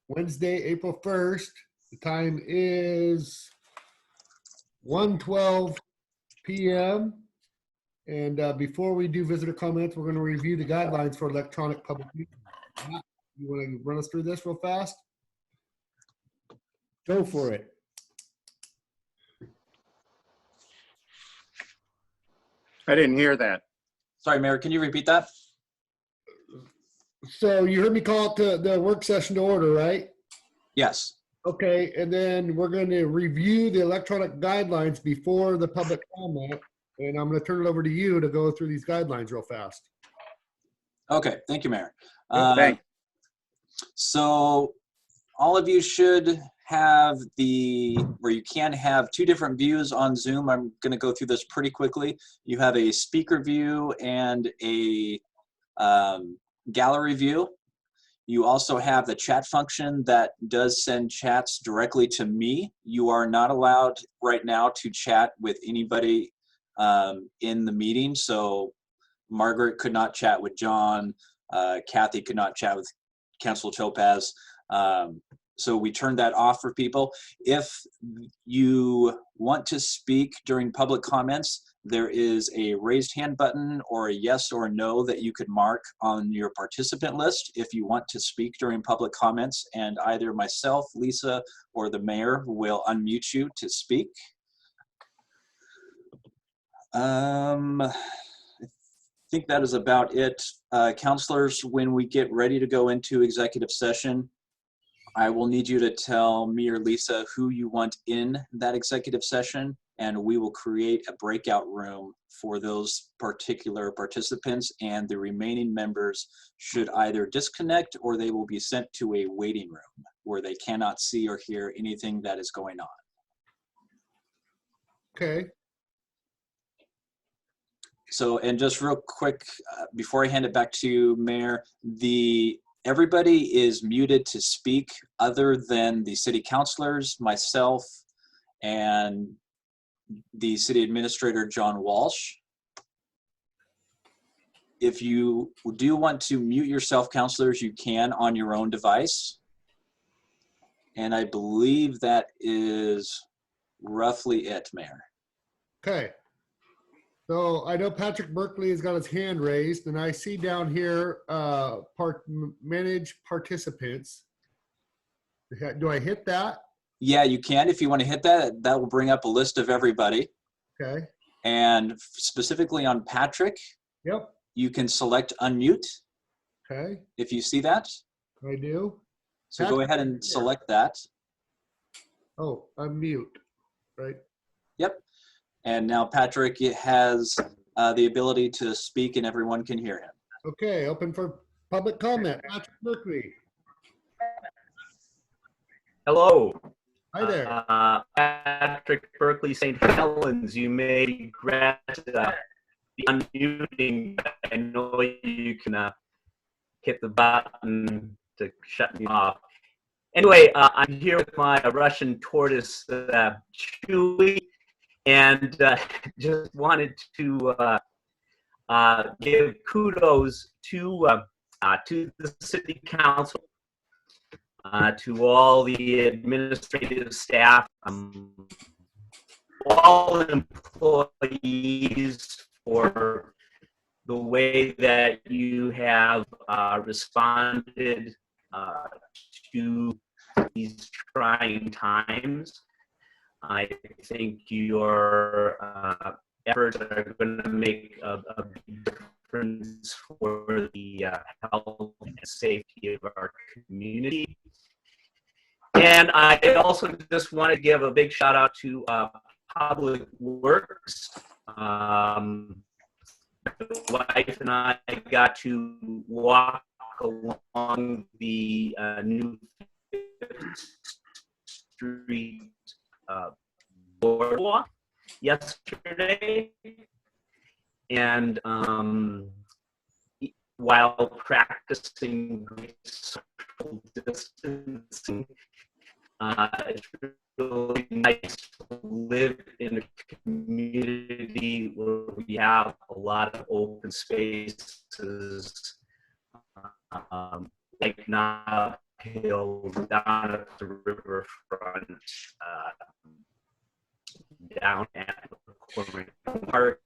Wednesday, April 1st. The time is 1:12 p.m. And before we do visitor comments, we're going to review the guidelines for electronic public meetings. Matt, you want to run us through this real fast? Go for it. I didn't hear that. Sorry, Mayor, can you repeat that? So you heard me call it the work session to order, right? Yes. Okay, and then we're going to review the electronic guidelines before the public comment. And I'm going to turn it over to you to go through these guidelines real fast. Okay, thank you, Mayor. Thanks. So all of you should have where you can have two different views on Zoom. I'm going to go through this pretty quickly. You have a speaker view and a gallery view. You also have the chat function that does send chats directly to me. You are not allowed right now to chat with anybody in the meeting. So Margaret could not chat with John. Kathy could not chat with Councilor Topaz. So we turned that off for people. If you want to speak during public comments, there is a raised hand button or a yes or no that you could mark on your participant list if you want to speak during public comments, and either myself, Lisa, or the mayor will unmute you to speak. I think that is about it. Councilors, when we get ready to go into executive session, I will need you to tell me or Lisa who you want in that executive session, and we will create a breakout room for those particular participants, and the remaining members should either disconnect or they will be sent to a waiting room where they cannot see or hear anything that is going on. Okay. So, and just real quick, before I hand it back to you, Mayor, everybody is muted to speak other than the city councilors, myself, and the city administrator, John Walsh. If you do want to mute yourself, councilors, you can on your own device. And I believe that is roughly it, Mayor. Okay. So I know Patrick Berkeley has got his hand raised, and I see down here manage participants. Do I hit that? Yeah, you can. If you want to hit that, that will bring up a list of everybody. Okay. And specifically on Patrick, Yep. you can select unmute Okay. if you see that. I do. So Patrick, go ahead and select that. Oh, unmute. Right. Yep. And now Patrick has the ability to speak and everyone can hear him. Okay. Open for public comment. Patrick Berkeley. Hello. Hi there. Patrick Berkeley, St. Helens. You may grant the unmuting. I know you can hit the button to shut me off. Anyway, I'm here with my Russian tortoise, Chewy, and just wanted to give kudos to the city council, to all the administrative staff, all employees for the way that you have responded to these trying times. I think your efforts are going to make a big difference for the health and safety of our community. And I also just want to give a big shout out to Public Works. My wife and I got to walk along the new Street boardwalk yesterday, and while practicing social distancing, it's really nice to live in a community where we have a lot of open spaces, like now hill down at the riverfront, down at Cormorant Park.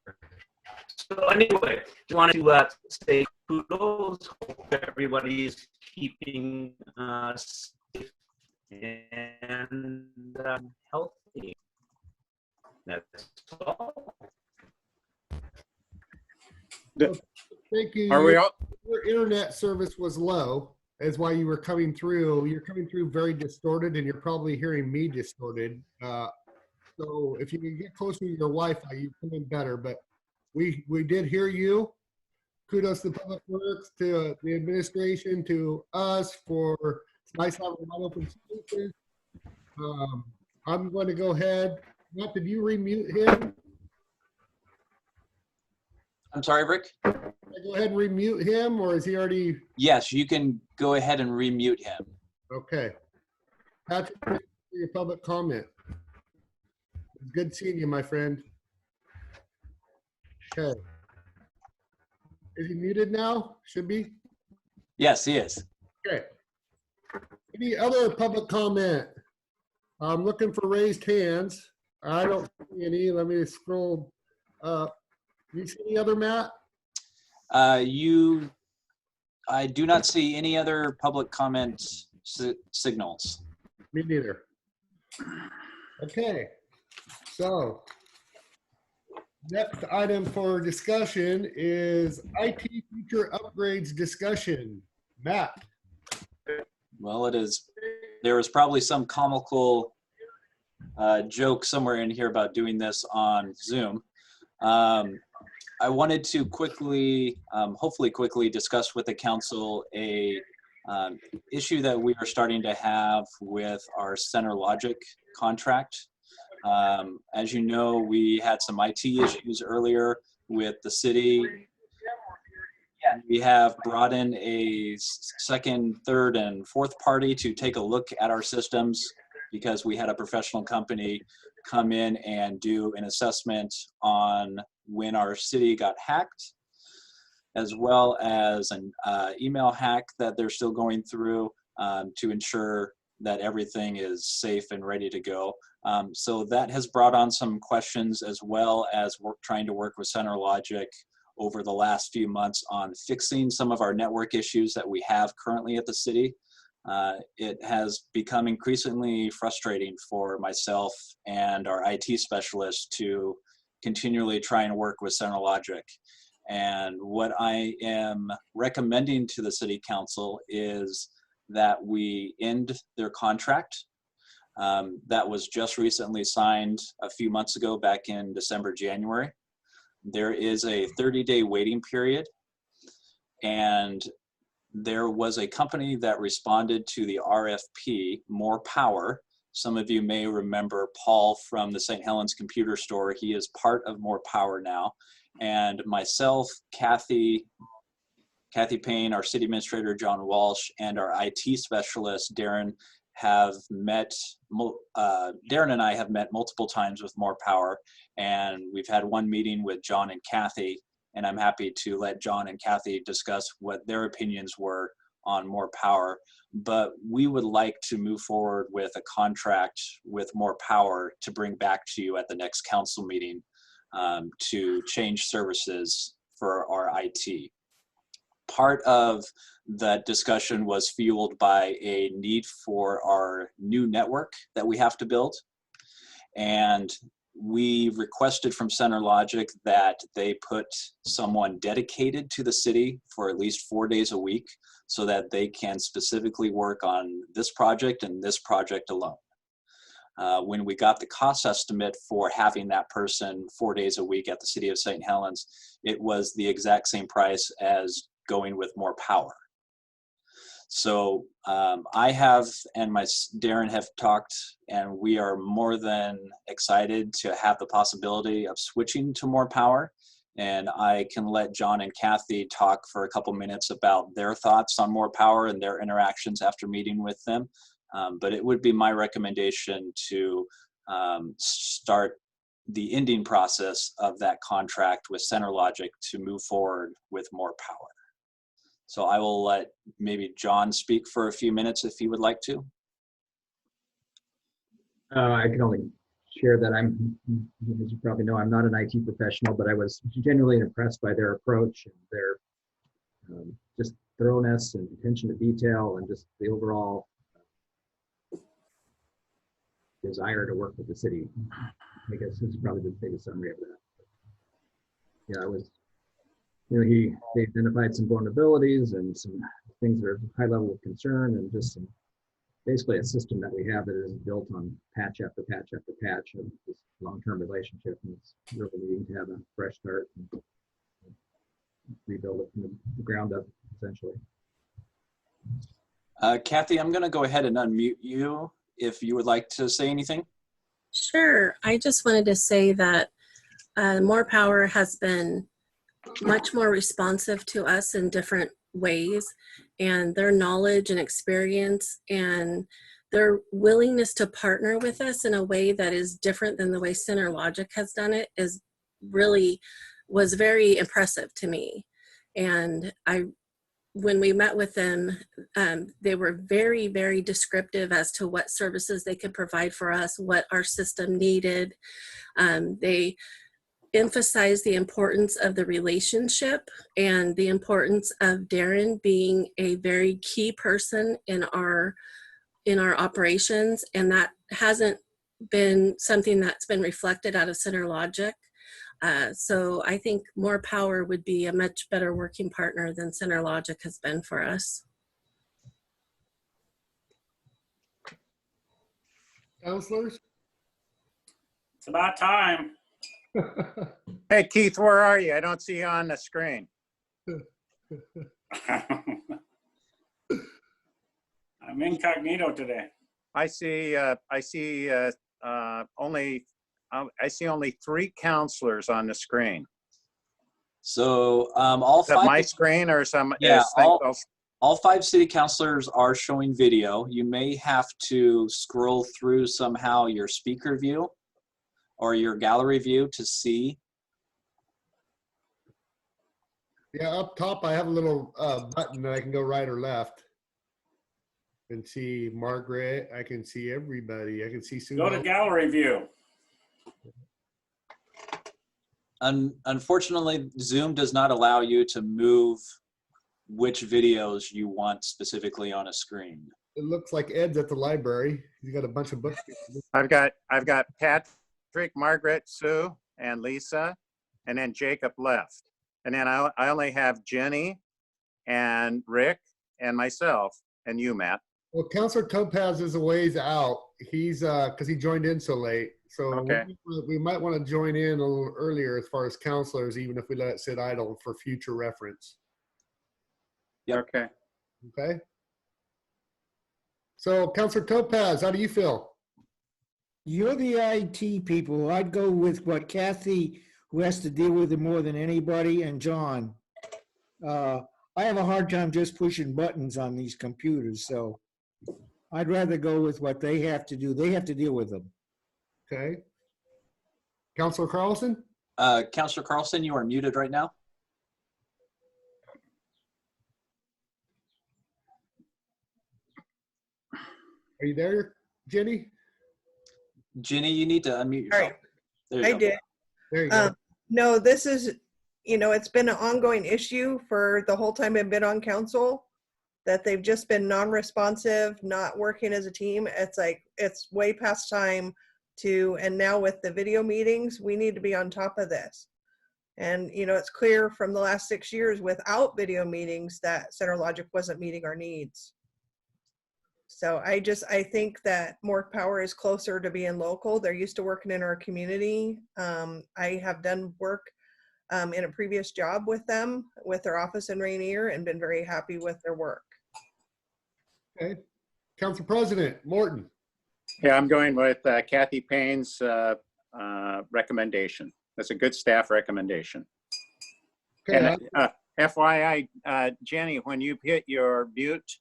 So anyway, just wanted to say kudos. Hope everybody's keeping safe and healthy. That's all. Thank you. Are we all, Your internet service was low, is why you were coming through. You're coming through very distorted, and you're probably hearing me distorted. So if you can get closer to your Wi-Fi, you come in better. But we did hear you. Kudos to Public Works, to the administration, to us for it's nice having a lot of open spaces. I'm going to go ahead. Matt, did you remute him? I'm sorry, Rick? Can I go ahead and remute him, or is he already? Yes, you can go ahead and remute him. Okay. Patrick, thank you for your public comment. It's good seeing you, my friend. Okay. Is he muted now? Should be. Yes, he is. Okay. Any other public comment? I'm looking for raised hands. I don't see any. Let me scroll up. You see any other, Matt? I do not see any other public comment signals. Me neither. Okay. So next item for discussion is IT feature upgrades discussion. Matt. Well, there was probably some comical joke somewhere in here about doing this on Zoom. I wanted to quickly, hopefully quickly discuss with the council a issue that we are starting to have with our CenterLogic contract. As you know, we had some IT issues earlier with the city. We have brought in a second, third, and fourth party to take a look at our systems because we had a professional company come in and do an assessment on when our city got hacked, as well as an email hack that they're still going through to ensure that everything is safe and ready to go. So that has brought on some questions, as well as trying to work with CenterLogic over the last few months on fixing some of our network issues that we have currently at the city. It has become increasingly frustrating for myself and our IT specialists to continually try and work with CenterLogic. And what I am recommending to the city council is that we end their contract. That was just recently signed a few months ago, back in December, January. There is a 30-day waiting period, and there was a company that responded to the RFP, More Power. Some of you may remember Paul from the St. Helens Computer Store. He is part of More Power now. And myself, Kathy Payne, our city administrator, John Walsh, and our IT specialist, Darren, have met, Darren and I have met multiple times with More Power, and we've had one meeting with John and Kathy, and I'm happy to let John and Kathy discuss what their opinions were on More Power. But we would like to move forward with a contract with More Power to bring back to you at the next council meeting to change services for our IT. Part of that discussion was fueled by a need for our new network that we have to build. And we requested from CenterLogic that they put someone dedicated to the city for at least 4 days a week so that they can specifically work on this project and this project alone. When we got the cost estimate for having that person 4 days a week at the city of St. Helens, it was the exact same price as going with More Power. So I have, and Darren have talked, and we are more than excited to have the possibility of switching to More Power. And I can let John and Kathy talk for a couple minutes about their thoughts on More Power and their interactions after meeting with them. But it would be my recommendation to start the ending process of that contract with CenterLogic to move forward with More Power. So I will let maybe John speak for a few minutes if he would like to. I can only share that as you probably know, I'm not an IT professional, but I was genuinely impressed by their approach and their just thoroughness and attention to detail and just the overall desire to work with the city. I guess this is probably the biggest summary of that. Yeah, they identified some vulnerabilities and some things that are high level of concern, and just basically a system that we have that is built on patch after patch after patch of this long-term relationship, and it's really needing to have a fresh start and rebuild it from the ground up, essentially. Kathy, I'm going to go ahead and unmute you if you would like to say anything. Sure. I just wanted to say that More Power has been much more responsive to us in different ways, and their knowledge and experience and their willingness to partner with us in a way that is different than the way CenterLogic has done it was very impressive to me. And when we met with them, they were very, very descriptive as to what services they could provide for us, what our system needed. They emphasized the importance of the relationship and the importance of Darren being a very key person in our operations, and that hasn't been something that's been reflected out of CenterLogic. So I think More Power would be a much better working partner than CenterLogic has been for us. Counselors? It's about time. Hey, Keith, where are you? I don't see you on the screen. I'm incognito today. I see only 3 counselors on the screen. So all Is that five, my screen or some? Yeah, is thing else? all 5 city councilors are showing video. You may have to scroll through somehow your speaker view or your gallery view to see. Yeah, up top, I have a little button that I can go right or left and see Margaret. I can see everybody. I can see Sue. Go to gallery view. Unfortunately, Zoom does not allow you to move which videos you want specifically on a screen. It looks like Ed's at the library. He's got a bunch of books. I've got Patrick, Margaret, Sue, and Lisa, and then Jacob left. And then I only have Jenny and Rick and myself and you, Matt. Well, Counselor Topaz is a ways out. He's because he joined in so late. So Okay. we might want to join in a little earlier as far as counselors, even if we let it sit idle for future reference. Yep. Okay. Okay. So, Counselor Topaz, how do you feel? You're the IT people. I'd go with what Kathy, who has to deal with it more than anybody, and John. I have a hard time just pushing buttons on these computers, so I'd rather go with what they have to do. They have to deal with them. Okay. Counselor Carlson? Councilor Carlson, you are muted right now. Are you there, Jenny? Ginny, you need to unmute yourself. right. There you I go. did. There you go. No, this is, it's been an ongoing issue for the whole time I've been on council, that they've just been non-responsive, not working as a team. It's like, it's way past time and now with the video meetings, we need to be on top of this. And, it's clear from the last 6 years without video meetings that CenterLogic wasn't meeting our needs. So I think that More Power is closer to being local. They're used to working in our community. I have done work in a previous job with them, with their office in Rainier, and been very happy with their work. Okay. Council President Morton. Yeah, I'm going with Kathy Payne's recommendation. That's a good staff recommendation. Okay. And FYI, Jenny, when you hit your mute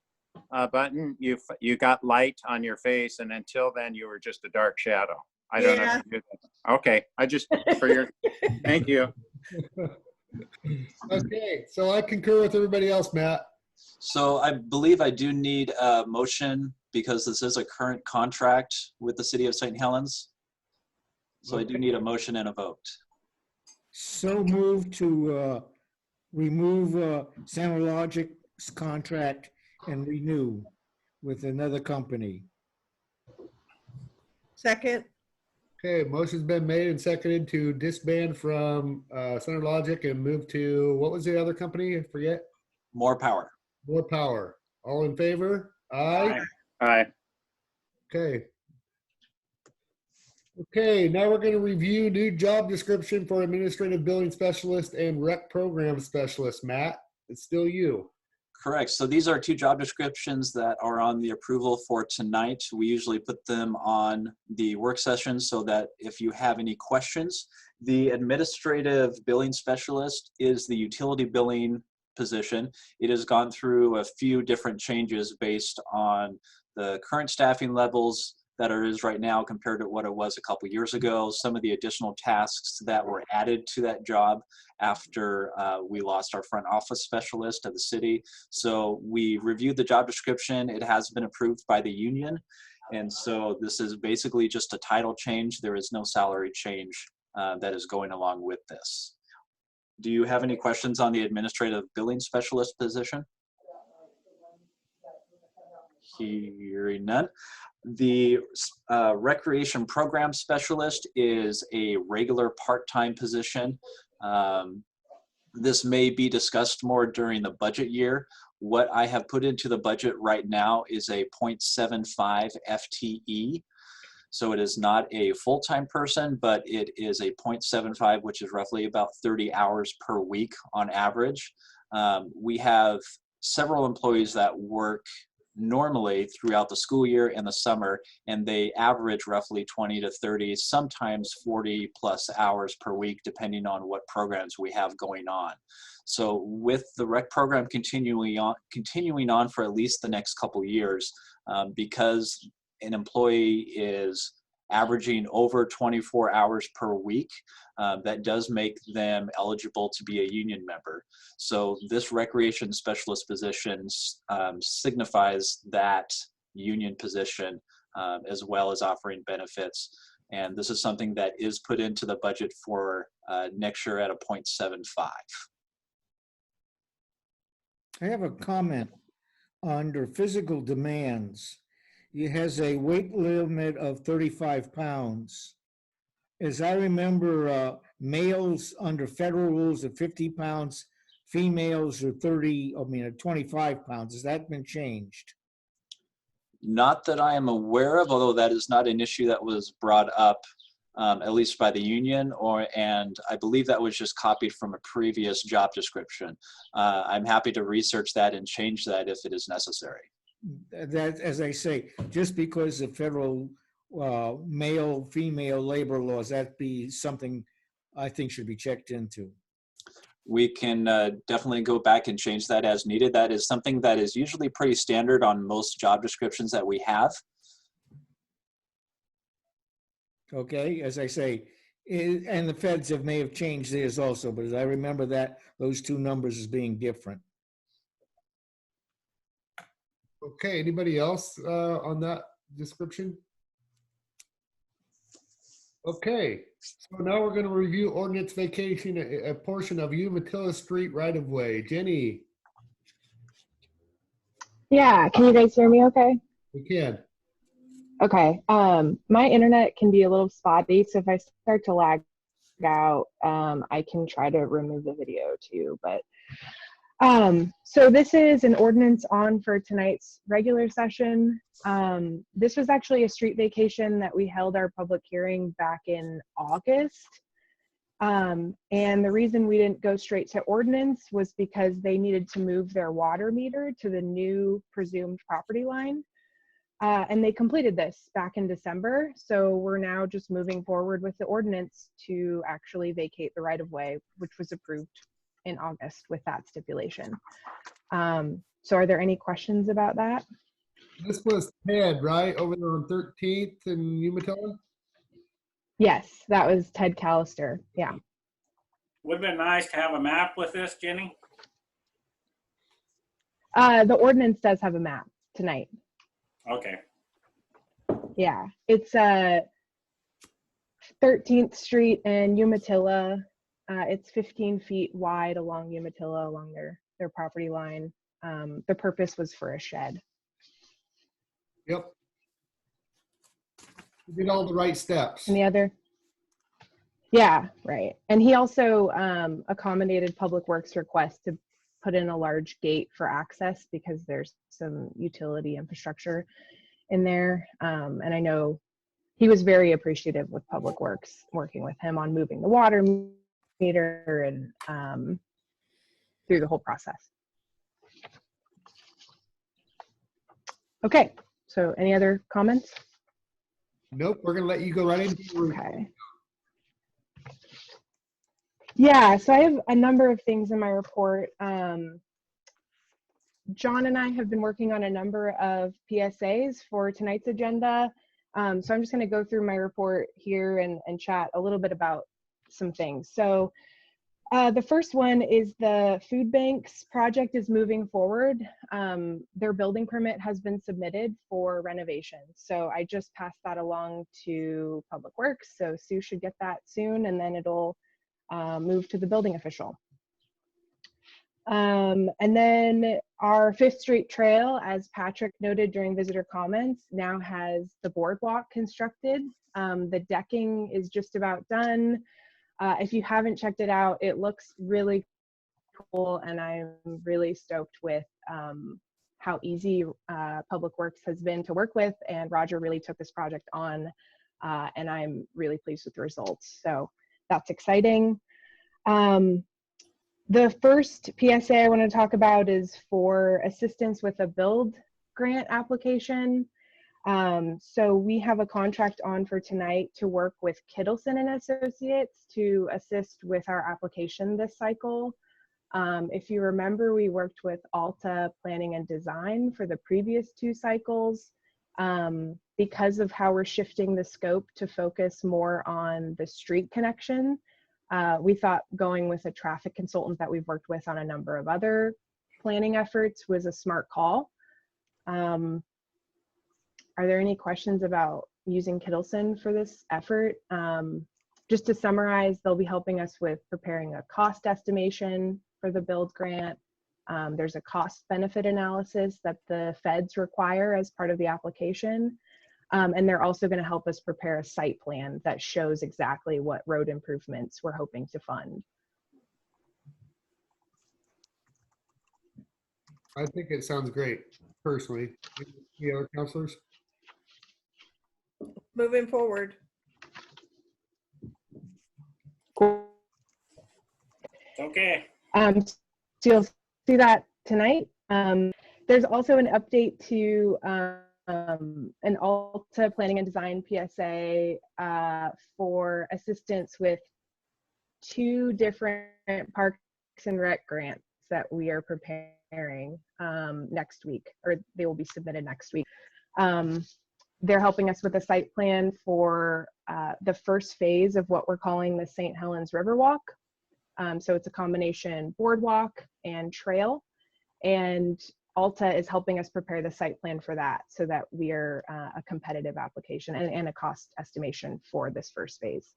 button, you got light on your face, and until then you were just a dark shadow. I don't know. Yeah. If you did that. Okay, I just for your thank you. Okay. So I concur with everybody else, Matt. So I believe I do need a motion because this is a current contract with the city of St. Helens. So I do need a motion and a vote. So moved to remove Logic's contract and renew with another company. Second, Okay, motion's been made and seconded to disband from Center Logic and move to, what was the other company? I forget. More power. More Power. All in favor? Aye. Aye. Okay. Okay, now we're going to review new job description for administrative billing specialist and rec program specialist. Matt, it's still you. Correct. So these are two job descriptions that are on the approval for tonight. We usually put them on the work session so that if you have any questions, the administrative billing specialist is the utility billing position. It has gone through a few different changes based on the current staffing levels that it is right now compared to what it was a couple years ago, some of the additional tasks that were added to that job after we lost our front office specialist at the city. So we reviewed the job description. It has been approved by the union. And so this is basically just a title change. There is no salary change that is going along with this. Do you have any questions on the administrative billing specialist position? Hearing none. The recreation program specialist is a regular part-time position. This may be discussed more during the budget year. What I have put into the budget right now is a 0.75 FTE. So it is not a full-time person, but it is a 0.75, which is roughly about 30 hours per week on average. We have several employees that work normally throughout the school year and the summer, and they average roughly 20 to 30, sometimes 40 plus hours per week, depending on what programs we have going on. So with the rec program continuing on for at least the next couple years, because an employee is averaging over 24 hours per week, that does make them eligible to be a union member. So this recreation specialist position signifies that union position, as well as offering benefits. And this is something that is put into the budget for next year at a 0.75. I have a comment under physical demands. It has a weight limit of 35 pounds. As I remember, males under federal rules are 50 pounds, females are 25 pounds. Has that been changed? Not that I am aware of, although that is not an issue that was brought up, at least by the union, and I believe that was just copied from a previous job description. I'm happy to research that and change that if it is necessary. That, as I say, just because the federal male, female labor laws, that be something I think should be checked into. We can definitely go back and change that as needed. That is something that is usually pretty standard on most job descriptions that we have. Okay, as I say, and the feds may have changed theirs also, but as I remember that, those two numbers as being different. Okay, anybody else on that description? Okay, so now we're going to review ordinance vacation, a portion of Umatilla Street right-of-way. Jenny, Yeah, can you guys hear me okay? we can. Okay, my internet can be a little spotty, so if I start to lag out, I can try to remove the video too, but so this is an ordinance on for tonight's regular session. This was actually a street vacation that we held our public hearing back in August. And the reason we didn't go straight to ordinance was because they needed to move their water meter to the new presumed property line. And they completed this back in December. So we're now just moving forward with the ordinance to actually vacate the right of way, which was approved in August with that stipulation. So are there any questions about that? This was Ted, right, over there on 13th in Umatilla? Yes, that was Ted Callister. Yeah. Would have been nice to have a map with this, Jenny. The ordinance does have a map tonight. Okay. Yeah, it's 13th Street and Umatilla. It's 15 feet wide along Umatilla, along their property line. The purpose was for a shed. Yep. You did all the right steps. And the other, yeah, right. And he also accommodated Public Works request to put in a large gate for access because there's some utility infrastructure in there. And I know he was very appreciative with Public Works working with him on moving the water meter and through the whole process. Okay, so any other comments? Nope, we're gonna let you go right into your Okay. Yeah, so I have a number of things in my report. John and I have been working on a number of PSAs for tonight's agenda. So I'm just going to go through my report here and chat a little bit about some things. So the first one is the food banks project is moving forward. Their building permit has been submitted for renovation. So I just passed that along to Public Works. So Sue should get that soon, and then it'll move to the building official. And then our 5th Street Trail, as Patrick noted during visitor comments, now has the boardwalk constructed. The decking is just about done. If you haven't checked it out, it looks really cool, and I'm really stoked with how easy Public Works has been to work with, and Roger really took this project on, and I'm really pleased with the results. So that's exciting. The first PSA I want to talk about is for assistance with a build grant application. So we have a contract on for tonight to work with Kittleson and Associates to assist with our application this cycle. If you remember, we worked with Alta Planning and Design for the previous 2 cycles. Because of how we're shifting the scope to focus more on the street connection, we thought going with a traffic consultant that we've worked with on a number of other planning efforts was a smart call. Are there any questions about using Kittleson for this effort? Just to summarize, they'll be helping us with preparing a cost estimation for the build grant. There's a cost benefit analysis that the feds require as part of the application. And they're also going to help us prepare a site plan that shows exactly what road improvements we're hoping to fund. I think it sounds great, personally. Any other counselors? Moving forward. Cool. Okay. So you'll see that tonight. There's also an update to an Alta Planning and Design PSA for assistance with 2 different Parks and Rec grants that we are preparing next week, or they will be submitted next week. They're helping us with a site plan for the first phase of what we're calling the St. Helens Riverwalk. So it's a combination boardwalk and trail, and Alta is helping us prepare the site plan for that so that we are a competitive application and a cost estimation for this first phase.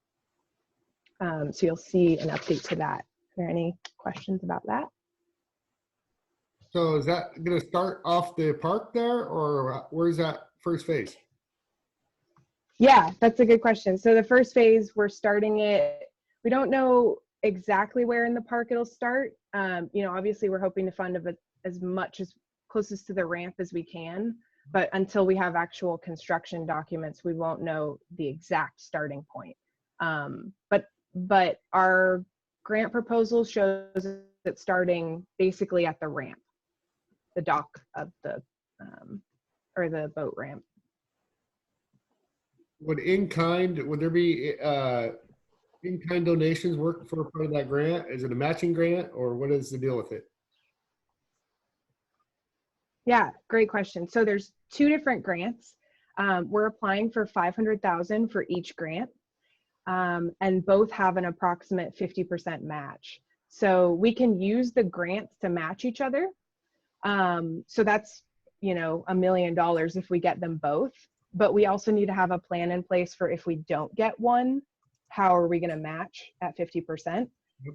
So you'll see an update to that. Are there any questions about that? So is that going to start off the park there, or where's that first phase? Yeah, that's a good question. So the first phase, we're starting it. We don't know exactly where in the park it'll start. Obviously we're hoping to fund as much as closest to the ramp as we can, but until we have actual construction documents, we won't know the exact starting point. But our grant proposal shows it starting basically at the ramp, the dock of the or the boat ramp. Would there be in-kind donations work for part of that grant? Is it a matching grant, or what is the deal with it? Yeah, great question. So there's 2 different grants. We're applying for $500,000 for each grant, and both have an approximate 50% match. So we can use the grants to match each other, So that's, you know, $1 million if we get them both. But we also need to have a plan in place for if we don't get one, how are we going to match at 50%?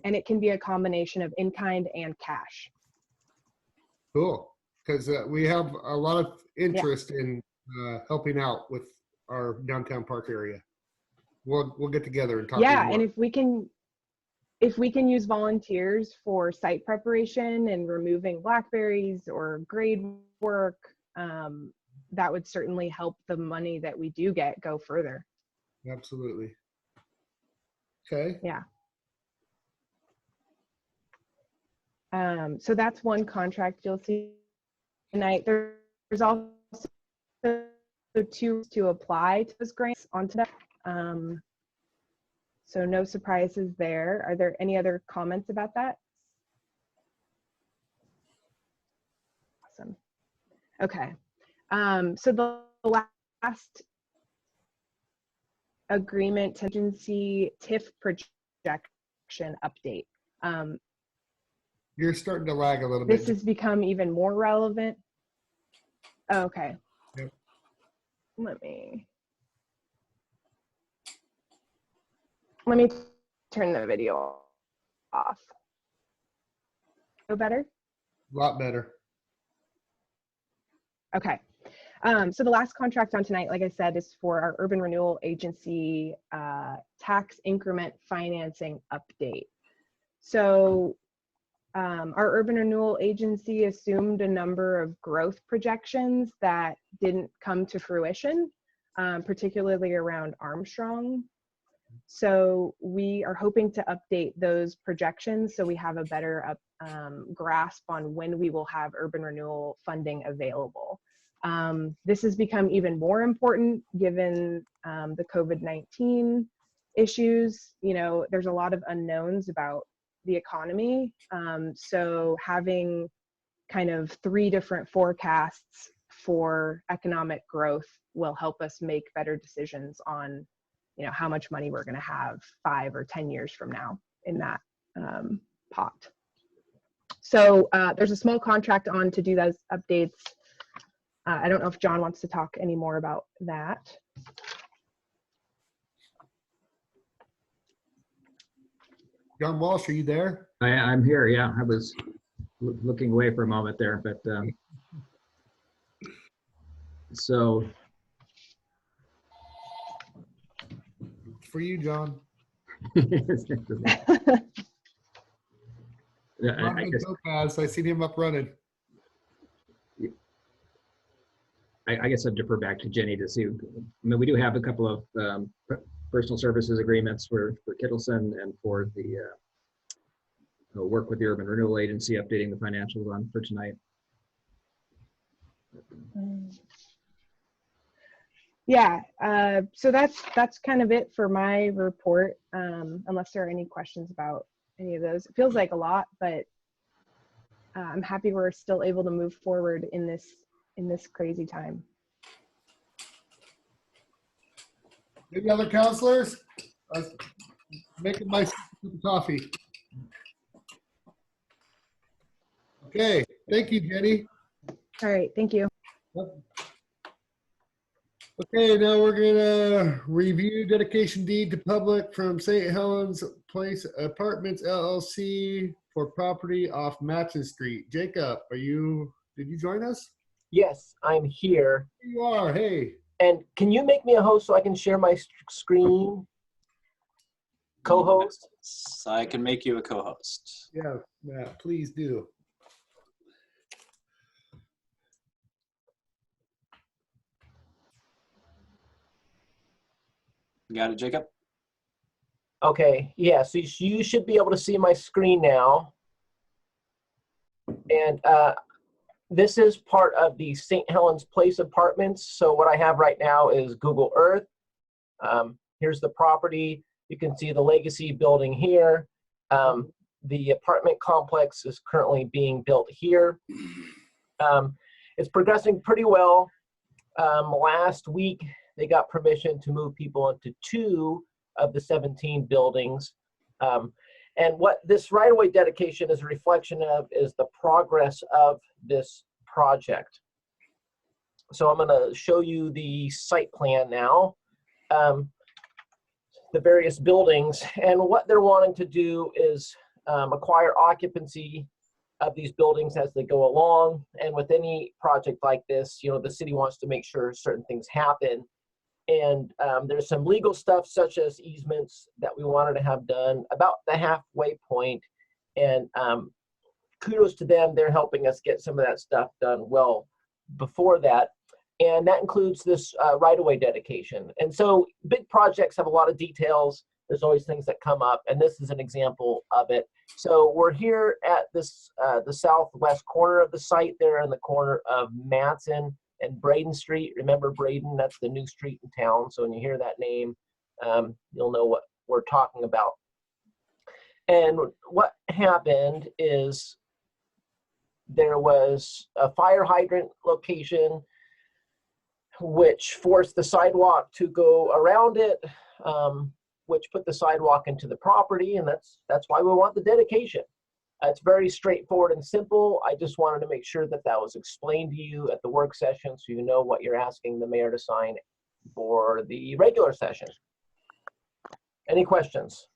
And it can be a combination of in-kind and cash. Cool. Because we have a lot of interest in helping out with our downtown park area. We'll get together and talk. Yeah, and if we can use volunteers for site preparation and removing blackberries or grade work, that would certainly help the money that we do get go further. Absolutely. Okay. Yeah. So that's one contract you'll see tonight. There's also 2 to apply to those grants onto that. So no surprises there. Are there any other comments about that? Awesome. Okay. So the last agreement contingency TIF projection update. You're starting to lag a little bit. This has become even more relevant. Oh, okay. Yep. Let me turn the video off. Go better? A lot better. Okay. So the last contract on tonight, like I said, is for our Urban Renewal Agency tax increment financing update. So our Urban Renewal Agency assumed a number of growth projections that didn't come to fruition, particularly around Armstrong. So we are hoping to update those projections so we have a better grasp on when we will have urban renewal funding available. This has become even more important given the COVID-19 issues. You know, there's a lot of unknowns about the economy. So having kind of 3 different forecasts for economic growth will help us make better decisions on, you know, how much money we're going to have 5 or 10 years from now in that pot. So there's a small contract on to do those updates. I don't know if John wants to talk any more about that. John Walsh, are you there? I'm here. Yeah, I was looking away for a moment there, but so It's for you, John. I guess, I seen him up running. I guess I'd defer back to Jenny to see. I mean, we do have a couple of personal services agreements for Kittleson and for the work with the Urban Renewal Agency, updating the financials on for tonight. Yeah, so that's kind of it for my report, unless there are any questions about any of those. It feels like a lot, but I'm happy we're still able to move forward in this crazy time. Any other counselors? I'm making my cup of coffee. Okay, thank you, Jenny. All right, thank you. Okay, now we're gonna review dedication deed to public from St. Helens Place Apartments LLC for property off Matson Street. Jacob, did you join us? Yes, I'm here. Here you are, hey. And can you make me a host so I can share my screen? Co-host? So I can make you a co-host. Yeah, Matt, please do. You got it, Jacob? Okay, yeah, so you should be able to see my screen now. And this is part of the St. Helens Place Apartments. So what I have right now is Google Earth. Here's the property. You can see the Legacy building here. The apartment complex is currently being built here. It's progressing pretty well. Last week, they got permission to move people into 2 of the 17 buildings. And what this right-of-way dedication is a reflection of is the progress of this project. So I'm going to show you the site plan now, the various buildings, and what they're wanting to do is acquire occupancy of these buildings as they go along. And with any project like this, you know, the city wants to make sure certain things happen. And there's some legal stuff such as easements that we wanted to have done about the halfway point. And kudos to them, they're helping us get some of that stuff done well before that. And that includes this right-of-way dedication. And so big projects have a lot of details. There's always things that come up, and this is an example of it. So we're here at this the southwest corner of the site, there in the corner of Matson and Braden Street. Remember Braden, that's the new street in town. So when you hear that name, you'll know what we're talking about. And what happened is there was a fire hydrant location which forced the sidewalk to go around it, which put the sidewalk into the property, and that's why we want the dedication. It's very straightforward and simple. I just wanted to make sure that that was explained to you at the work session so you know what you're asking the mayor to sign for the regular session. Any questions?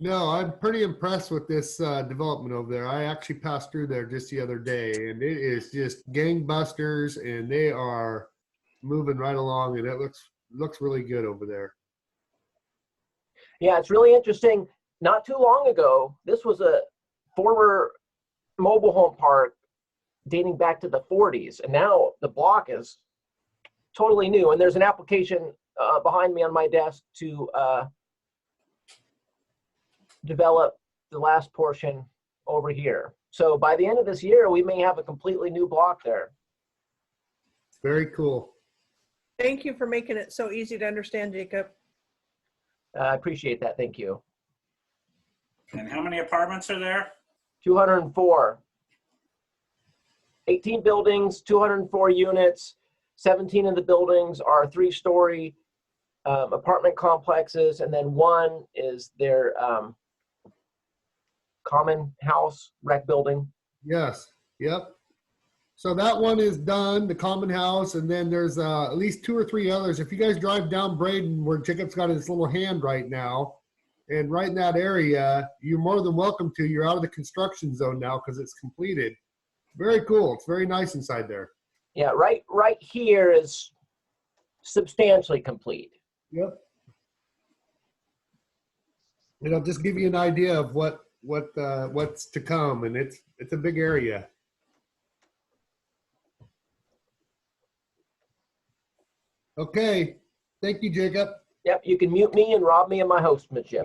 No, I'm pretty impressed with this development over there. I actually passed through there just the other day, and it is just gangbusters, and they are moving right along, and it looks really good over there. Yeah, it's really interesting. Not too long ago, this was a former mobile home park dating back to the 40s, and now the block is totally new. And there's an application behind me on my desk to develop the last portion over here. So by the end of this year, we may have a completely new block there. Very cool. Thank you for making it so easy to understand, Jacob. I appreciate that. Thank you. And how many apartments are there? 204. 18 buildings, 204 units. 17 of the buildings are 3-story apartment complexes, and then one is their common house rec building. Yes. Yep. So that one is done, the common house, and then there's at least 2 or 3 others. If you guys drive down Braden, where Jacob's got his little hand right now, and right in that area, you're more than welcome to. You're out of the construction zone now because it's completed. Very cool. It's very nice inside there. Yeah, right here is substantially complete. Yep. It'll just give you an idea of what's to come, and it's a big area. Okay. Thank you, Jacob. Yep, you can mute me and rob me of my hostmanship.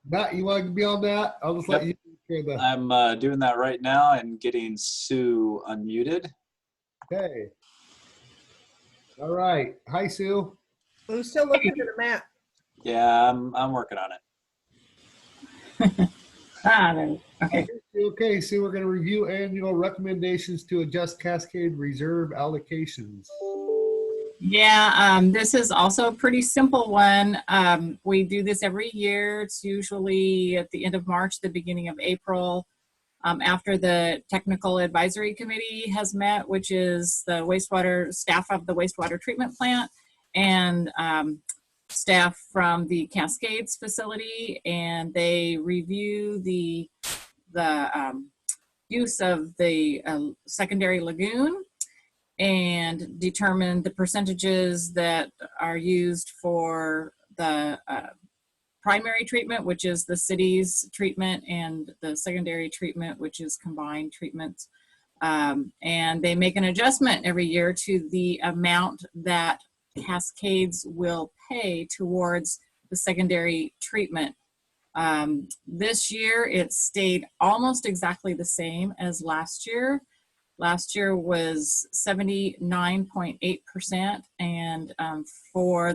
Matt, you want to be on that? I'll just let you share the. I'm doing that right now and getting Sue unmuted. Okay. All right. Hi, Sue. Who's still looking at the map? Yeah, I'm working on it. Okay. Okay, Sue, we're going to review annual recommendations to adjust Cascade Reserve allocations. Yeah, this is also a pretty simple one. We do this every year. It's usually at the end of March, the beginning of April, after the Technical Advisory Committee has met, which is the wastewater staff of the wastewater treatment plant and staff from the Cascades facility, and they review the use of the secondary lagoon and determine the percentages that are used for the primary treatment, which is the city's treatment, and the secondary treatment, which is combined treatments. And they make an adjustment every year to the amount that Cascades will pay towards the secondary treatment. This year, it stayed almost exactly the same as last year. Last year was 79.8%, and for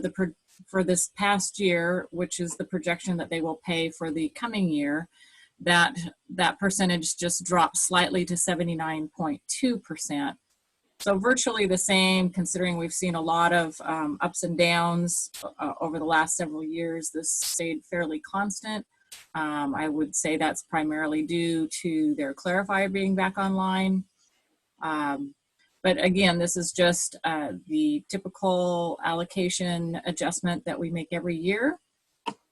this past year, which is the projection that they will pay for the coming year, that percentage just dropped slightly to 79.2%. So virtually the same, considering we've seen a lot of ups and downs over the last several years. This stayed fairly constant. I would say that's primarily due to their clarifier being back online. But again, this is just the typical allocation adjustment that we make every year,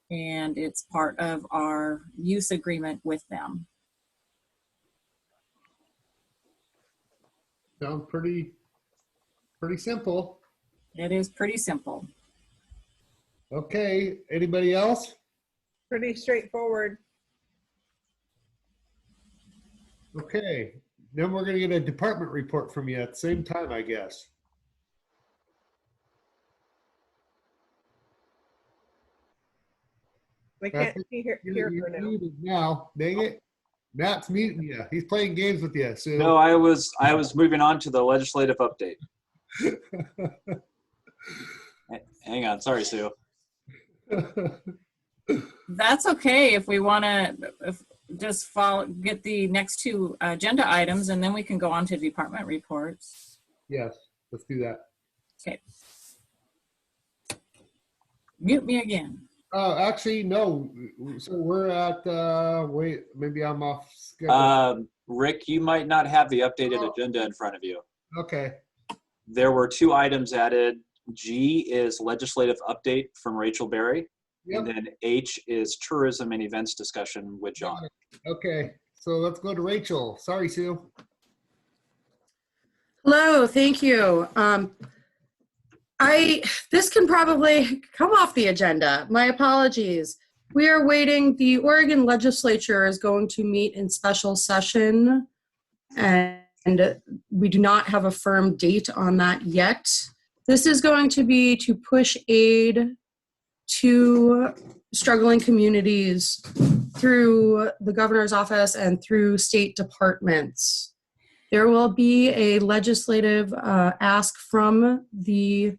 and it's part of our use agreement with them. Sounds pretty simple. It is pretty simple. Okay, anybody else? Pretty straightforward. Okay, then we're gonna get a department report from you at the same time, I guess. We can't see here You're for now. muted now, dang it. Matt's muting you. He's playing games with you, Sue. No, I was moving on to the legislative update. Hang on, sorry, Sue. That's okay if we want to just get the next two agenda items, and then we can go on to department reports. Yes, let's do that. Okay. Mute me again. Actually, no. So we're at, wait, maybe I'm off schedule. Rick, you might not have the updated agenda in front of you. Okay. There were 2 items added. G is legislative update from Rachel Berry. Yep. And then H is tourism and events discussion with John. Okay, so let's go to Rachel. Sorry, Sue. Hello, thank you. This can probably come off the agenda. My apologies. We are waiting. The Oregon legislature is going to meet in special session, and we do not have a firm date on that yet. This is going to be to push aid to struggling communities through the governor's office and through state departments. There will be a legislative ask from the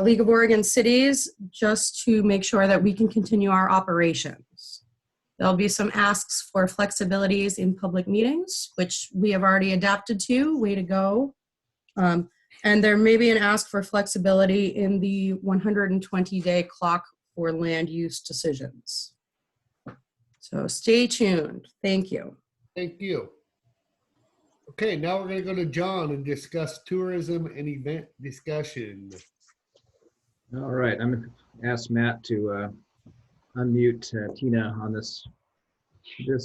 League of Oregon Cities just to make sure that we can continue our operations. There'll be some asks for flexibilities in public meetings, which we have already adapted to. Way to go. And there may be an ask for flexibility in the 120-day clock for land use decisions. So stay tuned. Thank you. Thank you. Okay, now we're going to go to John and discuss tourism and event discussion. All right, I'm going to ask Matt to unmute Tina on this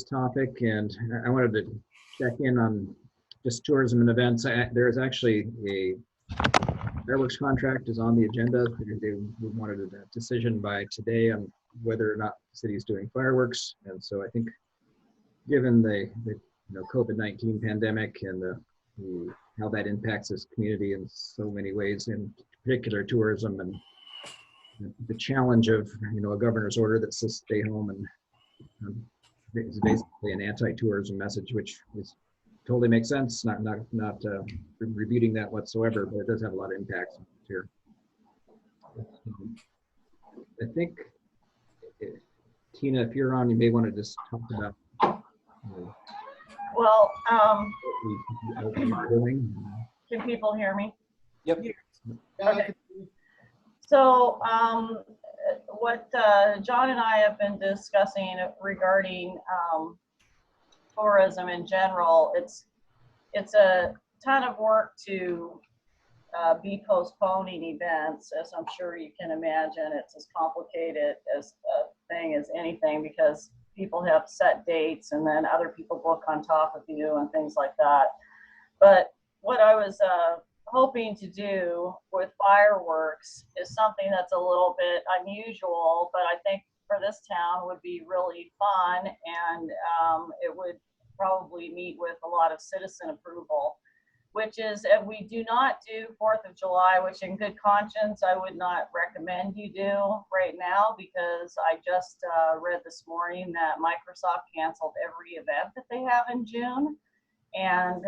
topic, and I wanted to check in on just tourism and events. There is actually a fireworks contract is on the agenda. They wanted a decision by today on whether or not the city is doing fireworks, and so I think given the COVID-19 pandemic and how that impacts this community in so many ways, in particular tourism, and the challenge of a governor's order that says stay home, and is basically an anti-tourism message, which totally makes sense. Not rebuting that whatsoever, but it does have a lot of impacts here. I think Tina, if you're on, you may want to just talk about. Well, what we're doing. can people hear me? Yep. Okay. So what John and I have been discussing regarding tourism in general, it's a ton of work to be postponing events, as I'm sure you can imagine. It's as complicated as a thing as anything, because people have set dates and then other people book on top of you and things like that. But what I was hoping to do with fireworks is something that's a little bit unusual, but I think for this town would be really fun, and it would probably meet with a lot of citizen approval, which is if we do not do 4th of July, which in good conscience I would not recommend you do right now, because I just read this morning that Microsoft canceled every event that they have in June. And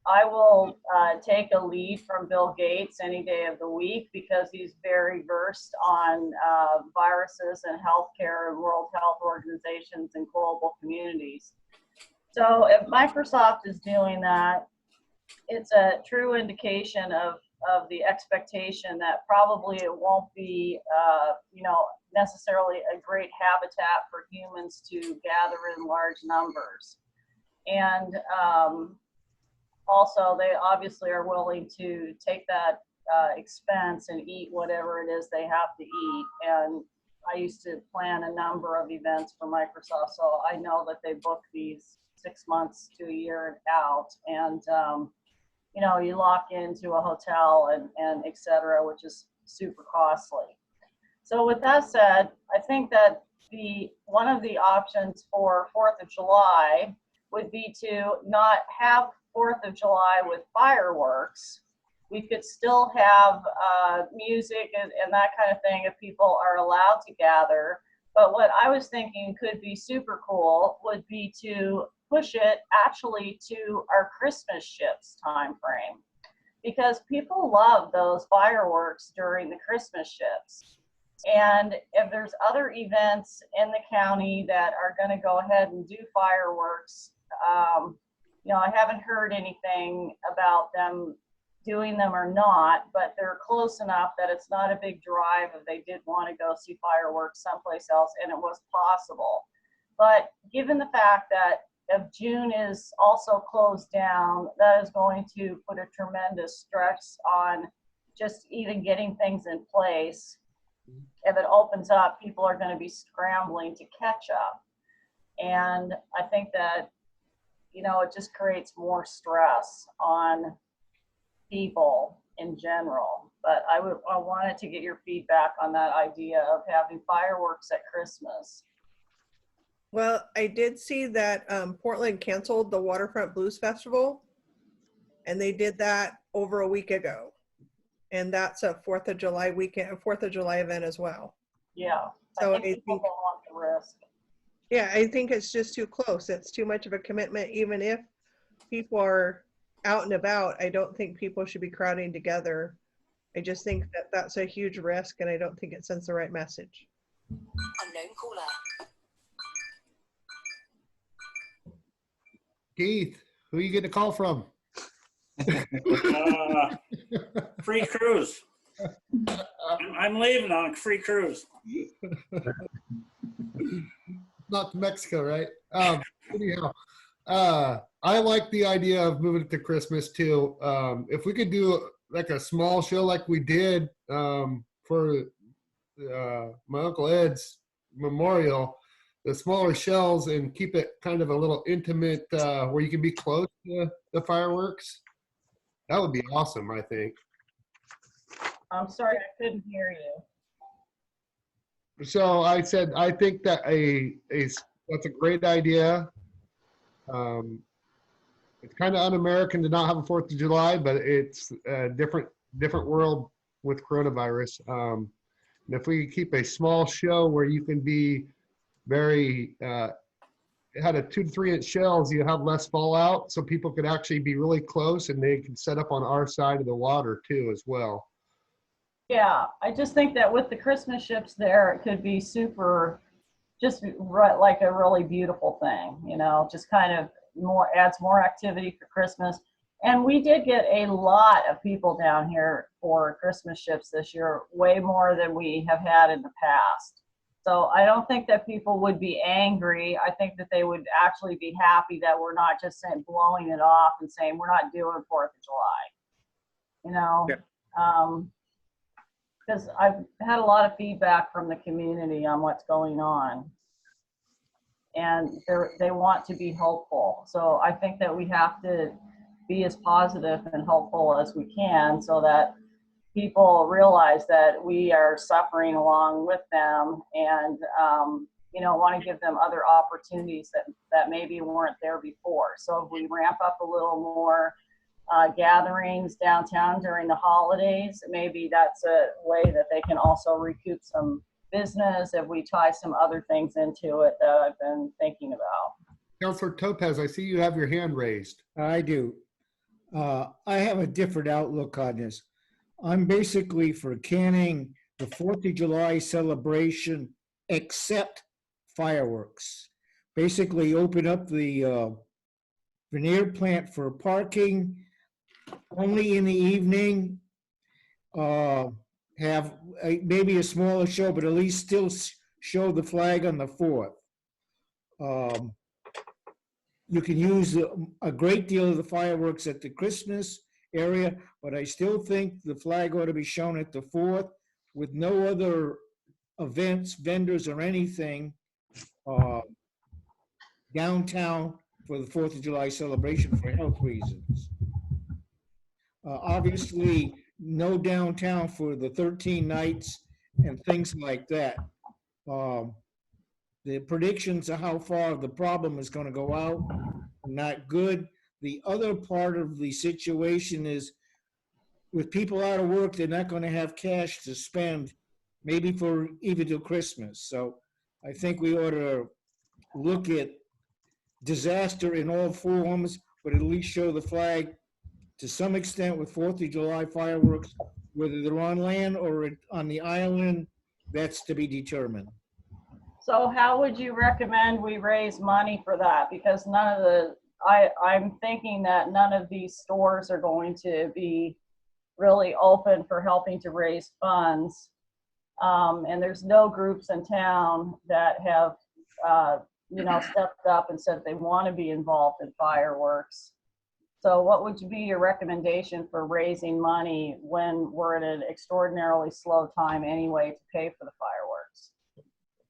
I will take a lead from Bill Gates any day of the week, because he's very versed on viruses and healthcare and World Health Organizations and global communities. So if Microsoft is doing that, it's a true indication of the expectation that probably it won't be, necessarily a great habitat for humans to gather in large numbers. And also, they obviously are willing to take that expense and eat whatever it is they have to eat. And I used to plan a number of events for Microsoft, so I know that they book these 6 months to a year out. And you lock into a hotel and et cetera, which is super costly. So with that said, I think that one of the options for 4th of July would be to not have 4th of July with fireworks. We could still have music and that kind of thing if people are allowed to gather. But what I was thinking could be super cool would be to push it actually to our Christmas ships time frame, because people love those fireworks during the Christmas ships. And if there's other events in the county that are going to go ahead and do fireworks, I haven't heard anything about them doing them or not, but they're close enough that it's not a big drive if they did want to go see fireworks someplace else, and it was possible. But given the fact that if June is also closed down, that is going to put a tremendous stress on just even getting things in place. If it opens up, people are going to be scrambling to catch up. And I think that, it just creates more stress on people in general. But I wanted to get your feedback on that idea of having fireworks at Christmas. Well, I did see that Portland canceled the Waterfront Blues Festival, and they did that over a week ago. And that's a 4th of July weekend, a 4th of July event as well. Yeah. So I think people don't want the risk. Yeah, I think it's just too close. It's too much of a commitment. Even if people are out and about, I don't think people should be crowding together. I just think that that's a huge risk, and I don't think it sends the right message. Unknown caller. Keith, who are you getting a call from? Free cruise. I'm leaving on a free cruise. Not to Mexico, right? Anyhow, I like the idea of moving it to Christmas too. If we could do like a small show like we did for my Uncle Ed's memorial, the smaller shells, and keep it kind of a little intimate where you can be close to the fireworks, that would be awesome, I think. I'm sorry, I couldn't hear you. So I said, I think that that's a great idea. It's kind of un-American to not have a 4th of July, but it's a different world with coronavirus. And if we keep a small show where you can be very, it had a 2 to 3 inch shells, you have less fallout, so people could actually be really close, and they can set up on our side of the water too as well. Yeah, I just think that with the Christmas ships there, it could be super, just like a really beautiful thing, just kind of adds more activity for Christmas. And we did get a lot of people down here for Christmas ships this year, way more than we have had in the past. So I don't think that people would be angry. I think that they would actually be happy that we're not just blowing it off and saying we're not doing 4th of July, Yeah. Because I've had a lot of feedback from the community on what's going on, and they want to be hopeful. So I think that we have to be as positive and hopeful as we can, so that people realize that we are suffering along with them, and want to give them other opportunities that maybe weren't there before. So if we ramp up a little more gatherings downtown during the holidays, maybe that's a way that they can also recoup some business if we tie some other things into it that I've been thinking about. Councilor Topaz, I see you have your hand raised. I do. I have a different outlook on this. I'm basically for canning the 4th of July celebration except fireworks. Basically open up the veneer plant for parking, only in the evening. Have maybe a smaller show, but at least still show the flag on the 4th. You can use a great deal of the fireworks at the Christmas area, but I still think the flag ought to be shown at the 4th with no other events, vendors, or anything downtown for the 4th of July celebration for health reasons. Obviously, no downtown for the 13 nights and things like that. The predictions of how far the problem is going to go out are not good. The other part of the situation is with people out of work, they're not going to have cash to spend maybe for even till Christmas. So I think we ought to look at disaster in all forms, but at least show the flag to some extent with 4th of July fireworks, whether they're on land or on the island, that's to be determined. So how would you recommend we raise money for that? Because none of the, I'm thinking that none of these stores are going to be really open for helping to raise funds. And there's no groups in town that have, stepped up and said they want to be involved in fireworks. So what would be your recommendation for raising money when we're at an extraordinarily slow time anyway to pay for the fireworks?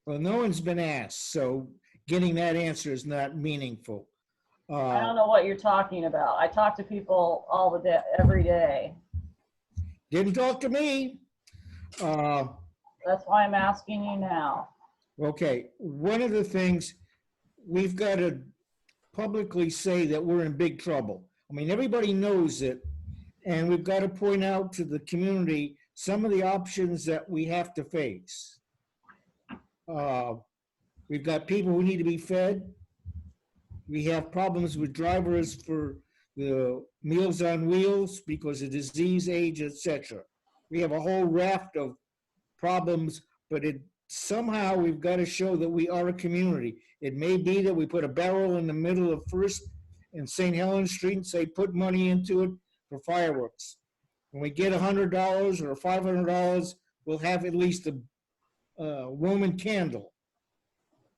Well, no one's been asked, so getting that answer is not meaningful. I don't know what you're talking about. I talk to people all the day, every day. Didn't talk to me. That's why I'm asking you now. Okay, one of the things we've got to publicly say that we're in big trouble. I mean, everybody knows it, and we've got to point out to the community some of the options that we have to face. We've got people who need to be fed. We have problems with drivers for the Meals on Wheels because of disease, age, etc. We have a whole raft of problems, but somehow we've got to show that we are a community. It may be that we put a barrel in the middle of First and St. Helens Street and say, put money into it for fireworks. When we get $100 or $500, we'll have at least a Roman candle.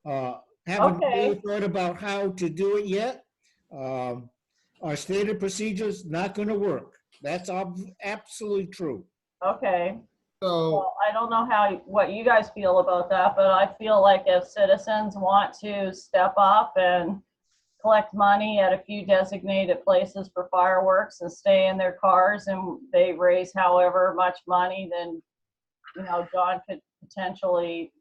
Haven't really thought about how to do it yet. Our stated procedures not going to work. That's absolutely true. Okay. So well, I don't know what you guys feel about that, but I feel like if citizens want to step up and collect money at a few designated places for fireworks and stay in their cars and they raise however much money, then, John could potentially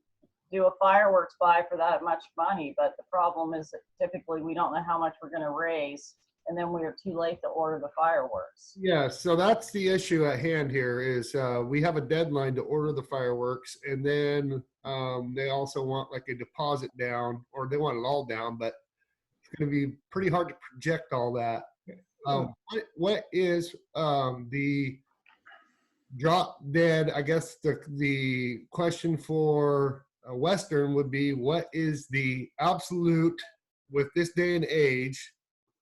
do a fireworks buy for that much money. But the problem is that typically we don't know how much we're going to raise, and then we are too late to order the fireworks. yeah, so that's the issue at hand here is we have a deadline to order the fireworks, and then they also want like a deposit down, or they want it all down, but it's going to be pretty hard to project all that. What is the drop dead? I guess the question for Western would be, what is the absolute, with this day and age,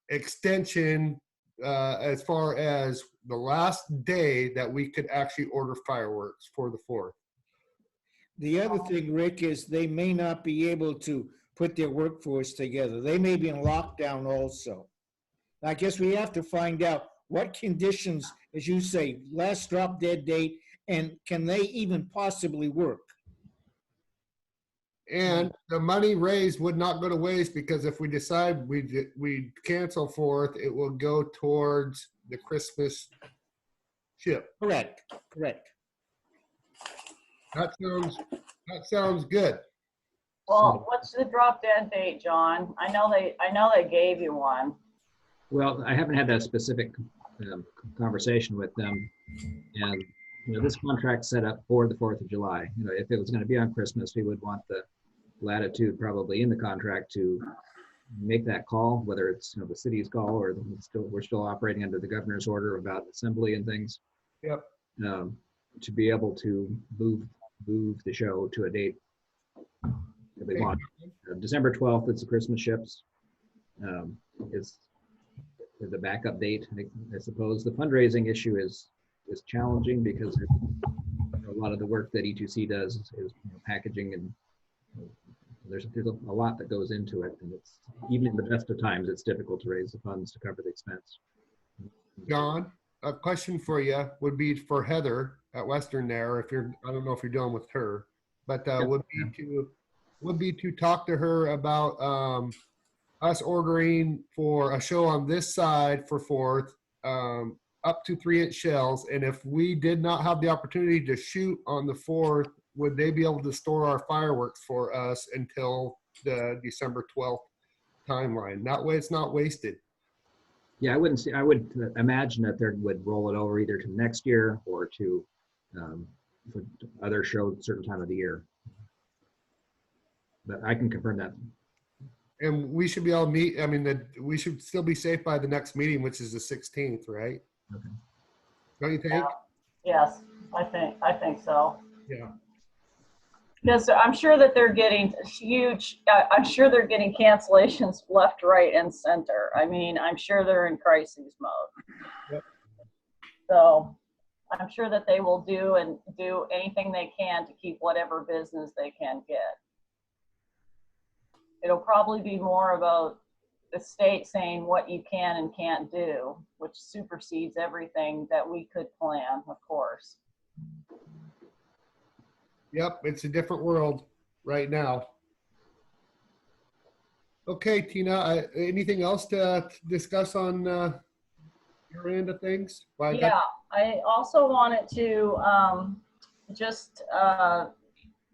extension as far as the last day that we could actually order fireworks for the 4th? The other thing, Rick, is they may not be able to put their workforce together. They may be in lockdown also. I guess we have to find out what conditions, as you say, last drop dead date, and can they even possibly work? And the money raised would not go to waste, because if we decide we cancel 4th, it will go towards the Christmas ship. Correct. That sounds good. Well, what's the drop dead date, John? I know they gave you one. Well, I haven't had that specific conversation with them, and this contract's set up for the 4th of July. If it was going to be on Christmas, we would want the latitude probably in the contract to make that call, whether it's the city's call or we're still operating under the governor's order about assembly and things. Yep. To be able to move the show to a date that we want. December 12th, it's the Christmas ships. the backup date. I suppose the fundraising issue is challenging because a lot of the work that E2C does is packaging, and there's a lot that goes into it, and it's even in the best of times it's difficult to raise the funds to cover the expense. John, a question for you would be for Heather at Western there. If you're, I don't know if you're dealing with her, but would be to talk to her about us ordering for a show on this side for 4th, up to 3-inch shells. And if we did not have the opportunity to shoot on the 4th, would they be able to store our fireworks for us until the December 12th timeline? That way it's not wasted. Yeah, I would imagine that they would roll it over either to next year or to for other shows certain time of the year. But I can confirm that. And we should be able to meet, I mean, we should still be safe by the next meeting, which is the 16th, right? Okay. Don't you think? Yeah. Yes, I think so. Yeah. Because I'm sure that they're getting huge, I'm sure they're getting cancellations left, right, and center. I mean, I'm sure they're in crisis mode. Yep. So I'm sure that they will do anything they can to keep whatever business they can get. It'll probably be more about the state saying what you can and can't do, which supersedes everything that we could plan, of course. Yep, it's a different world right now. Okay, Tina, anything else to discuss on your end of things? Yeah, I also wanted to just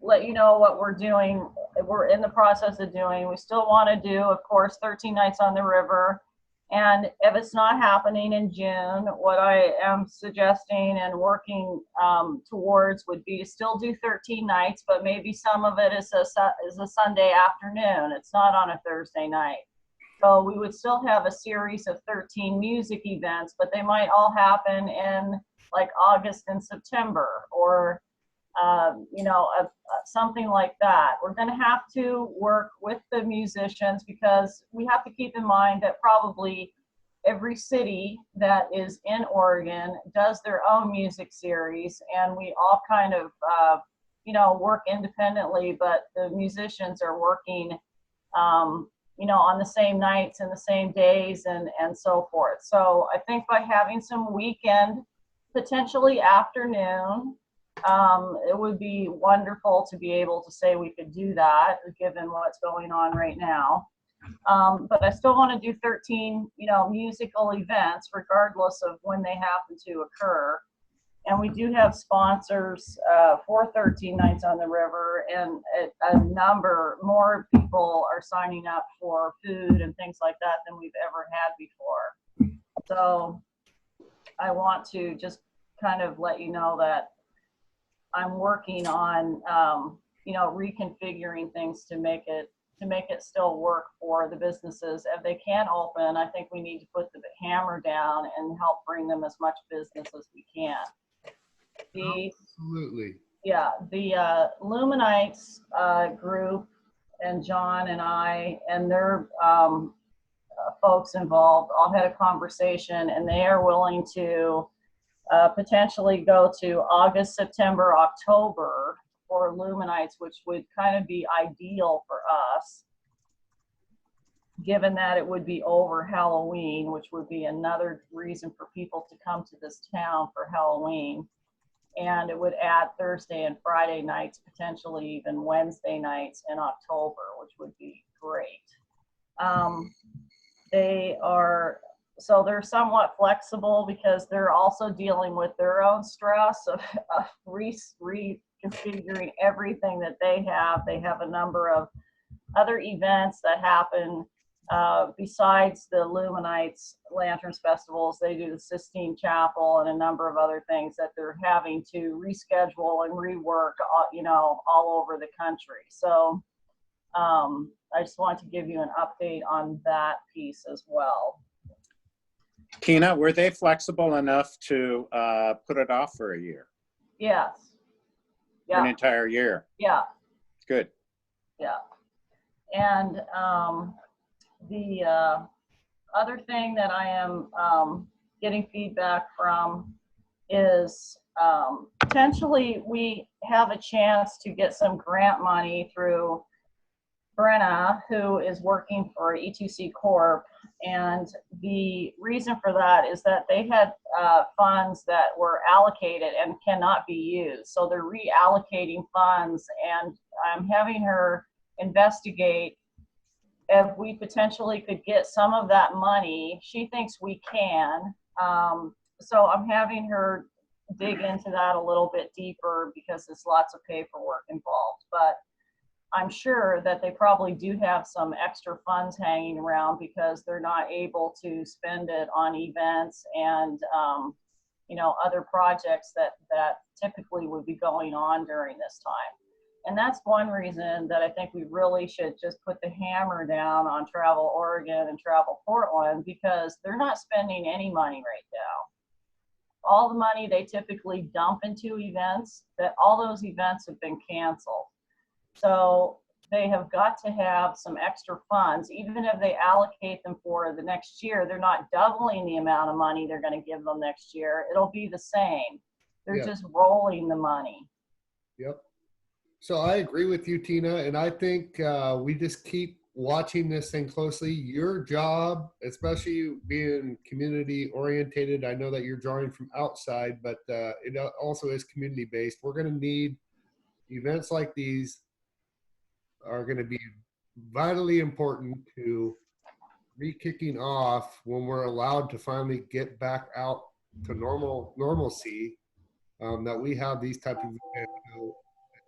let you know what we're doing. We're in the process of doing. We still want to do, of course, 13 Nights on the River. And if it's not happening in June, what I am suggesting and working towards would be to still do 13 nights, but maybe some of it is a Sunday afternoon. It's not on a Thursday night. So we would still have a series of 13 music events, but they might all happen in like August and September, or something like that. We're going to have to work with the musicians, because we have to keep in mind that probably every city that is in Oregon does their own music series, and we all kind of, work independently, but the musicians are working, on the same nights and the same days and so forth. So I think by having some weekend, potentially afternoon, it would be wonderful to be able to say we could do that, given what's going on right now. But I still want to do 13, musical events, regardless of when they happen to occur. And we do have sponsors for 13 Nights on the River, and a number more people are signing up for food and things like that than we've ever had before. So I want to just kind of let you know that I'm working on, reconfiguring things to make it still work for the businesses. If they can't open, I think we need to put the hammer down and help bring them as much business as we can. Absolutely. Yeah, the Luminites group, and John and I and their folks involved all had a conversation, and they are willing to potentially go to August, September, October for Luminites, which would kind of be ideal for us, given that it would be over Halloween, which would be another reason for people to come to this town for Halloween. And it would add Thursday and Friday nights, potentially even Wednesday nights in October, which would be great. So they're somewhat flexible, because they're also dealing with their own stress of reconfiguring everything that they have. They have a number of other events that happen besides the Luminites Lanterns Festivals. They do the Sistine Chapel and a number of other things that they're having to reschedule and rework, all over the country. So I just want to give you an update on that piece as well. Tina, were they flexible enough to put it off for a year? Yes. Yeah. An entire year? Yeah. Good. Yeah. And other thing that I am getting feedback from is potentially we have a chance to get some grant money through Brenna, who is working for E2C Corp. And the reason for that is that they had funds that were allocated and cannot be used. So they're reallocating funds, and I'm having her investigate if we potentially could get some of that money. She thinks we can. So I'm having her dig into that a little bit deeper because there's lots of paperwork involved. But I'm sure that they probably do have some extra funds hanging around because they're not able to spend it on events and you know, other projects that typically would be going on during this time. And that's one reason that I think we really should just put the hammer down on Travel Oregon and Travel Portland, because they're not spending any money right now. All the money they typically dump into events, that all those events have been canceled. So they have got to have some extra funds. Even if they allocate them for the next year, they're not doubling the amount of money they're going to give them next year. It'll be the same. They're just rolling the money. Yep. So I agree with you, Tina, and I think we just keep watching this thing closely. Your job, especially being community orientated, I know that you're drawing from outside, but it also is community based. We're going to need events like these are going to be vitally important to re-kicking off when we're allowed to finally get back out to normalcy. That we have these type of events. So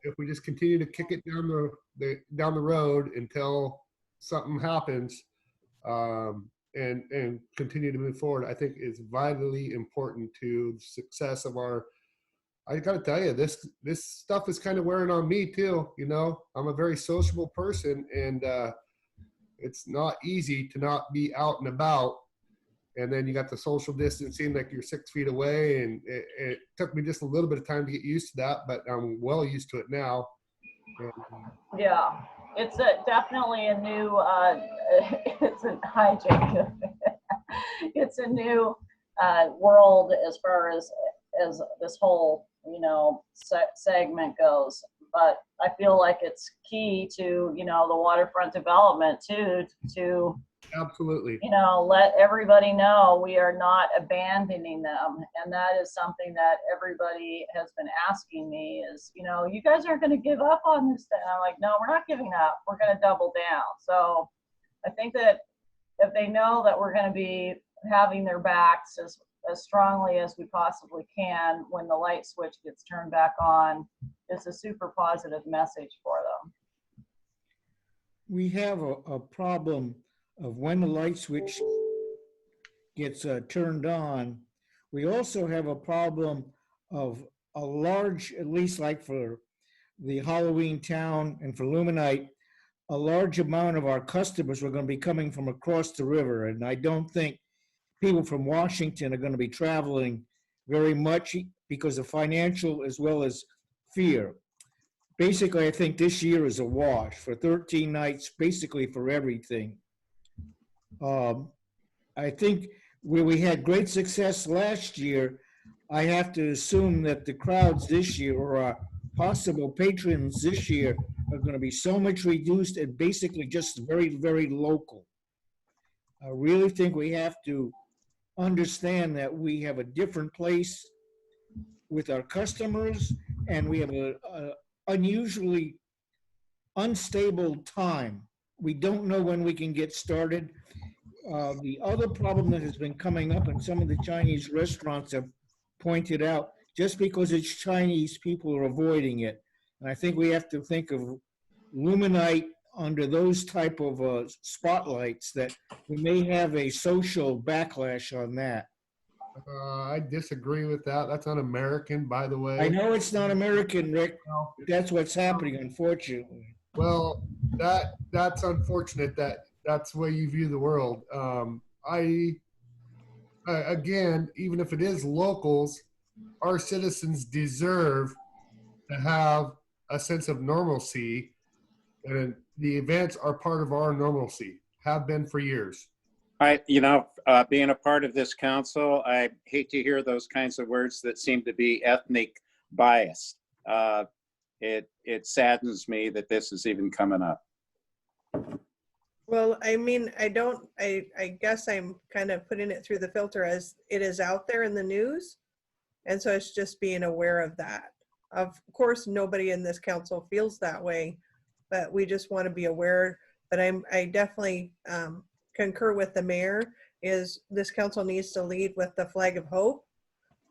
if we just continue to kick it down the road until something happens, and continue to move forward, I think is vitally important to the success of our. I got to tell you, this stuff is kind of wearing on me too. You know, I'm a very sociable person, and it's not easy to not be out and about. And then you got the social distancing, like you're 6 feet away, and it took me just a little bit of time to get used to that, but I'm well used to it now. Yeah, it's definitely a new. It's a hi, Jacob. It's a new world as far as this whole, you know, segment goes. But I feel like it's key to, you know, the waterfront development too, to absolutely, you know, let everybody know we are not abandoning them. And that is something that everybody has been asking me is, you know, you guys aren't going to give up on this thing. I'm like, no, we're not giving up. We're going to double down. So I think that if they know that we're going to be having their backs as strongly as we possibly can when the light switch gets turned back on, is a super positive message for them. We have a problem of when the light switch gets turned on. We also have a problem of a large, at least like for the Halloween Town and for Luminite, a large amount of our customers are going to be coming from across the river. And I don't think people from Washington are going to be traveling very much because of financial as well as fear. Basically, I think this year is a wash for 13 nights, basically for everything. I think where we had great success last year, I have to assume that the crowds this year, or our possible patrons this year, are going to be so much reduced and basically just very, very local. I really think we have to understand that we have a different place with our customers, and we have a unusually unstable time. We don't know when we can get started. The other problem that has been coming up, and some of the Chinese restaurants have pointed out, just because it's Chinese, people are avoiding it. And I think we have to think of Luminite under those type of spotlights, that we may have a social backlash on that. I disagree with that. That's un-American, by the way. I know it's not American, Rick. That's what's happening, unfortunately. Well, that's unfortunate that that's the way you view the world. Again, even if it is locals, our citizens deserve to have a sense of normalcy, and the events are part of our normalcy, have been for years. Being a part of this council, I hate to hear those kinds of words that seem to be ethnic biased. It saddens me that this is even coming up. Well, I mean, I guess I'm kind of putting it through the filter as it is out there in the news. And so it's just being aware of that. Of course, nobody in this council feels that way, but we just want to be aware. But I definitely concur with the mayor, is this council needs to lead with the flag of hope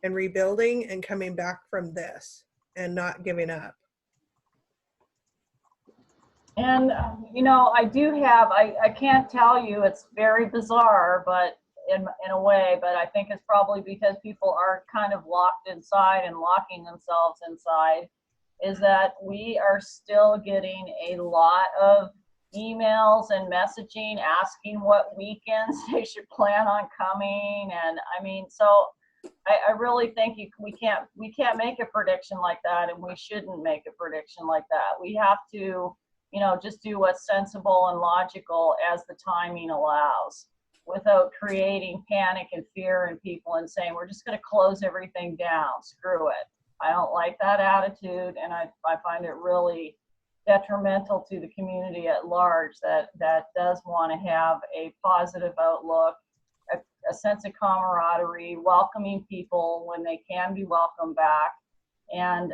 and rebuilding and coming back from this and not giving up. And, I do have, I can't tell you, it's very bizarre, but in a way, but I think it's probably because people are kind of locked inside and locking themselves inside, is that we are still getting a lot of emails and messaging asking what weekends they should plan on coming. And I mean, so I really think we can't make a prediction like that, and we shouldn't make a prediction like that. We have to, just do what's sensible and logical as the timing allows, without creating panic and fear in people and saying, we're just going to close everything down, screw it. I don't like that attitude, and I find it really detrimental to the community at large that does want to have a positive outlook, a sense of camaraderie, welcoming people when they can be welcomed back, and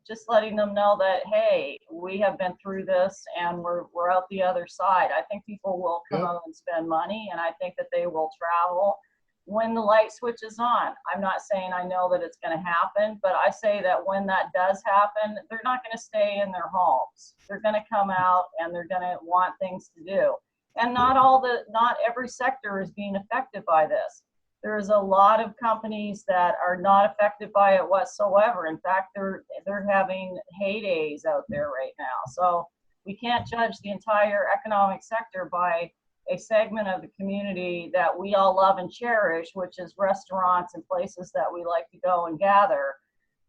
just letting them know that, hey, we have been through this and we're out the other side. I think people will come out and spend money, and I think that they will travel when the light switch is on. I'm not saying I know that it's going to happen, but I say that when that does happen, they're not going to stay in their homes. They're going to come out and they're going to want things to do. And not every sector is being affected by this. There's a lot of companies that are not affected by it whatsoever. In fact, they're having heydays out there right now. So we can't judge the entire economic sector by a segment of the community that we all love and cherish, which is restaurants and places that we like to go and gather.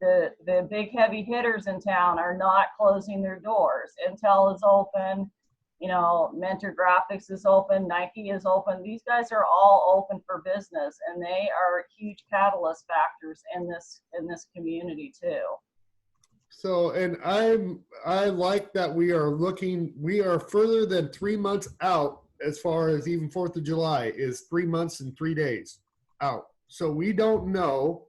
The big heavy hitters in town are not closing their doors. Intel is open, Mentor Graphics is open, Nike is open. These guys are all open for business, and they are huge catalyst factors in this community too. So, and I like that we are further than 3 months out. As far as even 4th of July is 3 months and 3 days out. So we don't know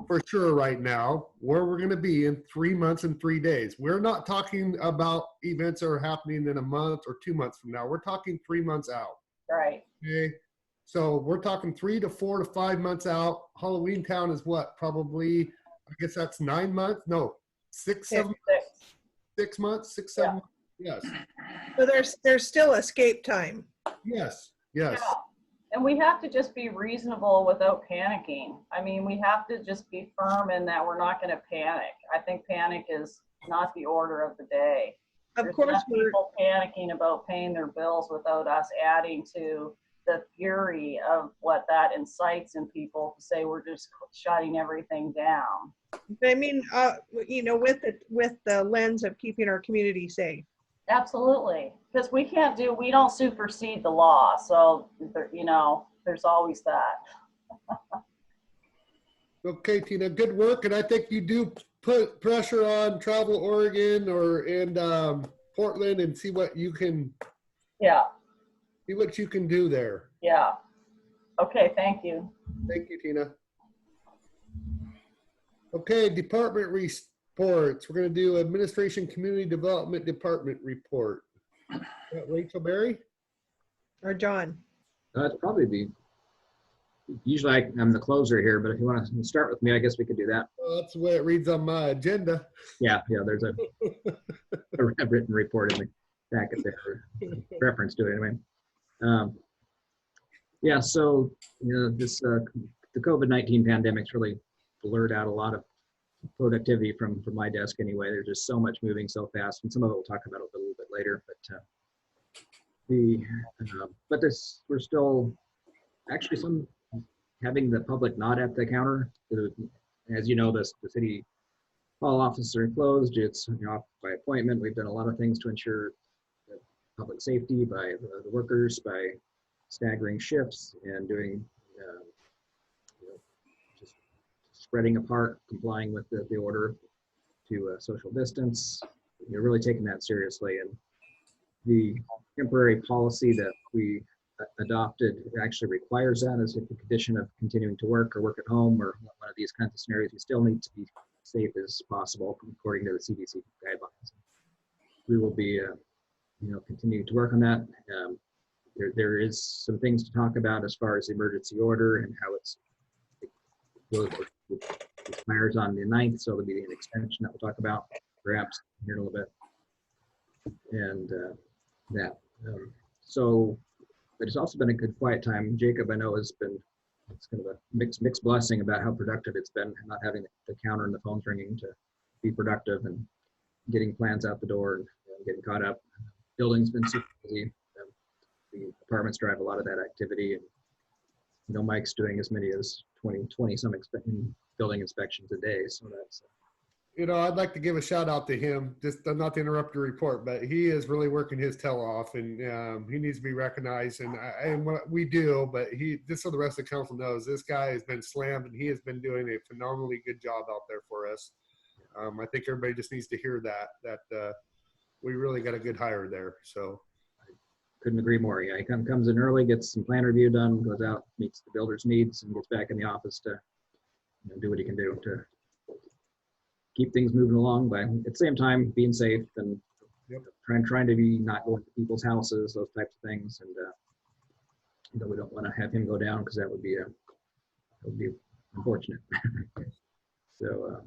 for sure right now where we're going to be in 3 months and 3 days. We're not talking about events that are happening in a month or 2 months from now. We're talking 3 months out. Right. Okay. So we're talking 3 to 4 to 5 months out. Halloween Town is what? Probably, I guess that's 9 months. No, 6, 7 months. 6 months, 6, 7 months. Yes. So there's still escape time. Yes. Yeah. And we have to just be reasonable without panicking. I mean, we have to just be firm in that we're not going to panic. I think panic is not the order of the day. Of course, people panicking about paying their bills without us adding to the fury of what that incites in people to say we're just shutting everything down. I mean, with the lens of keeping our community safe. Absolutely, because we don't supersede the law. So, there's always that. Okay, Tina, good work. And I think you do put pressure on Travel Oregon and Portland and see what you can. Yeah. See what you can do there. Yeah. Okay, thank you. Thank you, Tina. Okay, department reports. We're going to do Administration Community Development Department report. Rachel Berry? Or John? It's probably usually I'm the closer here, but if you want to start with me, I guess we could do that. Well, that's the way it reads on my agenda. Yeah, there's a written report in the packet there, reference to it anyway. So this the COVID-19 pandemic's really blurred out a lot of productivity from my desk anyway. There's just so much moving so fast, and some of it we'll talk about a little bit later. But we're still actually having the public not at the counter. As you know, the city hall offices are closed. It's off by appointment. We've done a lot of things to ensure public safety by the workers, by staggering shifts and doing, just spreading apart, complying with the order to social distance. You're really taking that seriously. And the temporary policy that we adopted actually requires that as a condition of continuing to work or work at home or one of these kinds of scenarios. You still need to be safe as possible according to the CDC guidelines. We will be, continuing to work on that. There is some things to talk about as far as the emergency order and how it expires on the 9th, so there'll be an extension that we'll talk about perhaps here in a little bit. And but it's also been a good quiet time. Jacob, I know, it's kind of a mixed blessing about how productive it's been, not having the counter and the phones ringing to be productive and getting plans out the door and getting caught up. Building's been super busy. The apartments drive a lot of that activity. And, Mike's doing as many as 20 some building inspections a day. So that's. I'd like to give a shout out to him, just not to interrupt your report, but he is really working his tail off, and he needs to be recognized. And what we do, but just so the rest of the council knows, this guy has been slammed, and he has been doing a phenomenally good job out there for us. I think everybody just needs to hear that we really got a good hire there. So. Couldn't agree more. Yeah, he comes in early, gets some plan review done, goes out, meets the builder's needs, and gets back in the office to do what he can do to keep things moving along. But at the same time, being safe and trying to be not going to people's houses, those types of things. And we don't want to have him go down because that would be unfortunate. So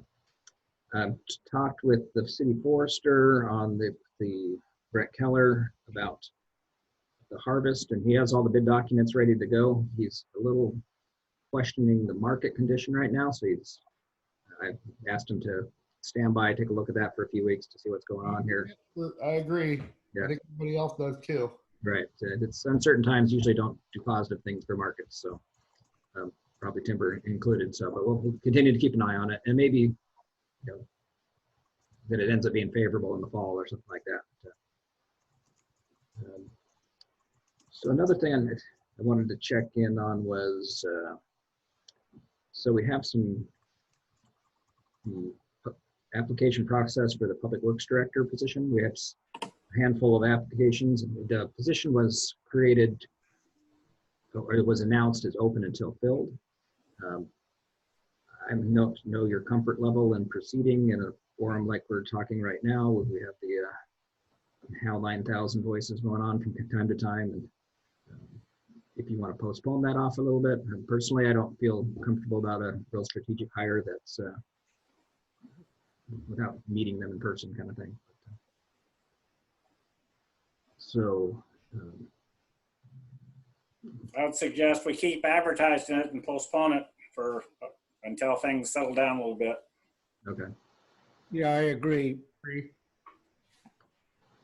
I've talked with the city forester on the Brett Keller about the harvest, and he has all the bid documents ready to go. He's a little questioning the market condition right now, so I've asked him to stand by, take a look at that for a few weeks to see what's going on here. I agree. Yeah. I think everybody else does too. Right. It's uncertain times usually don't do positive things for markets, so probably timber included. So, but we'll continue to keep an eye on it, and maybe that it ends up being favorable in the fall or something like that. So another thing I wanted to check in on was, so we have some application process for the Public Works Director position. We have a handful of applications. The position was created, or it was announced as open until filled. I know your comfort level in proceeding in a forum like we're talking right now. We have the HAL 9000 voices going on from time to time. And if you want to postpone that off a little bit, personally, I don't feel comfortable about a real strategic hire that's without meeting them in person kind of thing. So I would suggest we keep advertising it and postpone it until things settle down a little bit. Okay. Yeah, I agree.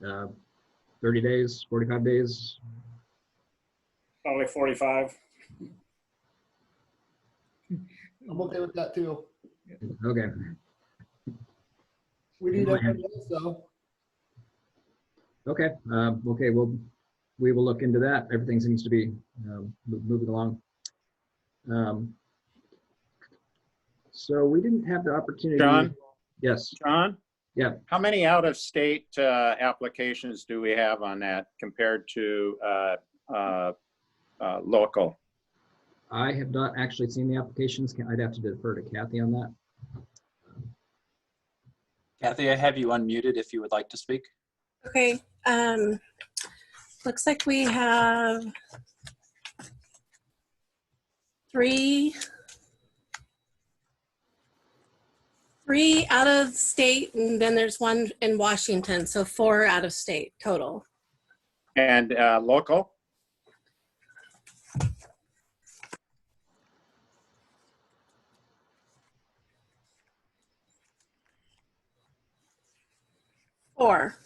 30 days, 45 days. Probably 45. I'm okay with that too. Okay. We need everybody else though. Okay. Okay. Well, we will look into that. Everything seems to be moving along. So we didn't have the opportunity. John? Yes. John? Yeah. How many out-of-state applications do we have on that compared to local? I have not actually seen the applications. I'd have to defer to Kathy on that. Kathy, I have you unmuted if you would like to speak. Okay. Looks like we have three out of state, and then there's one in Washington, so 4 out of state total. And local? Four.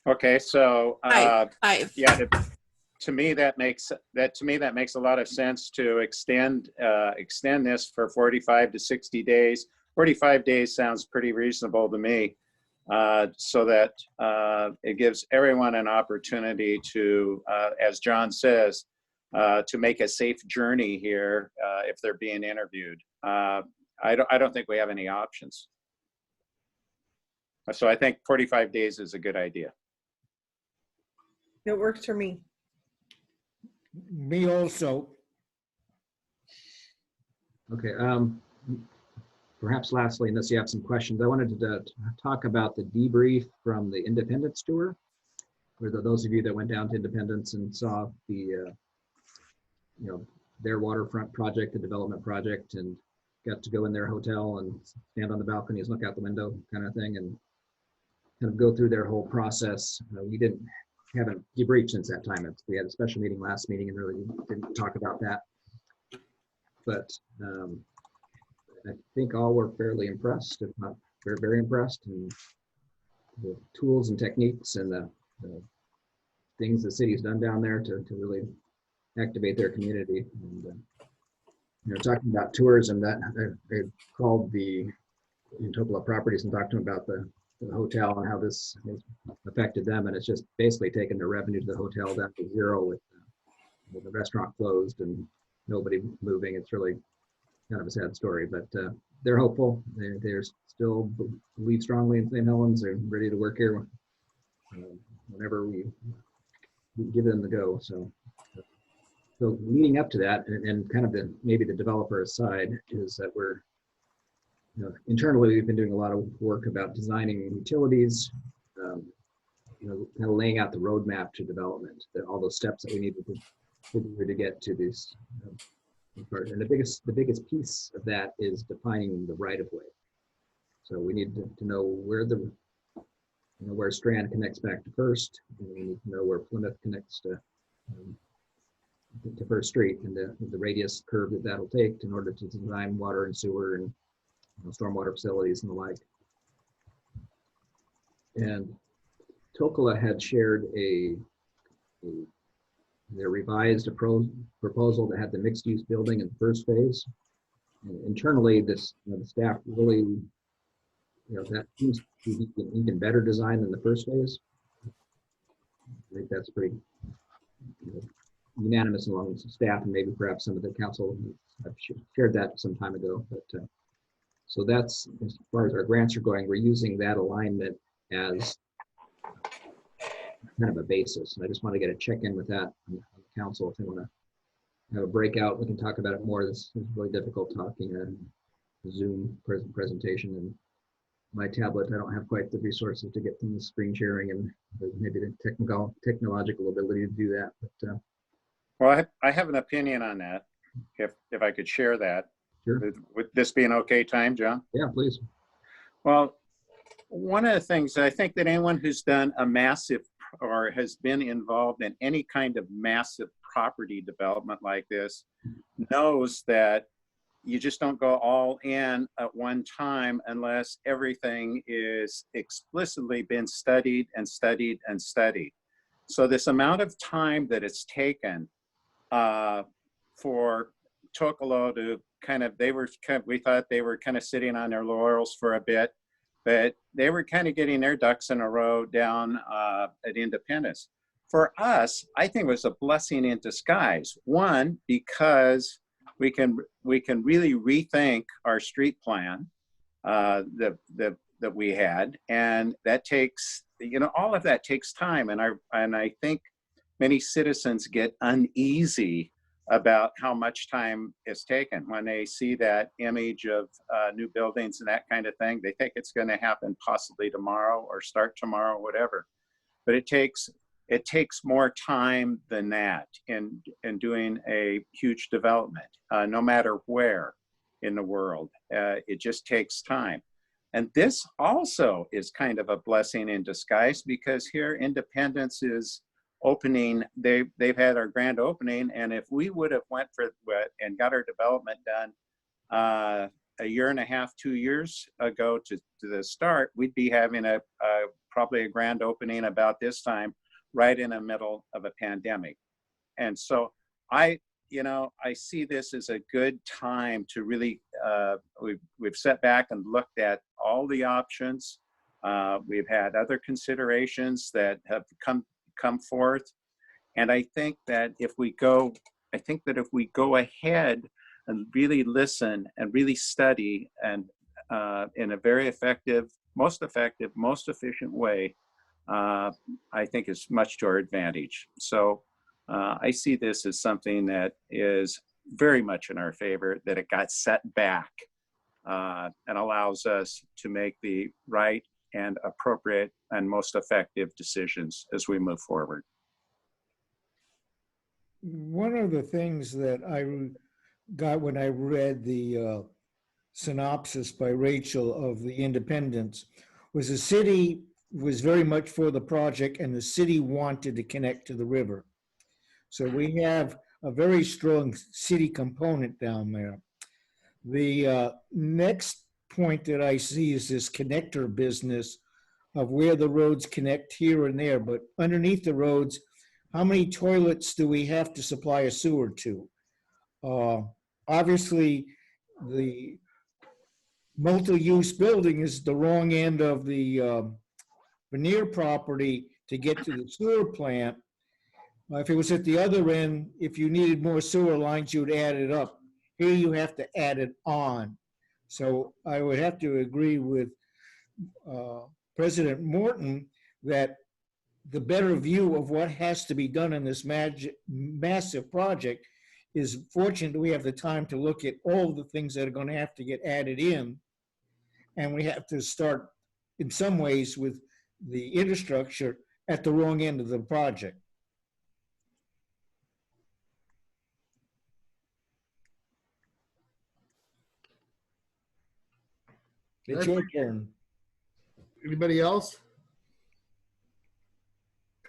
Okay, so Five. yeah, to me that makes a lot of sense to extend this for 45 to 60 days. 45 days sounds pretty reasonable to me. so that it gives everyone an opportunity to, as John says, to make a safe journey here if they're being interviewed. I don't think we have any options. So I think 45 days is a good idea. It works for me. Me also. Okay. Perhaps lastly, unless you have some questions, I wanted to talk about the debrief from the Independence tour. For those of you that went down to Independence and saw the, their waterfront project, the development project, and got to go in their hotel and stand on the balconies, look out the window kind of thing, and kind of go through their whole process. We haven't debriefed since that time. We had a special meeting last meeting and really didn't talk about that. But I think all were fairly impressed, if not very, very impressed, and the tools and techniques and the things the city's done down there to really activate their community. And talking about tourism, that I called the Toccola Properties and talked to them about the hotel and how this has affected them, and it's just basically taken their revenue to the hotel down to zero with the restaurant closed and nobody moving. It's really kind of a sad story, but they're hopeful. They're still believe strongly in St. Helens. They're ready to work here whenever we give them the go. So leading up to that, and kind of maybe the developer side, is that we're internally we've been doing a lot of work about designing utilities, kind of laying out the roadmap to development, all those steps that we need to get to this. And the biggest piece of that is defining the right of way. So we need to know where where Strand connects back to First, and we need to know where Plymouth connects to First Street, and the radius curve that'll take in order to design water and sewer and stormwater facilities and the like. And Toccola had shared their revised proposal that had the mixed-use building in the first phase. And internally, the staff really, that seems to be an even better design than the first phase. I think that's pretty unanimous among staff, and maybe perhaps some of the council have shared that some time ago. But so that's, as far as our grants are going, we're using that alignment as kind of a basis. And I just want to get a check-in with that on the council. If they want to have a breakout, we can talk about it more. This is really difficult talking a Zoom presentation, and my tablet, I don't have quite the resources to get things screen sharing and maybe the technological ability to do that. But well, I have an opinion on that, if I could share that. Sure. Would this be an okay time, John? Yeah, please. Well, one of the things I think that anyone who's done a massive or has been involved in any kind of massive property development like this knows that you just don't go all in at one time unless everything is explicitly been studied and studied and studied. So this amount of time that it's taken for Toccola to we thought they were kind of sitting on their laurels for a bit, but they were kind of getting their ducks in a row down at Independence. For us, I think it was a blessing in disguise. One, because we can really rethink our street plan that we had, and that takes, all of that takes time, and I think many citizens get uneasy about how much time it's taken when they see that image of new buildings and that kind of thing. They think it's going to happen possibly tomorrow or start tomorrow, whatever. But it takes more time than that in doing a huge development, no matter where in the world. It just takes time. And this also is kind of a blessing in disguise, because here Independence is opening. They've had our grand opening, and if we would have went for and got our development done a year and a half, 2 years ago to the start, we'd be having probably a grand opening about this time, right in the middle of a pandemic. And so I see this as a good time to really, we've sat back and looked at all the options. We've had other considerations that have come forth. And I think that if we go ahead and really listen and really study and in a very effective, most efficient way, I think is much to our advantage. So I see this as something that is very much in our favor, that it got set back and allows us to make the right and appropriate and most effective decisions as we move forward. One of the things that I got when I read the synopsis by Rachel of the Independence was the city was very much for the project and the city wanted to connect to the river. So we have a very strong city component down there. The next point that I see is this connector business of where the roads connect here and there, but underneath the roads, how many toilets do we have to supply a sewer to? Obviously, the multi-use building is the wrong end of the Veneer property to get to the sewer plant. If it was at the other end, if you needed more sewer lines, you'd add it up. Here you have to add it on. So I would have to agree with President Morton that the better view of what has to be done in this massive project is fortunate we have the time to look at all the things that are going to have to get added in. And we have to start in some ways with the infrastructure at the wrong end of the project. It's your turn. Anybody else?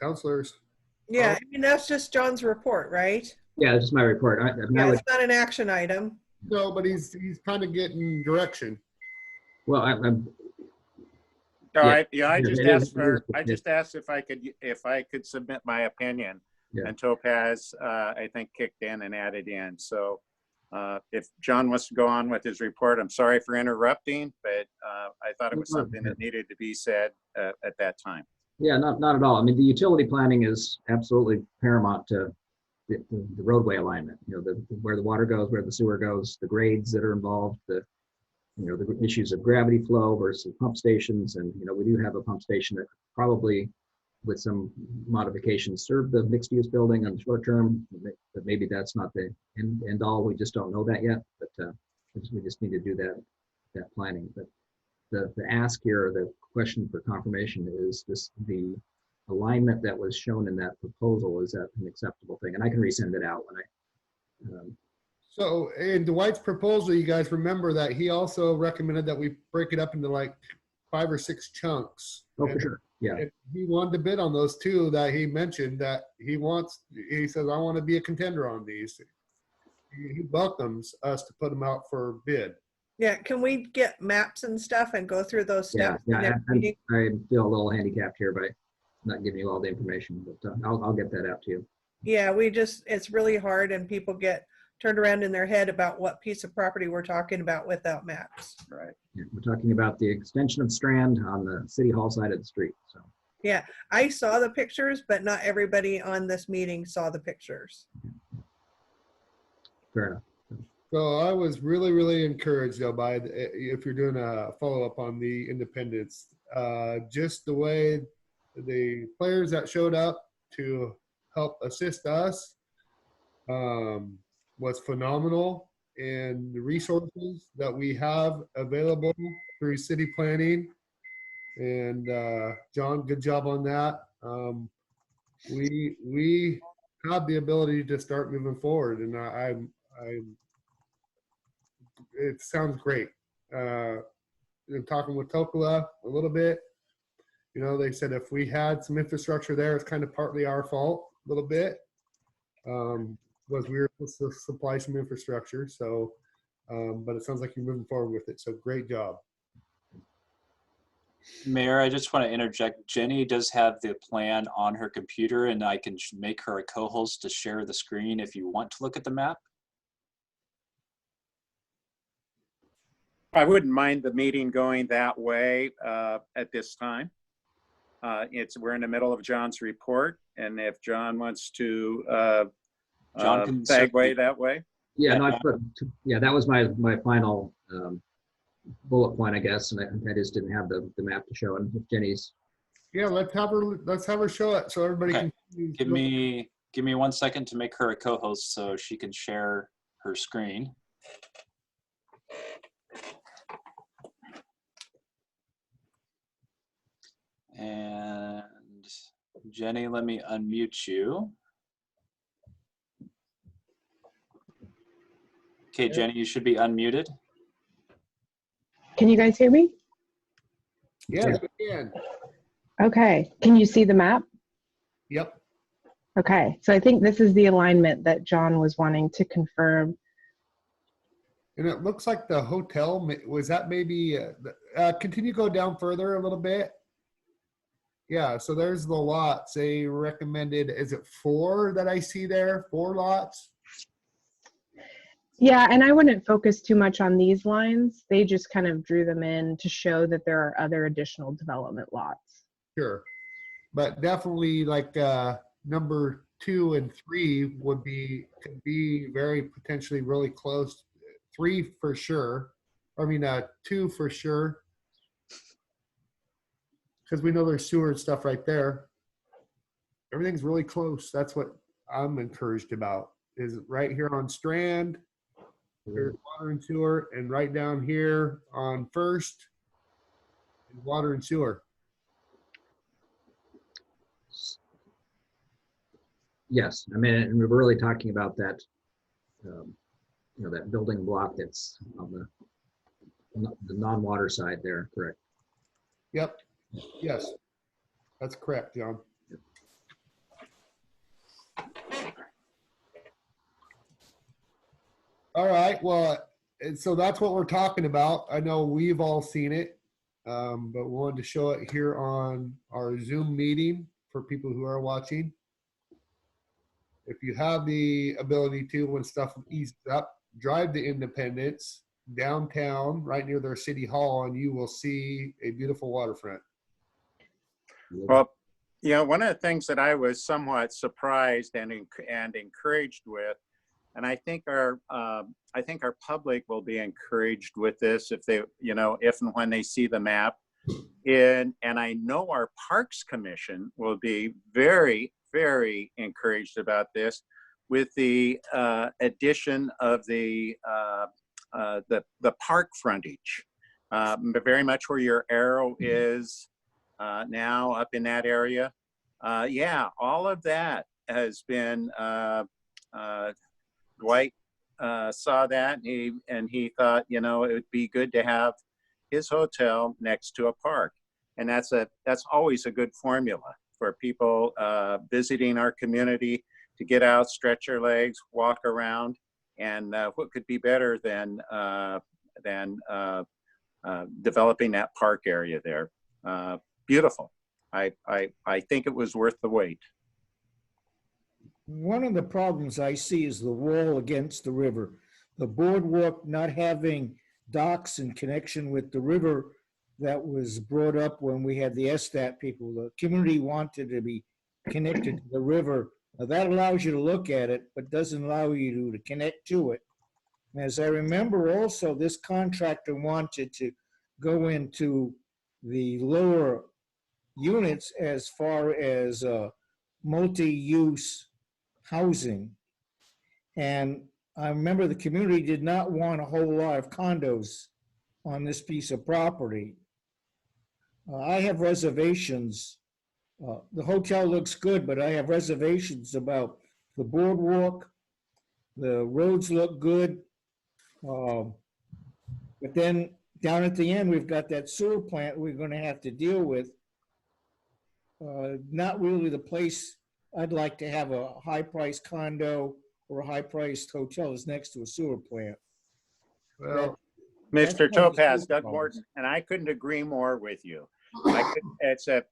Counselors? Yeah, I mean, that's just John's report, right? Yeah, this is my report. Yeah, it's not an action item. No, but he's kind of getting direction. Well, I just asked if I could submit my opinion, and Topaz I think kicked in and added in. So if John wants to go on with his report, I'm sorry for interrupting, but I thought it was something that needed to be said at that time. Yeah, not at all. I mean, the utility planning is absolutely paramount to the roadway alignment. You know, where the water goes, where the sewer goes, the grades that are involved, the issues of gravity flow versus pump stations. And, we do have a pump station that probably with some modifications serve the mixed use building on the short term, but maybe that's not the end all. We just don't know that yet, but we just need to do that planning. But the ask here, or the question for confirmation is the alignment that was shown in that proposal, is that an acceptable thing? And I can resend it out when I, So in Dwight's proposal, you guys remember that he also recommended that we break it up into like 5 or 6 chunks. Oh, for sure. Yeah. And he wanted to bid on those 2 that he mentioned that he says, I want to be a contender on these. He welcomes us to put them out for bid. Yeah, can we get maps and stuff and go through those steps? Yeah, I feel a little handicapped here by not giving you all the information, but I'll get that out to you. Yeah, it's really hard and people get turned around in their head about what piece of property we're talking about without maps. Right. Yeah, we're talking about the extension of Strand on the City Hall side of the street. So. Yeah, I saw the pictures, but not everybody on this meeting saw the pictures. Fair enough. So I was really, really encouraged though by if you're doing a follow-up on the Independence, just the way the players that showed up to help assist us was phenomenal, and the resources that we have available through city planning. And John, good job on that. We have the ability to start moving forward, and it sounds great. Talking with Tokala a little bit, they said if we had some infrastructure there, it's kind of partly our fault a little bit. Was we were supposed to supply some infrastructure. So, but it sounds like you're moving forward with it. So great job. Mayor, I just want to interject. Jenny does have the plan on her computer, and I can make her a co-host to share the screen if you want to look at the map. I wouldn't mind the meeting going that way at this time. We're in the middle of John's report, and if John wants to John can segue certainly- that way. Yeah, no, that was my final bullet point, I guess, and I just didn't have the map to show. And if Jenny's, Yeah, let's have her show it so everybody Okay. can. Give me 1 second to make her a co-host so she can share her screen. And Jenny, let me unmute you. Okay, Jenny, you should be unmuted. Can you guys hear me? Yes, we can. Okay. Can you see the map? Yep. Okay. So I think this is the alignment that John was wanting to confirm. And it looks like the hotel, was that maybe, continue to go down further a little bit? Yeah, so there's the lots. They recommended, is it 4 that I see there? 4 lots? Yeah, and I wouldn't focus too much on these lines. They just kind of drew them in to show that there are other additional development lots. Sure. But definitely like number 2 and 3 could be very potentially really close. 3 for sure. I mean, 2 for sure. Because we know there's sewer and stuff right there. Everything's really close. That's what I'm encouraged about. Is right here on Strand, there's water and sewer, and right down here on First, water and sewer. yes, I mean, and we're really talking about that, that building block that's on the non-water side there, correct? Yep. Yes, that's correct, John. All right, well, and so that's what we're talking about. I know we've all seen it, but we wanted to show it here on our Zoom meeting for people who are watching. If you have the ability to, when stuff eases up, drive to Independence downtown, right near their city hall, and you will see a beautiful waterfront. Well, one of the things that I was somewhat surprised and encouraged with, and I think our public will be encouraged with this if they, if and when they see the map. And I know our Parks Commission will be very, very encouraged about this with the addition of the park frontage, very much where your arrow is now up in that area. Yeah, all of that has been, Dwight saw that and he thought, it would be good to have his hotel next to a park. And that's always a good formula for people visiting our community to get out, stretch their legs, walk around. And what could be better than developing that park area there? Beautiful. I think it was worth the wait. One of the problems I see is the wall against the river. The boardwalk not having docks in connection with the river that was brought up when we had the STAT people. The community wanted to be connected to the river. Now that allows you to look at it, but doesn't allow you to connect to it. And as I remember also, this contractor wanted to go into the lower units as far as multi-use housing. And I remember the community did not want a whole lot of condos on this piece of property. I have reservations. The hotel looks good, but I have reservations about the boardwalk. The roads look good. But then down at the end, we've got that sewer plant we're going to have to deal with. Not really the place I'd like to have a high-priced condo or a high-priced hotel is next to a sewer plant. Well, Mr. Topaz, Doug Morton, and I couldn't agree more with you. It's a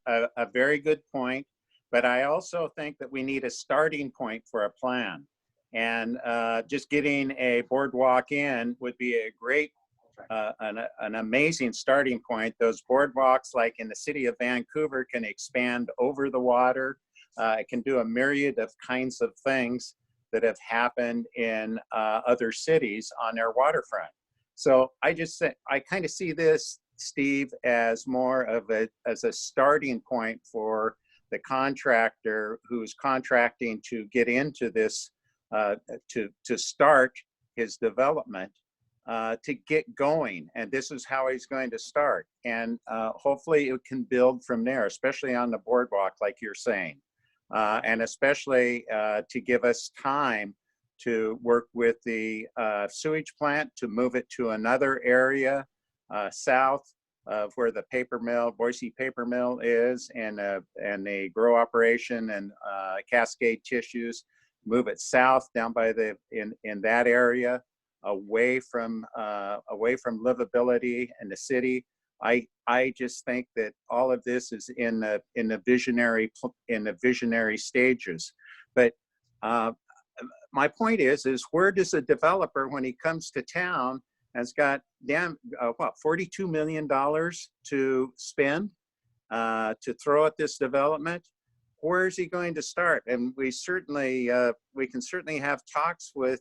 very good point, but I also think that we need a starting point for a plan. And just getting a boardwalk in would be a great an amazing starting point. Those boardwalks, like in the city of Vancouver, can expand over the water. It can do a myriad of kinds of things that have happened in other cities on their waterfront. So I kind of see this, Steve, as more of as a starting point for the contractor who's contracting to get into this, to start his development, to get going. And this is how he's going to start. And hopefully it can build from there, especially on the boardwalk, like you're saying. And especially to give us time to work with the sewage plant to move it to another area south of where the paper mill, Boise paper mill is, and the grow operation and Cascade Tissues, move it south down by in that area, away from livability in the city. I just think that all of this is in the visionary stages. But my point is where does a developer, when he comes to town, has got $42 million to spend to throw at this development? Where is he going to start? And we can certainly have talks with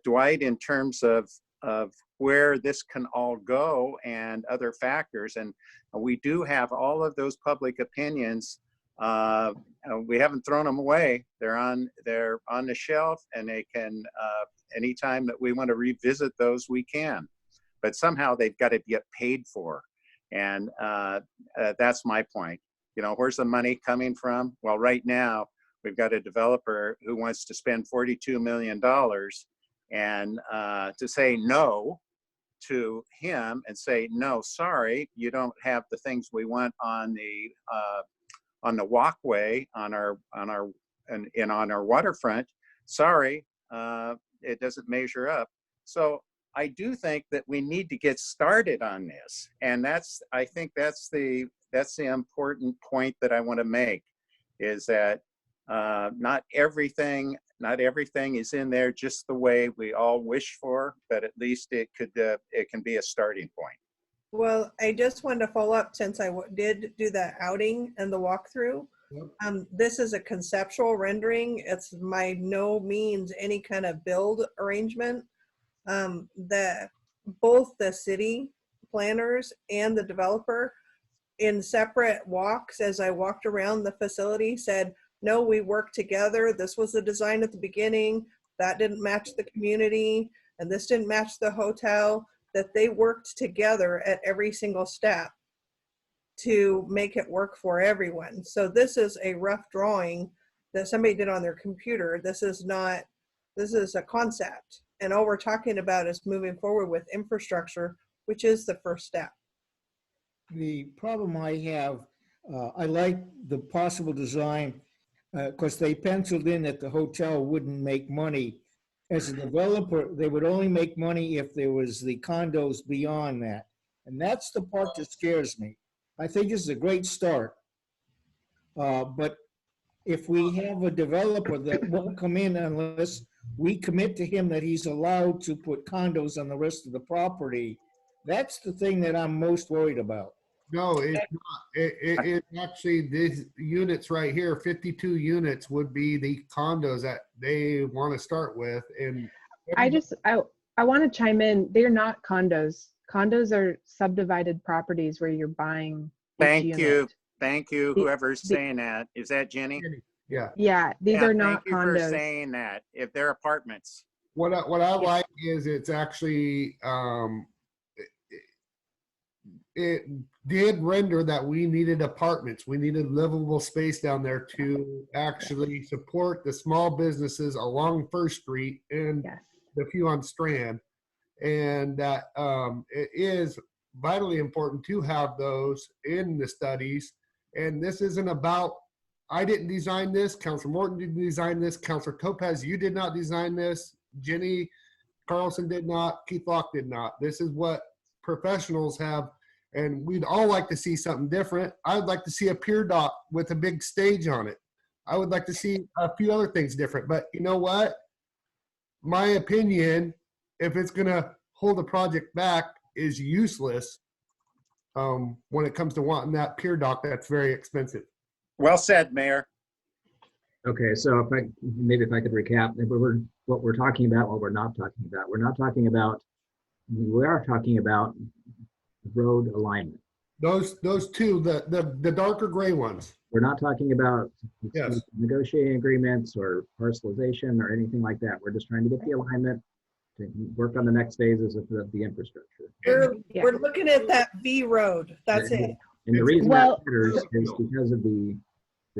Dwight in terms of where this can all go and other factors. And we do have all of those public opinions. We haven't thrown them away. They're on the shelf, and they can, anytime that we want to revisit those, we can. But somehow they've got to get paid for. And that's my point. Where's the money coming from? Well, right now, we've got a developer who wants to spend $42 million, and to say no to him and say, no, sorry, you don't have the things we want on the walkway on our waterfront. Sorry, it doesn't measure up. So I do think that we need to get started on this, and I think that's the important point that I want to make, is that not everything is in there just the way we all wish for, but at least it can be a starting point. Well, I just wanted to follow up, since I did do the outing and the walkthrough. This is a conceptual rendering. It's by no means any kind of build arrangement. Both the city planners and the developer, in separate walks, as I walked around the facility, said, no, we worked together. This was the design at the beginning. That didn't match the community, and this didn't match the hotel. That they worked together at every single step to make it work for everyone. So this is a rough drawing that somebody did on their computer. This is a concept. And all we're talking about is moving forward with infrastructure, which is the first step. The problem I have, I like the possible design, because they penciled in that the hotel wouldn't make money. As a developer, they would only make money if there was the condos beyond that. And that's the part that scares me. I think this is a great start. But if we have a developer that won't come in unless we commit to him that he's allowed to put condos on the rest of the property, that's the thing that I'm most worried about. No, it's not. It's actually these units right here, 52 units would be the condos that they want to start with. And I want to chime in. They're not condos. Condos are subdivided properties where you're buying each unit. Thank you, whoever's saying that. Is that Jenny? Yeah. Yeah, these are not thank you condos. for saying that. If they're apartments. What I like is it's actually, it did render that we needed apartments. We needed livable space down there to actually support the small businesses along First Street and the few on Strand. And that it is vitally important to have those in the studies. And this isn't about, I didn't design this, Councilor Morton didn't design this, Councilor Topaz, you did not design this, Jenny Carlson did not, Keith Locke did not. This is what professionals have. And we'd all like to see something different. I would like to see a pier dock with a big stage on it. I would like to see a few other things different. But you know what? My opinion if it's gonna hold the project back, is useless when it comes to wanting that pier dock that's very expensive. Well said, Mayor. Okay, so if I could recap, what we're talking about, what we're not talking about. We are talking about road alignment. Those two, the darker gray ones. We're not talking about Yes. negotiating agreements or parcelization or anything like that. We're just trying to get the alignment to work on the next phases of the infrastructure. We're looking at that V road. That's it. And the reason Well- that matters is because of the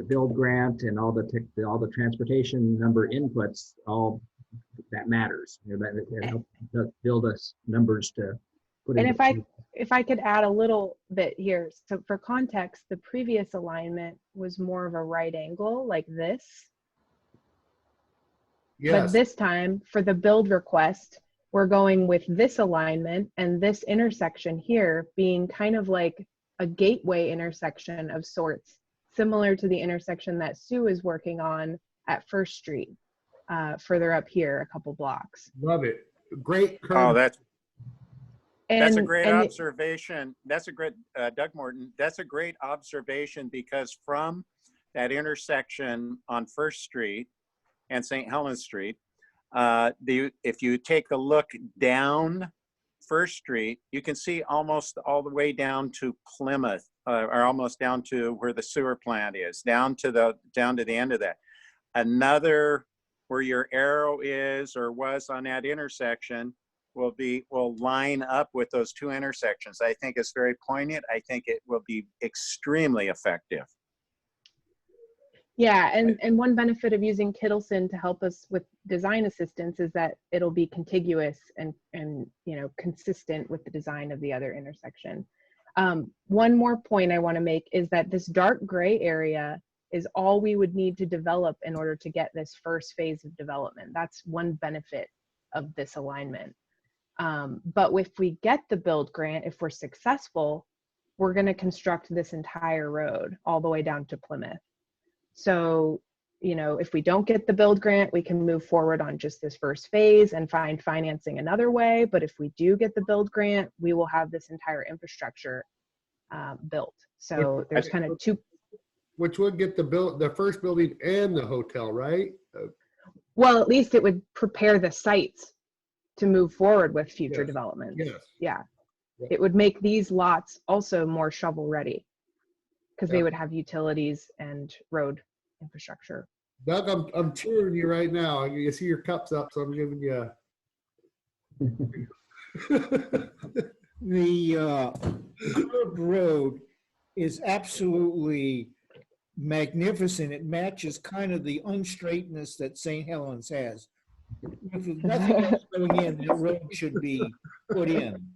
build grant and all the transportation number inputs, all that matters. You know, that it helps build us numbers to put And into if I could add a little bit here. So for context, the previous alignment was more of a right angle like this. But Yes. this time for the build request, we're going with this alignment and this intersection here being kind of like a gateway intersection of sorts, similar to the intersection that Sue is working on at First Street, further up here, a couple blocks. Love it. Great curve. Oh, that's a And- great and- observation. That's a great, Doug Morton, that's a great observation because from that intersection on First Street and St. Helens Street, if you take a look down First Street, you can see almost all the way down to Plymouth, or almost down to where the sewer plant is, down to the end of that. Another, where your arrow is or was on that intersection, will line up with those two intersections. I think it's very poignant. I think it will be extremely effective. Yeah, and one benefit of using Kittleson to help us with design assistance is that it'll be contiguous and consistent with the design of the other intersection. One more point I want to make is that this dark gray area is all we would need to develop in order to get this first phase of development. That's one benefit of this alignment. But if we get the build grant, if we're successful, we're going to construct this entire road all the way down to Plymouth. So, if we don't get the build grant, we can move forward on just this first phase and find financing another way. But if we do get the build grant, we will have this entire infrastructure built. So there's kind of two. Which would get the first building and the hotel, right? Well, at least it would prepare the sites to move forward with future Yes. developments. Yes. Yeah. Yeah. It would make these lots also more shovel ready because Yeah. they would have utilities and road infrastructure. Doug, I'm cheering you right now. You see your cups up, so I'm giving you. The curved road is absolutely magnificent. It matches kind of the unstraightness that St. Helens has. If nothing else going in, the road should be put in.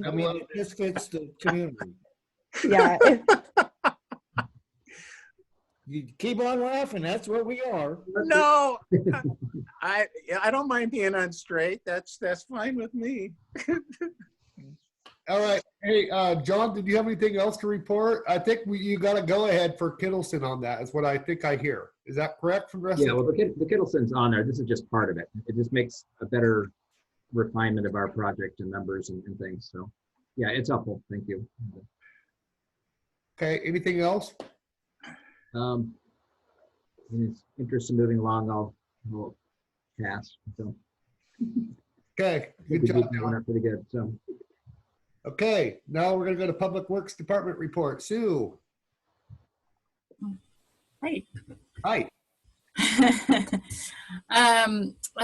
I mean, it just fits the community. Yeah. You keep on laughing, that's what we are. No, I don't mind being unstraight. That's fine with me. All right. Hey, John, did you have anything else to report? I think you got to go ahead for Kittleson on that, is what I think I hear. Is that correct from the rest Yeah, of well, the Kittleson's on there. This is just part of it. It just makes a better refinement of our project and numbers and things. So, yeah, it's helpful. Thank you. Okay, anything else? In his interest in moving along, I'll pass. So, Okay, I think good we job. beat that one up pretty good. So, Okay, now we're going to go to Public Works Department report. Sue. Right. Hi.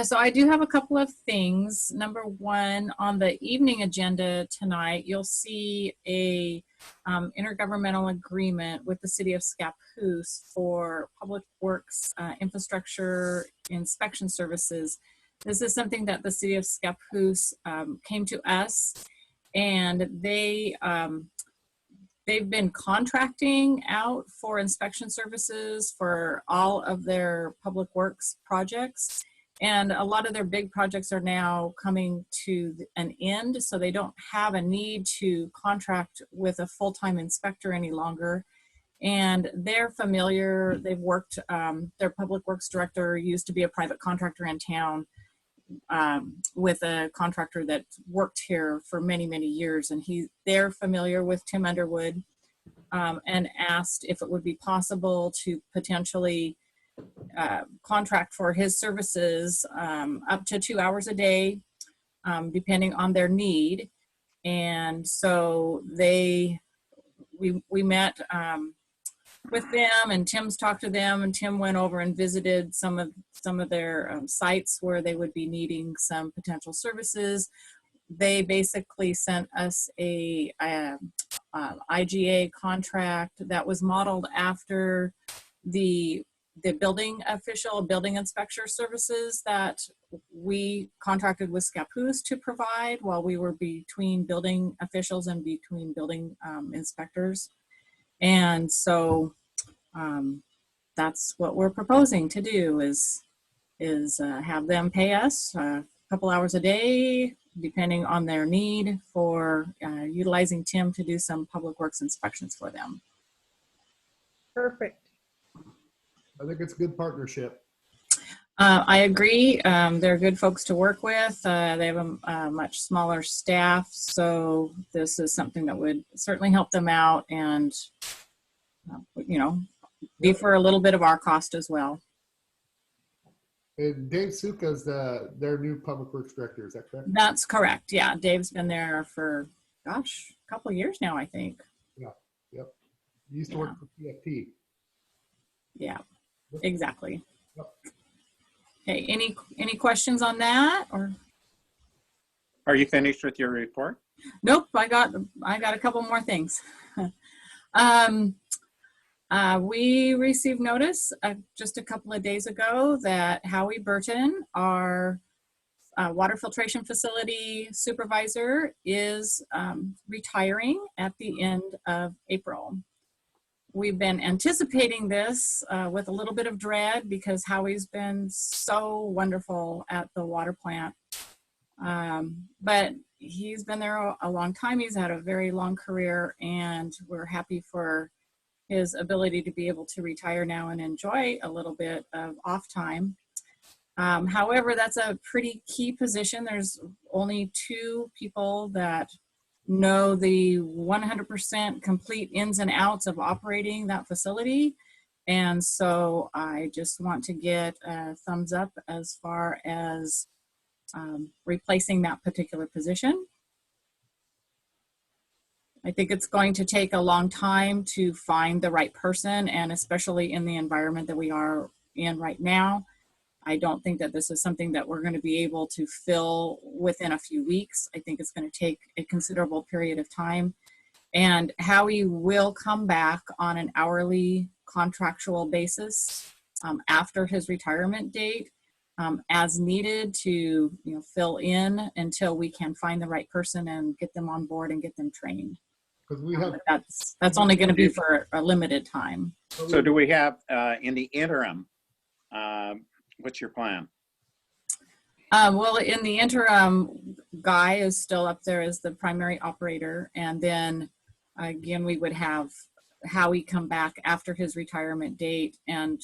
So I do have a couple of things. Number one, on the evening agenda tonight, you'll see a intergovernmental agreement with the city of Scappoose for public works infrastructure inspection services. This is something that the city of Scappoose came to us, and they've been contracting out for inspection services for all of their public works projects. And a lot of their big projects are now coming to an end, so they don't have a need to contract with a full-time inspector any longer. And they're familiar, they've worked, their public works director used to be a private contractor in town. with a contractor that worked here for many, many years, and they're familiar with Tim Underwood, and asked if it would be possible to potentially contract for his services up to 2 hours a day, depending on their need. And so we met with them, and Tim's talked to them, and Tim went over and visited some of their sites where they would be needing some potential services. They basically sent us a IGA contract that was modeled after the building inspector services that we contracted with Scappoose to provide while we were between building officials and between building inspectors. And so that's what we're proposing to do is have them pay us a couple hours a day, depending on their need, for utilizing Tim to do some public works inspections for them. Perfect. I think it's a good partnership. I agree. They're good folks to work with. They have a much smaller staff, so this is something that would certainly help them out and, be for a little bit of our cost as well. And Dave Suka is their new public works director. Is that correct? That's correct. Yeah, Dave's been there for, a couple of years now, I think. Yeah. Yep. He used to work for PFT. Yeah, exactly. Yep. Okay, any questions on that, or? Are you finished with your report? Nope, I got a couple more things. We received notice just a couple of days ago that Howie Burton, our water filtration facility supervisor, is retiring at the end of April. We've been anticipating this with a little bit of dread because Howie's been so wonderful at the water plant. But he's been there a long time. He's had a very long career, and we're happy for his ability to be able to retire now and enjoy a little bit of off time. However, that's a pretty key position. There's only 2 people that know the 100% complete ins and outs of operating that facility. And so I just want to get a thumbs up as far as replacing that particular position. I think it's going to take a long time to find the right person, and especially in the environment that we are in right now. I don't think that this is something that we're going to be able to fill within a few weeks. I think it's going to take a considerable period of time. And Howie will come back on an hourly contractual basis after his retirement date, as needed to fill in until we can find the right person and get them on board and get them trained. We have that's only going to be for a limited time. So do we have, in the interim, what's your plan? Well, in the interim, Guy is still up there as the primary operator. And then again, we would have Howie come back after his retirement date and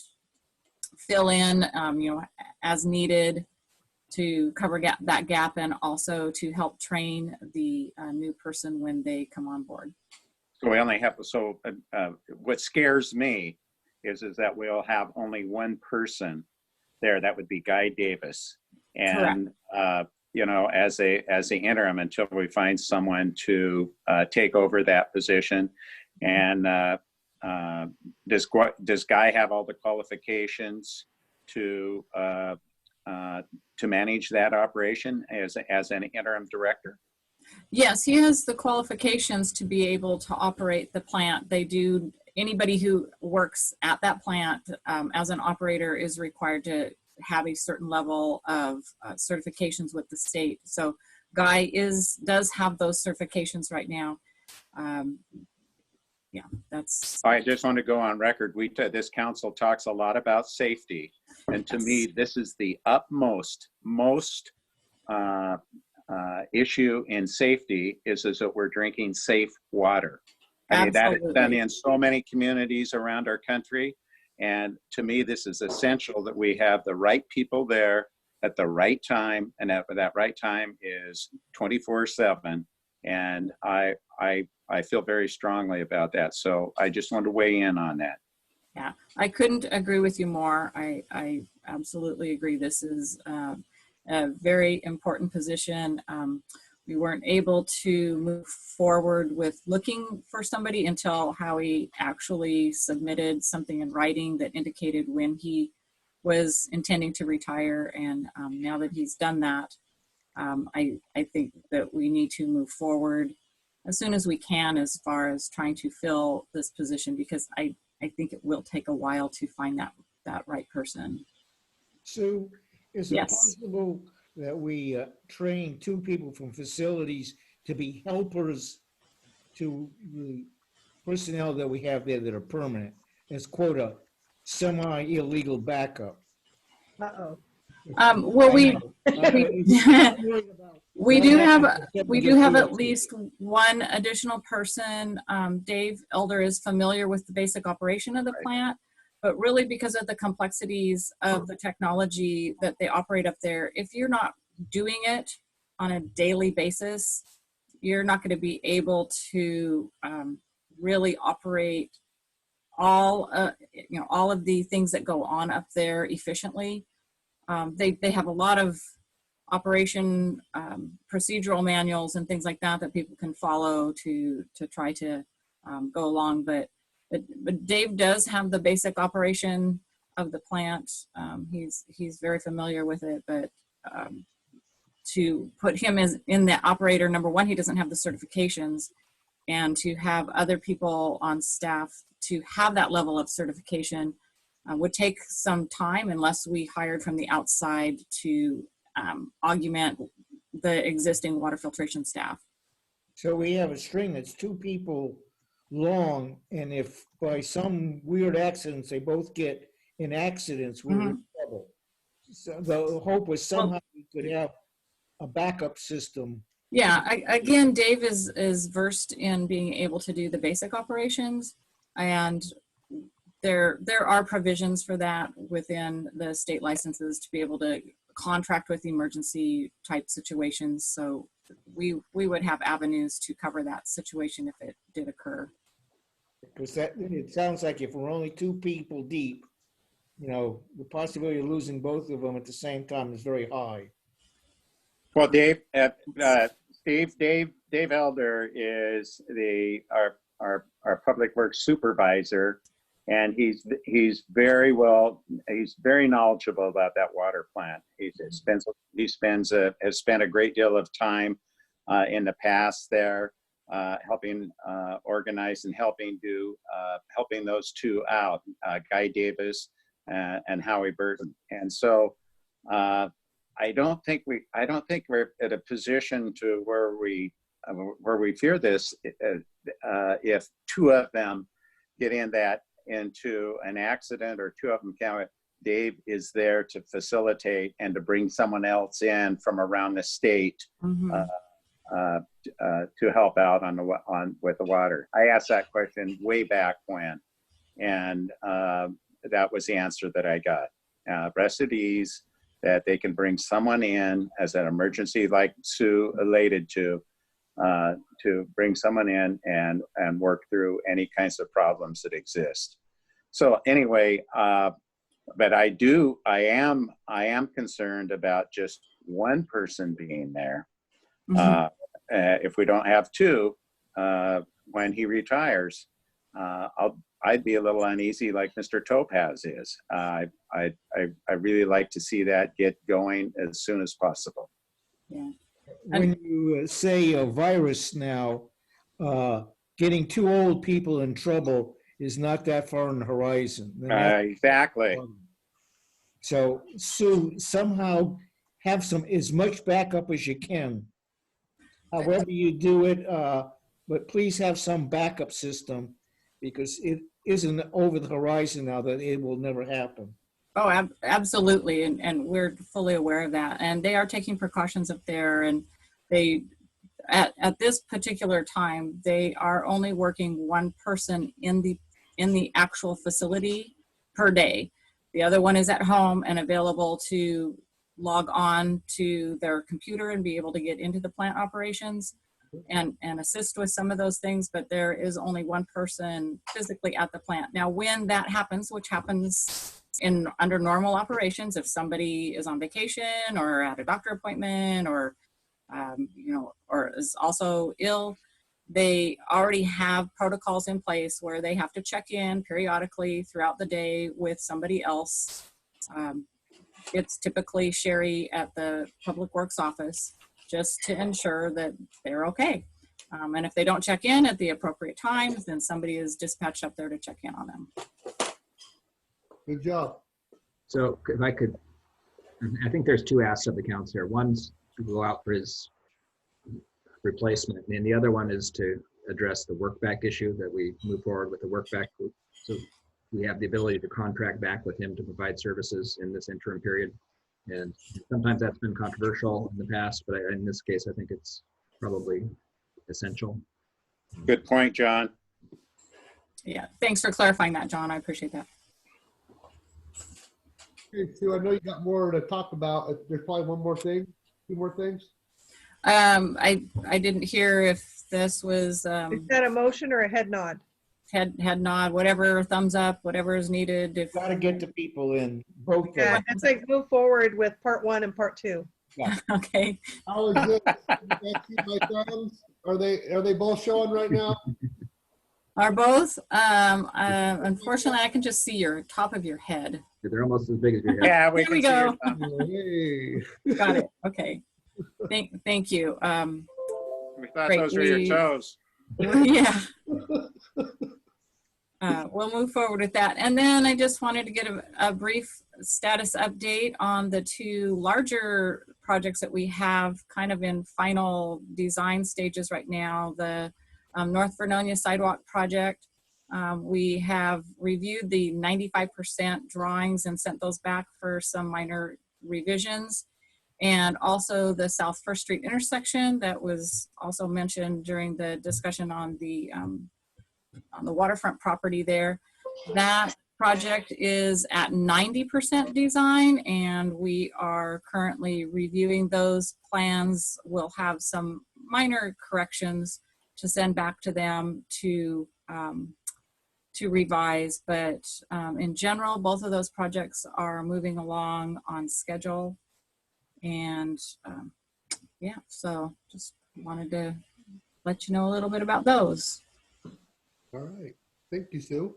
fill in, as needed to cover that gap, and also to help train the new person when they come on board. So we only have, what scares me is that we'll have only one person there. That would be Guy Davis. And, as the interim until we find someone to take over that position. And does Guy have all the qualifications to manage that operation as an interim director? Yes, he has the qualifications to be able to operate the plant. Anybody who works at that plant as an operator is required to have a certain level of certifications with the state. So Guy does have those certifications right now. I just want to go on record. This council talks a lot about safety. And to me, this is the most issue in safety is that we're drinking safe water. I mean, that is done in so many communities around our country. And to me, this is essential that we have the right people there at the right time, and that right time is 24/7. And I feel very strongly about that. So I just want to weigh in on that. Yeah, I couldn't agree with you more. I absolutely agree. This is a very important position. We weren't able to move forward with looking for somebody until Howie actually submitted something in writing that indicated when he was intending to retire. And now that he's done that, I think that we need to move forward as soon as we can as far as trying to fill this position, because I think it will take a while to find that right person. Sue, is it Yes. possible that we train 2 people from facilities to be helpers to the personnel that we have there that are permanent as quota semi-illegal backup? Uh-oh. Well, we do have at least one additional person. Dave Elder is familiar with the basic operation of the plant, but really because of the complexities of the technology that they operate up there, if you're not doing it on a daily basis, you're not going to be able to really operate all of the things that go on up there efficiently. They have a lot of operation procedural manuals and things like that people can follow to try to go along. But Dave does have the basic operation of the plant. He's very familiar with it, but to put him as in the operator, number one, he doesn't have the certifications, and to have other people on staff to have that level of certification would take some time unless we hired from the outside to augment the existing water filtration staff. So we have a string that's 2 people long, and if by some weird accidents they both get in accidents, we're in trouble. So the hope was somehow we could have a backup system. Yeah, again, Dave is versed in being able to do the basic operations, and there are provisions for that within the state licenses to be able to contract with emergency type situations. So we would have avenues to cover that situation if it did occur. Because it sounds like if we're only 2 people deep, the possibility of losing both of them at the same time is very high. Well, Dave Elder is our public works supervisor, and he's very knowledgeable about that water plant. Has spent a great deal of time in the past there, helping organize and helping those 2 out, Guy Davis and Howie Burton. And so I don't think we're at a position to where we fear this if 2 of them get into an accident, or 2 of them count. Dave is there to facilitate and to bring someone else in from around the state to help out with the water. I asked that question way back when, and that was the answer that I got. Rest at ease that they can bring someone in as an emergency, like Sue related to bring someone in and work through any kinds of problems that exist. So anyway, but I am concerned about just one person being there. If we don't have 2 when he retires, I'd be a little uneasy, like Mr. Topaz is. I really like to see that get going as soon as possible. Yeah. When you say a virus now, getting 2 old people in trouble is not that far on the horizon. Exactly. So, Sue, somehow have as much backup as you can. However you do it, but please have some backup system, because it isn't over the horizon now that it will never happen. Oh, absolutely. And we're fully aware of that. And they are taking precautions up there. And they, at this particular time, they are only working 1 person in the actual facility per day. The other one is at home and available to log on to their computer and be able to get into the plant operations and assist with some of those things, but there is only one person physically at the plant. Now, when that happens, which happens under normal operations, if somebody is on vacation or at a doctor appointment or or is also ill, they already have protocols in place where they have to check in periodically throughout the day with somebody else. It's typically Sherry at the Public Works office, just to ensure that they're okay. And if they don't check in at the appropriate times, then somebody is dispatched up there to check in on them. Good job. So if I could, I think there's two asks of the council here. One's to go out for his replacement, and the other one is to address the work back issue, that we move forward with the work back group. So we have the ability to contract back with him to provide services in this interim period. And sometimes that's been controversial in the past, but in this case, I think it's probably essential. Good point, John. Yeah, thanks for clarifying that, John. I appreciate that. Okay, Sue, I know you got more to talk about. There's probably one more thing, two more things. I didn't hear if this was Is that a motion or a head nod? head nod, whatever, thumbs up, whatever is needed. If Got to get the people in. Both Yeah, it's like move forward with part 1 and part 2. Okay. How is this? You guys see my thumbs? Are they both showing right now? Are both? Unfortunately, I can just see your top of your head. They're almost as big as your head. Yeah, we There we can see go. your thumb. Hey. Got it. Okay. Thank you. We thought Great. those were your toes. Yeah. We'll move forward with that. And then I just wanted to get a brief status update on the two larger projects that we have kind of in final design stages right now. The North Vernonia Sidewalk project. We have reviewed the 95% drawings and sent those back for some minor revisions. And also the South First Street intersection that was also mentioned during the discussion on the waterfront property there. That project is at 90% design, and we are currently reviewing those plans. We'll have some minor corrections to send back to them to revise, but in general, both of those projects are moving along on schedule. And yeah, so just wanted to let you know a little bit about those. All right. Thank you, Sue.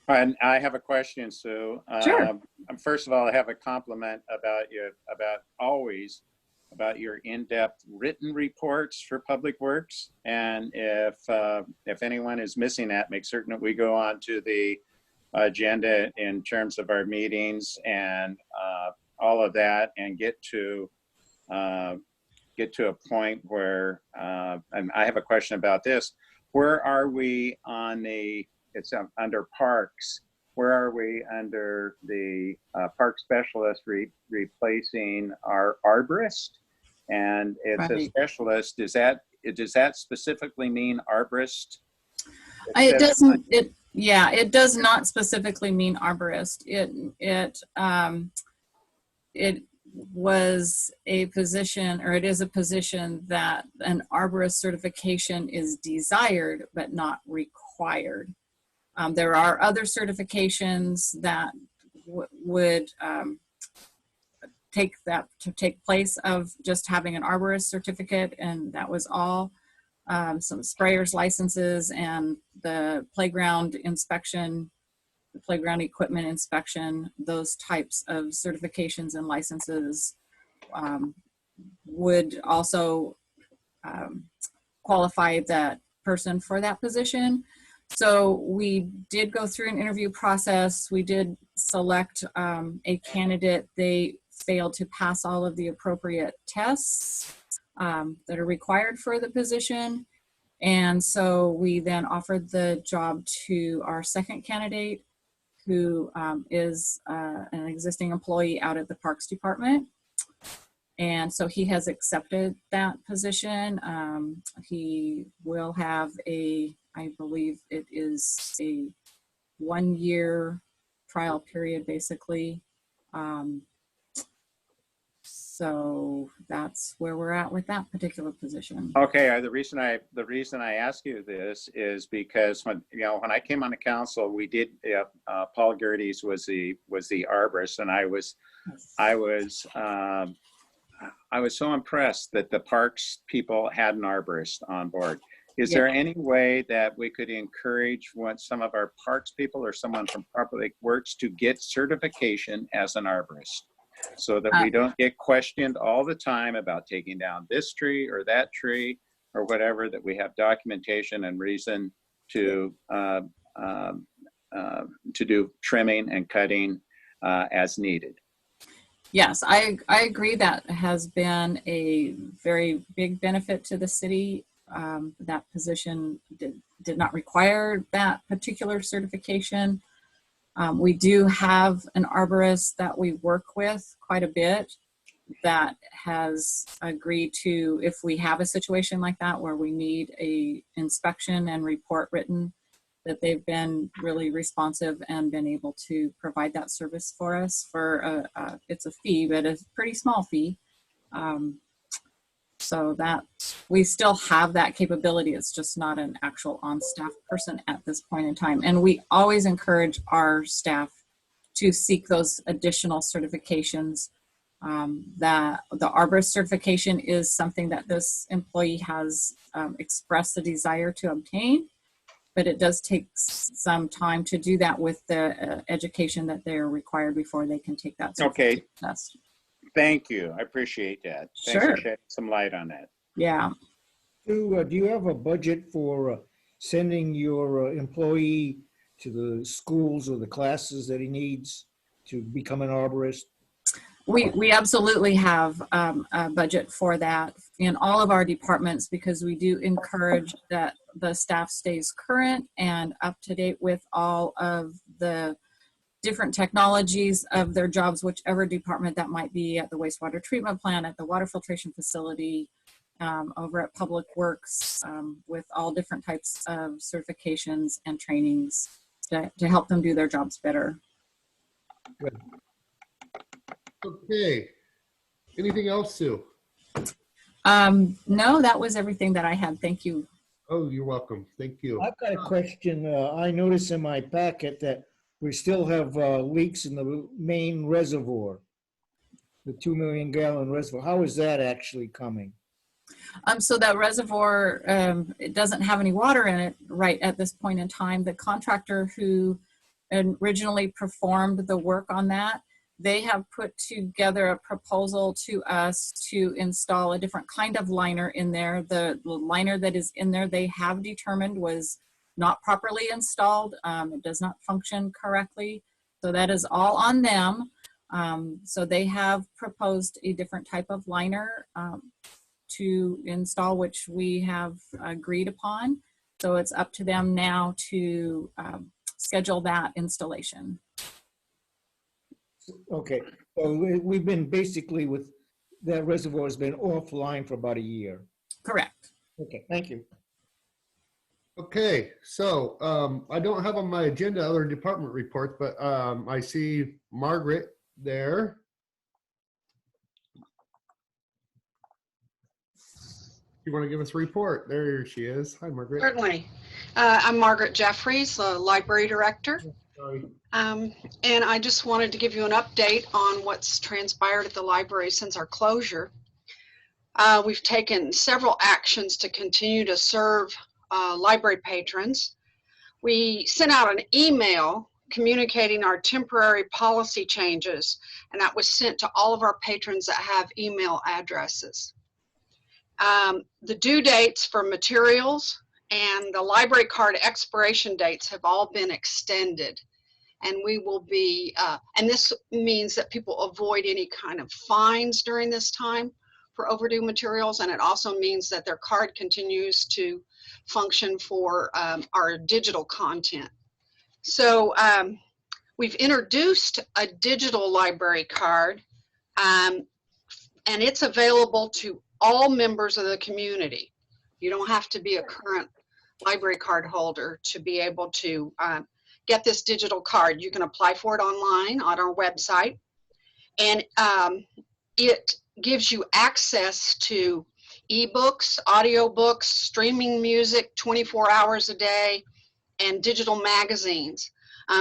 And I have a question, Sue. Sure. First of all, I have a compliment about you, about your in-depth written reports for Public Works. And if anyone is missing that, make certain that we go on to the agenda in terms of our meetings and all of that, and get to a point where, and I have a question about this. Where are we on it's under parks? Where are we under the park specialist replacing our arborist? And it's a specialist. Does that specifically mean arborist? It doesn't. It does not specifically mean arborist. It was a position, or it is a position, that an arborist certification is desired but not required. There are other certifications that would take place of just having an arborist certificate, and that was all. Some sprayers licenses and the playground inspection, the playground equipment inspection, those types of certifications and licenses would also qualify that person for that position. So we did go through an interview process. We did select a candidate. They failed to pass all of the appropriate tests that are required for the position. And so we then offered the job to our second candidate, who is an existing employee out at the Parks Department. And so he has accepted that position. He will have I believe it is a 1-year trial period, basically. So that's where we're at with that particular position. Okay, the reason I ask you this is because when I came on the council, we did Paul Gerdes was the arborist, and I was so impressed that the parks people had an arborist on board. Is there any way that we could encourage some of our parks people or someone from Public Works to get certification as an arborist, so that we don't get questioned all the time about taking down this tree or that tree or whatever, that we have documentation and reason to do trimming and cutting as needed? Yes, I agree. That has been a very big benefit to the city. That position did not require that particular certification. We do have an arborist that we work with quite a bit that has agreed to, if we have a situation like that where we need a inspection and report written, that they've been really responsive and been able to provide that service for us for it's a fee, but a pretty small fee. So that we still have that capability. It's just not an actual on-staff person at this point in time. And we always encourage our staff to seek those additional certifications. That the arborist certification is something that this employee has expressed a desire to obtain, but it does take some time to do that with the education that they're required before they can take that certification test. Thank you. I appreciate that. Thanks Sure. for shedding some light on that. Yeah. Do you have a budget for sending your employee to the schools or the classes that he needs to become an arborist? We absolutely have a budget for that in all of our departments, because we do encourage that the staff stays current and up to date with all of the different technologies of their jobs, whichever department that might be, at the wastewater treatment plant, at the water filtration facility, over at Public Works, with all different types of certifications and trainings to help them do their jobs better. Good. Okay. Anything else, Sue? No, that was everything that I had. Thank you. Oh, you're welcome. Thank you. I've got a question. I noticed in my packet that we still have leaks in the main reservoir, the 2 million gallon reservoir. How is that actually coming? So that reservoir, it doesn't have any water in it right at this point in time. The contractor who originally performed the work on that, they have put together a proposal to us to install a different kind of liner in there. The liner that is in there, they have determined was not properly installed. It does not function correctly. So that is all on them. So they have proposed a different type of liner to install, which we have agreed upon. So it's up to them now to schedule that installation. Okay, so we've been basically with, that reservoir has been offline for about a year. Correct. Okay, thank you. Okay, so I don't have on my agenda other department reports, but I see Margaret there. You want to give us a report? There she is. Hi, Margaret. Certainly. I'm Margaret Jeffries, the library director. Sorry. And I just wanted to give you an update on what's transpired at the library since our closure. We've taken several actions to continue to serve library patrons. We sent out an email communicating our temporary policy changes, and that was sent to all of our patrons that have email addresses. The due dates for materials and the library card expiration dates have all been extended. And we will be, and this means that people avoid any kind of fines during this time for overdue materials. And it also means that their card continues to function for our digital content. So we've introduced a digital library card, and it's available to all members of the community. You don't have to be a current library card holder to be able to get this digital card. You can apply for it online on our website, and it gives you access to ebooks, audiobooks, streaming music 24 hours a day, and digital magazines.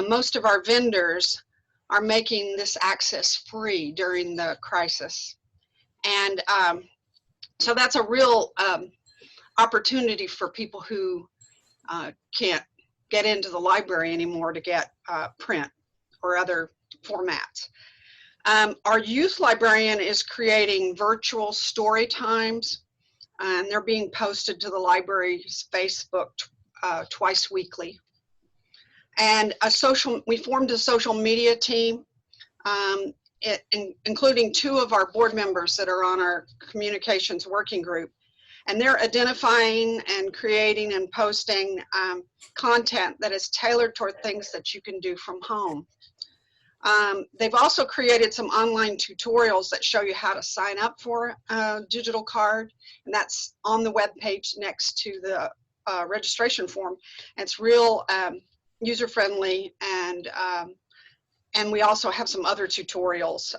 Most of our vendors are making this access free during the crisis. And so that's a real opportunity for people who can't get into the library anymore to get print or other formats. Our youth librarian is creating virtual story times, and they're being posted to the library's Facebook twice weekly. And we formed a social media team, including 2 of our board members that are on our communications working group. And they're identifying and creating and posting content that is tailored toward things that you can do from home. They've also created some online tutorials that show you how to sign up for a digital card, and that's on the web page next to the registration form. And it's real user-friendly, and we also have some other tutorials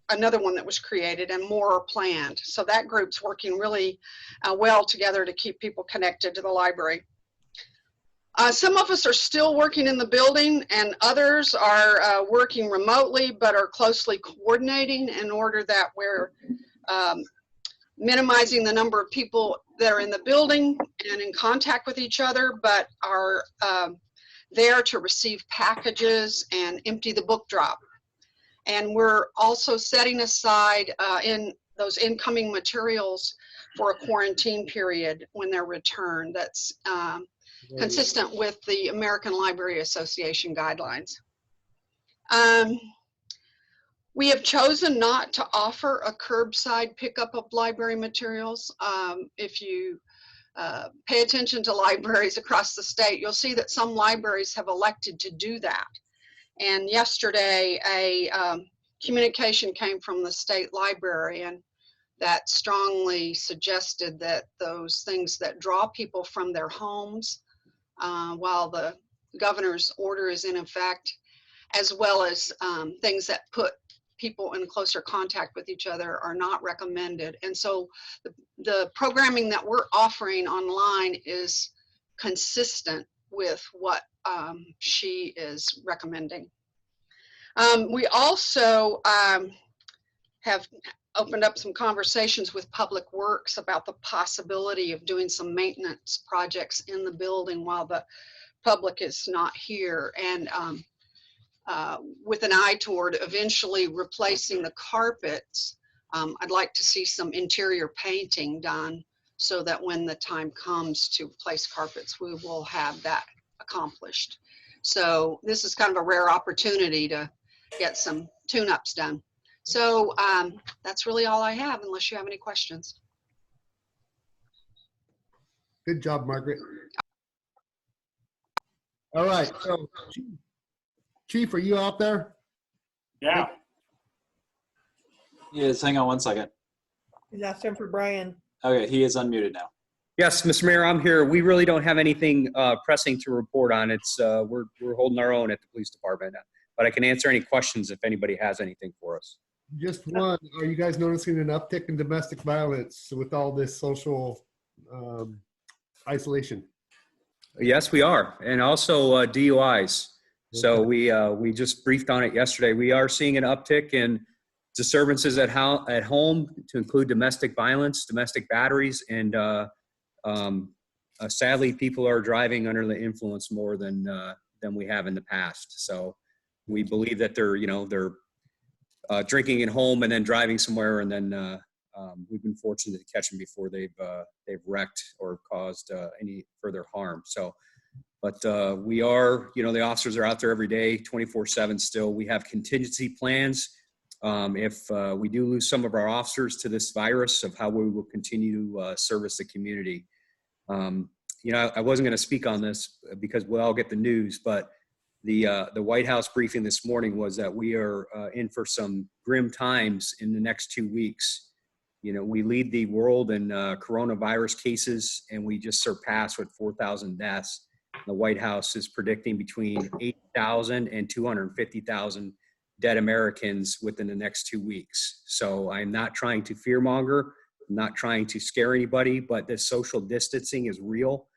another one that was created, and more are planned. So that group's working really well together to keep people connected to the library. Some of us are still working in the building, and others are working remotely but are closely coordinating in order that we're minimizing the number of people that are in the building and in contact with each other, but are there to receive packages and empty the book drop. And we're also setting aside in those incoming materials for a quarantine period when they're returned. That's consistent with the American Library Association guidelines. We have chosen not to offer a curbside pickup of library materials. If you pay attention to libraries across the state, you'll see that some libraries have elected to do that. And yesterday, a communication came from the state librarian that strongly suggested that those things that draw people from their homes while the governor's order is in effect, as well as things that put people in closer contact with each other, are not recommended. And so the programming that we're offering online is consistent with what she is recommending. We also have opened up some conversations with Public Works about the possibility of doing some maintenance projects in the building while the public is not here, and with an eye toward eventually replacing the carpets. I'd like to see some interior painting done so that when the time comes to replace carpets, we will have that accomplished. So this is kind of a rare opportunity to get some tune-ups done. So that's really all I have, unless you have any questions. Good job, Margaret. All right, so Chief, are you out there? Yeah. Yes, hang on one second. He's asking for Brian. Okay, he is unmuted now. Yes, Mr. Mayor, I'm here. We really don't have anything pressing to report on. It's we're holding our own at the police department, but I can answer any questions if anybody has anything for us. Just one, are you guys noticing an uptick in domestic violence with all this social isolation? Yes, we are, and also DUIs. So we just briefed on it yesterday. We are seeing an uptick in disturbances at home, to include domestic violence, domestic batteries, and sadly, people are driving under the influence more than we have in the past. So we believe that they're drinking at home and then driving somewhere, and then we've been fortunate to catch them before they've wrecked or caused any further harm. So, but we are, the officers are out there every day, 24/7 still. We have contingency plans if we do lose some of our officers to this virus, of how we will continue to service the community. I wasn't going to speak on this because we'll all get the news, but the White House briefing this morning was that we are in for some grim times in the next 2 weeks. We lead the world in coronavirus cases, and we just surpassed with 4,000 deaths. The White House is predicting between 8,000 and 250,000 dead Americans within the next 2 weeks. So I'm not trying to fearmonger, I'm not trying to scare anybody, but the social distancing is real.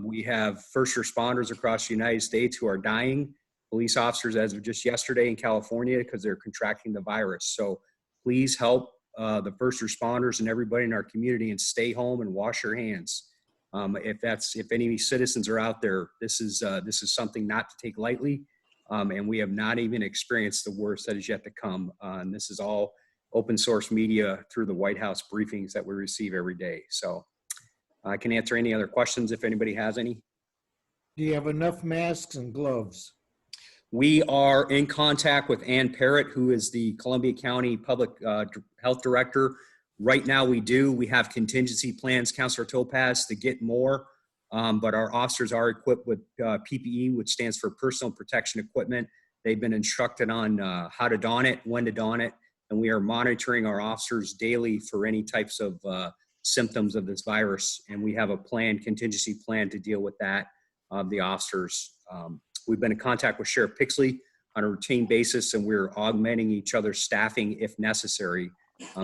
We have first responders across the United States who are dying, police officers as of just yesterday in California because they're contracting the virus. So please help the first responders and everybody in our community and stay home and wash your hands. If any citizens are out there, this is something not to take lightly. And we have not even experienced the worst that is yet to come. And this is all open source media through the White House briefings that we receive every day. So I can answer any other questions if anybody has any. Do you have enough masks and gloves? We are in contact with Ann Parrott, who is the Columbia County Public Health Director. Right now we do. We have contingency plans, Councilor Topaz, to get more. But our officers are equipped with PPE, which stands for personal protection equipment. They've been instructed on how to don it, when to don it, and we are monitoring our officers daily for any types of symptoms of this virus. And we have a contingency plan to deal with that, the officers. We've been in contact with Sheriff Pixley on a routine basis, and we're augmenting each other's staffing if necessary.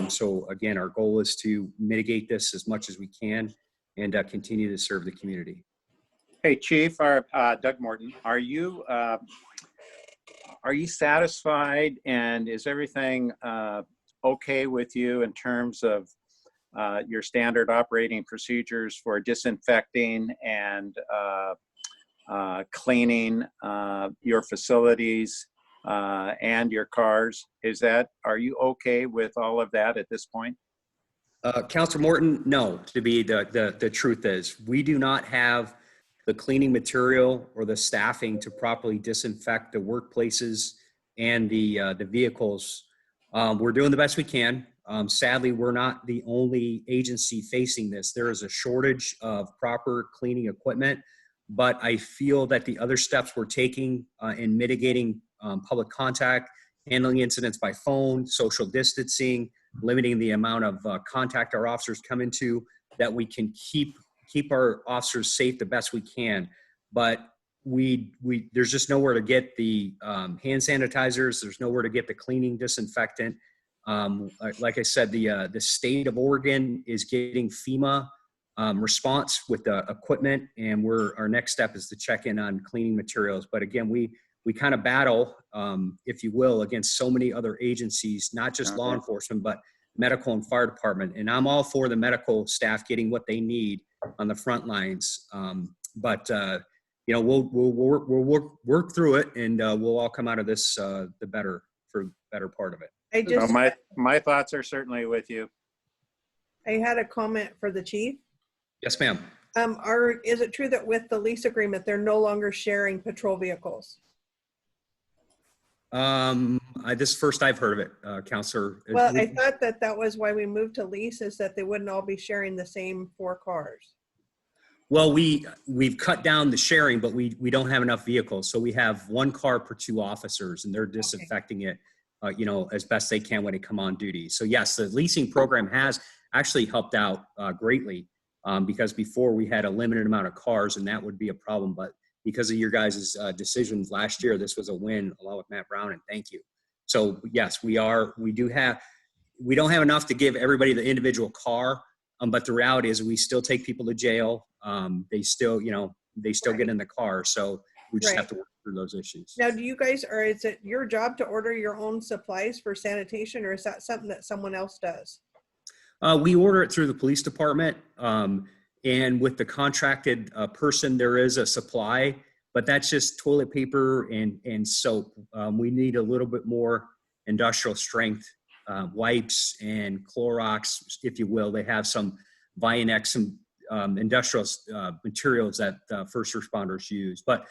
So again, our goal is to mitigate this as much as we can and continue to serve the community. Hey, Chief, Doug Morton, are you satisfied, and is everything okay with you in terms of your standard operating procedures for disinfecting and cleaning your facilities and your cars? Are you okay with all of that at this point? Councilor Morton, no, the truth is, we do not have the cleaning material or the staffing to properly disinfect the workplaces and the vehicles. We're doing the best we can. Sadly, we're not the only agency facing this. There is a shortage of proper cleaning equipment, but I feel that the other steps we're taking in mitigating public contact, handling incidents by phone, social distancing, limiting the amount of contact our officers come into, that we can keep our officers safe the best we can. But there's just nowhere to get the hand sanitizers. There's nowhere to get the cleaning disinfectant. Like I said, the state of Oregon is getting FEMA response with the equipment, and our next step is to check in on cleaning materials. But again, we kind of battle, if you will, against so many other agencies, not just law enforcement, but medical and fire department. And I'm all for the medical staff getting what they need on the front lines. We'll work through it, and we'll all come out of this the better part of it. My thoughts are certainly with you. I had a comment for the chief. Yes, ma'am. Is it true that with the lease agreement, they're no longer sharing patrol vehicles? This is first I've heard of it, Counselor. Well, I thought that was why we moved to lease, is that they wouldn't all be sharing the same 4 cars. Well, we've cut down the sharing, but we don't have enough vehicles. So we have 1 car per 2 officers, and they're disinfecting it, as best they can when they come on duty. So yes, the leasing program has actually helped out greatly, because before we had a limited amount of cars, and that would be a problem. But because of your guys' decisions last year, this was a win, along with Matt Brown, and thank you. So yes, we don't have enough to give everybody the individual car, but the reality is we still take people to jail. They still get in the car. So we just have to work through those issues. Now, is it your job to order your own supplies for sanitation, or is that something that someone else does? We order it through the police department. And with the contracted person, there is a supply, but that's just toilet paper and soap. We need a little bit more industrial strength wipes and Clorox, if you will. They have some Vionex, some industrial materials that first responders use. But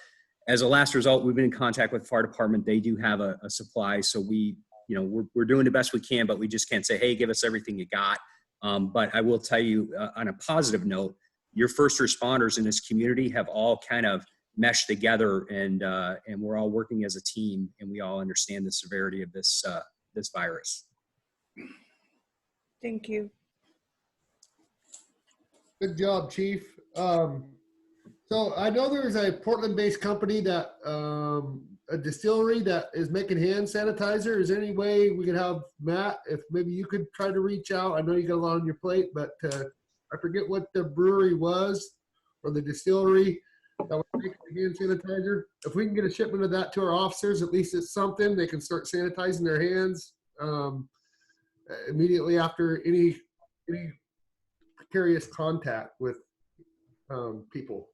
as a last result, we've been in contact with the fire department. They do have a supply. So we're doing the best we can, but we just can't say, hey, give us everything you got. But I will tell you on a positive note, your first responders in this community have all kind of meshed together, and we're all working as a team, and we all understand the severity of this virus. Thank you. Good job, Chief. So I know there's a Portland-based company that a distillery that is making hand sanitizer. Is there any way we could have Matt, if maybe you could try to reach out? I know you got a lot on your plate, but I forget what the brewery was or the distillery that was making the hand sanitizer. If we can get a shipment of that to our officers, at least it's something. They can start sanitizing their hands immediately after any precarious contact with people.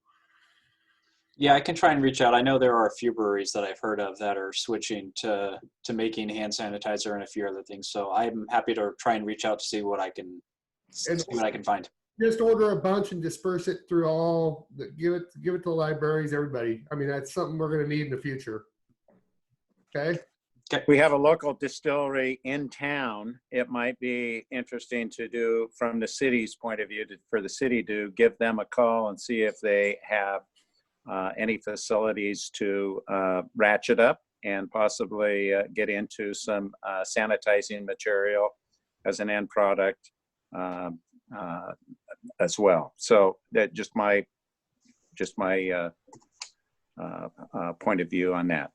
Yeah, I can try and reach out. I know there are a few breweries that I've heard of that are switching to making hand sanitizer and a few other things. So I'm happy to try and reach out to see what I can find. Just order a bunch and disperse it through all. Give it to the libraries, everybody. I mean, that's something we're going to need in the future. Okay. We have a local distillery in town. It might be interesting to do from the city's point of view, for the city to give them a call and see if they have any facilities to ratchet up and possibly get into some sanitizing material as an end product as well. So that just my point of view on that.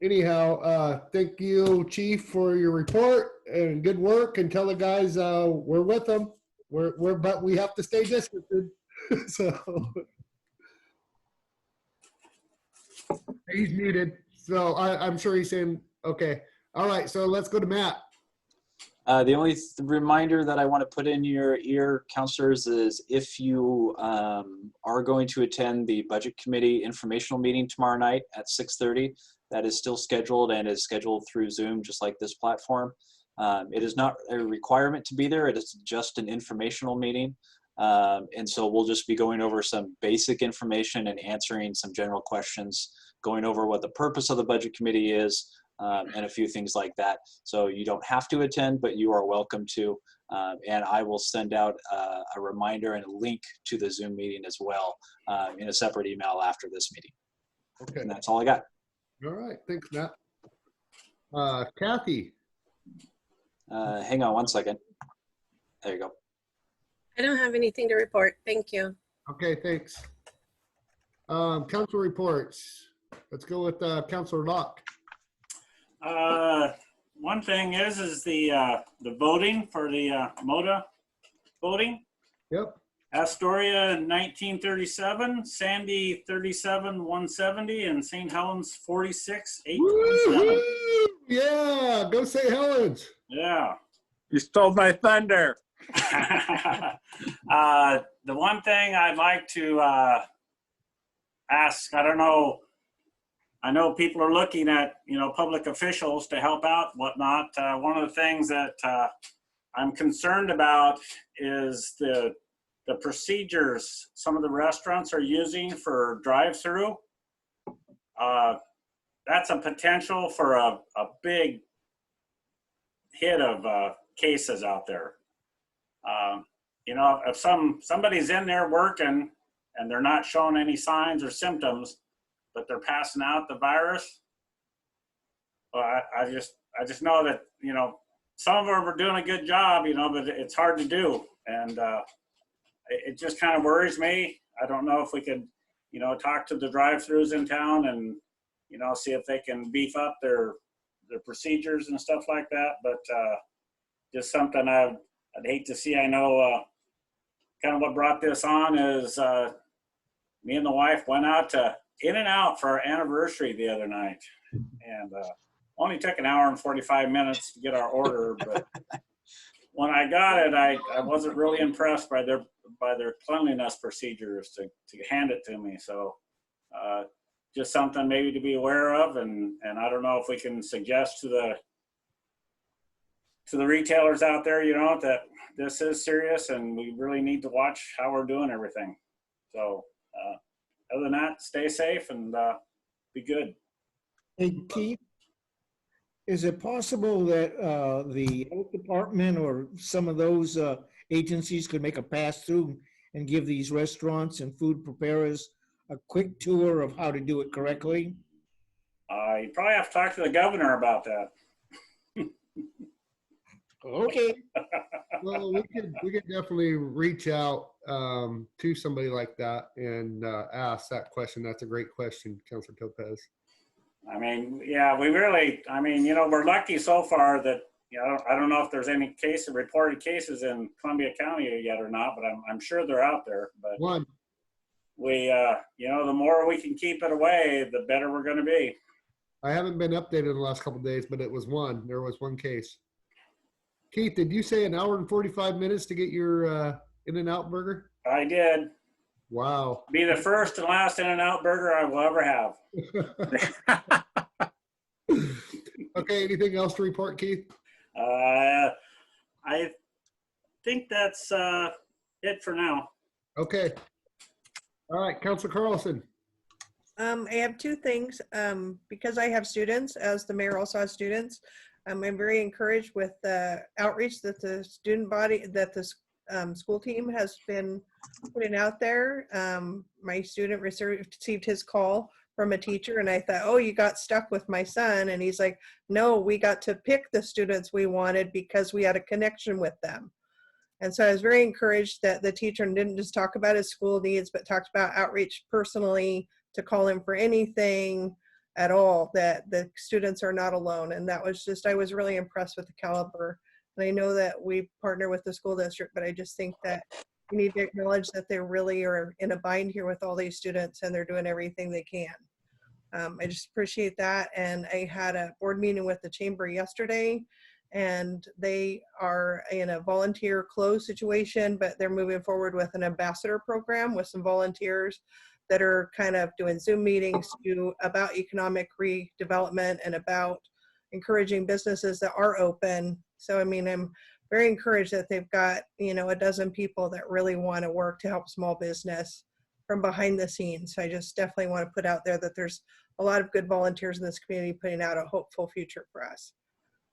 Anyhow, thank you, Chief, for your report and good work. And tell the guys we're with them. But we have to stay distanced. So he's muted. So I'm sure he's saying okay. All right. So let's go to Matt. The only reminder that I want to put in your ear, counselors, is if you are going to attend the Budget Committee informational meeting tomorrow night at 6:30, that is still scheduled and is scheduled through Zoom, just like this platform. It is not a requirement to be there. It is just an informational meeting. And so we'll just be going over some basic information and answering some general questions, going over what the purpose of the Budget Committee is, and a few things like that. So you don't have to attend, but you are welcome to. And I will send out a reminder and a link to the Zoom meeting as well in a separate email after this meeting. Okay. And that's all I got. All right. Thanks, Matt. Kathy. Hang on one second. There you go. I don't have anything to report. Thank you. Okay, thanks. Council reports. Let's go with Councilor Locke. One thing is the voting for the MOTA voting. Yep. Astoria 1937, Sandy 37,170, and St. Helens 46,827. Yeah, go St. Helens. Yeah. You stole my thunder. The one thing I'd like to ask, I don't know, I know people are looking at, public officials to help out, whatnot. One of the things that I'm concerned about is the procedures some of the restaurants are using for drive-through. That's a potential for a big hit of cases out there. If somebody's in there working and they're not showing any signs or symptoms, but they're passing out the virus, well, I just know that, some of them are doing a good job, but it's hard to do. And it just kind of worries me. I don't know if we could, talk to the drive-throughs in town and, see if they can beef up their procedures and stuff like that. But just something I'd hate to see. I know kind of what brought this on is me and the wife went out to In-N-Out for our anniversary the other night, and only took an hour and 45 minutes to get our order. But when I got it, I wasn't really impressed by their cleanliness procedures to hand it to me. So just something maybe to be aware of, and I don't know if we can suggest to the retailers out there, that this is serious and we really need to watch how we're doing everything. So other than that, stay safe and be good. Hey, Keith, is it possible that the health department or some of those agencies could make a pass-through and give these restaurants and food preparers a quick tour of how to do it correctly? You probably have to talk to the governor about that. Okay. Well, we could definitely reach out to somebody like that and ask that question. That's a great question, Councilor Topaz. I mean, yeah, we really, I mean, you know, we're lucky so far that, you know, I don't know if there's any reported cases in Columbia County yet or not, but I'm sure they're out there. But One. we, you know, the more we can keep it away, the better we're going to be. I haven't been updated in the last couple of days, but it was one. There was one case. Keith, did you say 1 hour and 45 minutes to get your In-N-Out burger? I did. Wow. Be the first and last In-N-Out burger I will ever have. Okay, anything else to report, Keith? I think that's it for now. Okay. All right, Councilor Carlson. I have two things. Because I have students, as the mayor also has students, I'm very encouraged with the outreach that the student body, that the school team has been putting out there. My student received his call from a teacher, and I thought, oh, you got stuck with my son. And he's like, no, we got to pick the students we wanted because we had a connection with them. And so I was very encouraged that the teacher didn't just talk about his school needs, but talked about outreach personally to call him for anything at all, that the students are not alone. And that was just, I was really impressed with the caliber. And I know that we partner with the school district, but I just think that we need to acknowledge that they really are in a bind here with all these students, and they're doing everything they can. I just appreciate that. And I had a board meeting with the chamber yesterday, and they are in a volunteer closed situation, but they're moving forward with an ambassador program with some volunteers that are kind of doing Zoom meetings about economic redevelopment and about encouraging businesses that are open. So, I mean, I'm very encouraged that they've got, you know, a dozen people that really want to work to help small business from behind the scenes. So I just definitely want to put out there that there's a lot of good volunteers in this community putting out a hopeful future for us.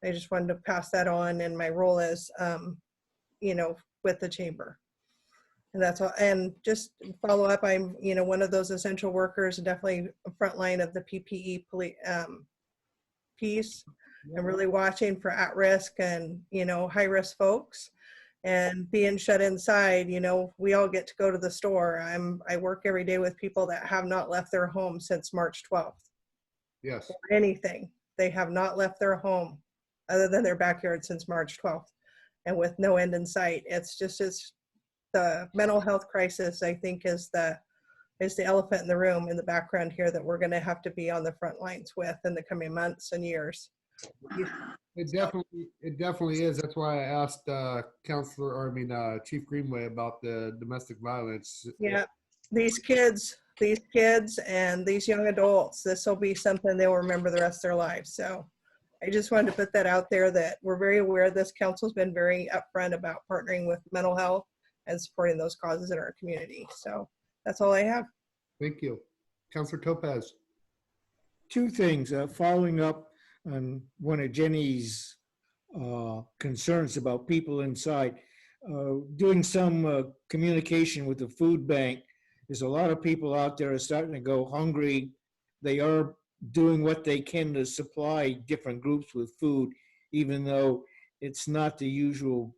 I just wanted to pass that on, and my role is, you know, with the chamber. And that's all. And just follow up, I'm, you know, one of those essential workers, definitely front line of the PPE piece. I'm really watching for at-risk and, you know, high-risk folks, and being shut inside. You know, we all get to go to the store. I work every day with people that have not left their home since March 12th. Yes. Or anything. They have not left their home other than their backyard since March 12th, and with no end in sight. It's just, it's the mental health crisis, I think, is the elephant in the room in the background here that we're going to have to be on the front lines with in the coming months and years. It definitely is. That's why I asked Chief Greenway about the domestic violence. Yeah, these kids and these young adults, this will be something they'll remember the rest of their lives. So I just wanted to put that out there, that we're very aware this council's been very upfront about partnering with mental health and supporting those causes in our community. So that's all I have. Thank you. Councilor Topaz. Two things, following up on one of Jenny's concerns about people inside. Doing some communication with the food bank. There's a lot of people out there are starting to go hungry. They are doing what they can to supply different groups with food, even though it's not the usual.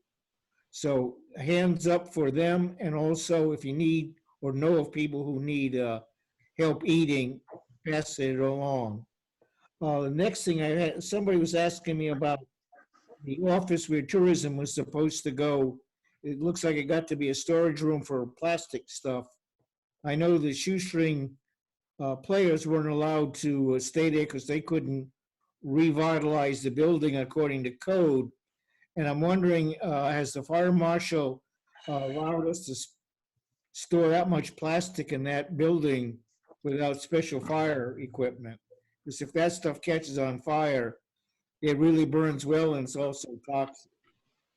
So hands up for them. And also, if you need or know of people who need help eating, pass it along. The next thing I had, somebody was asking me about the office where tourism was supposed to go. It looks like it got to be a storage room for plastic stuff. I know the shoestring players weren't allowed to stay there because they couldn't revitalize the building according to code. And I'm wondering, has the fire marshal allowed us to store that much plastic in that building without special fire equipment? Because if that stuff catches on fire, it really burns well, and it's also toxic.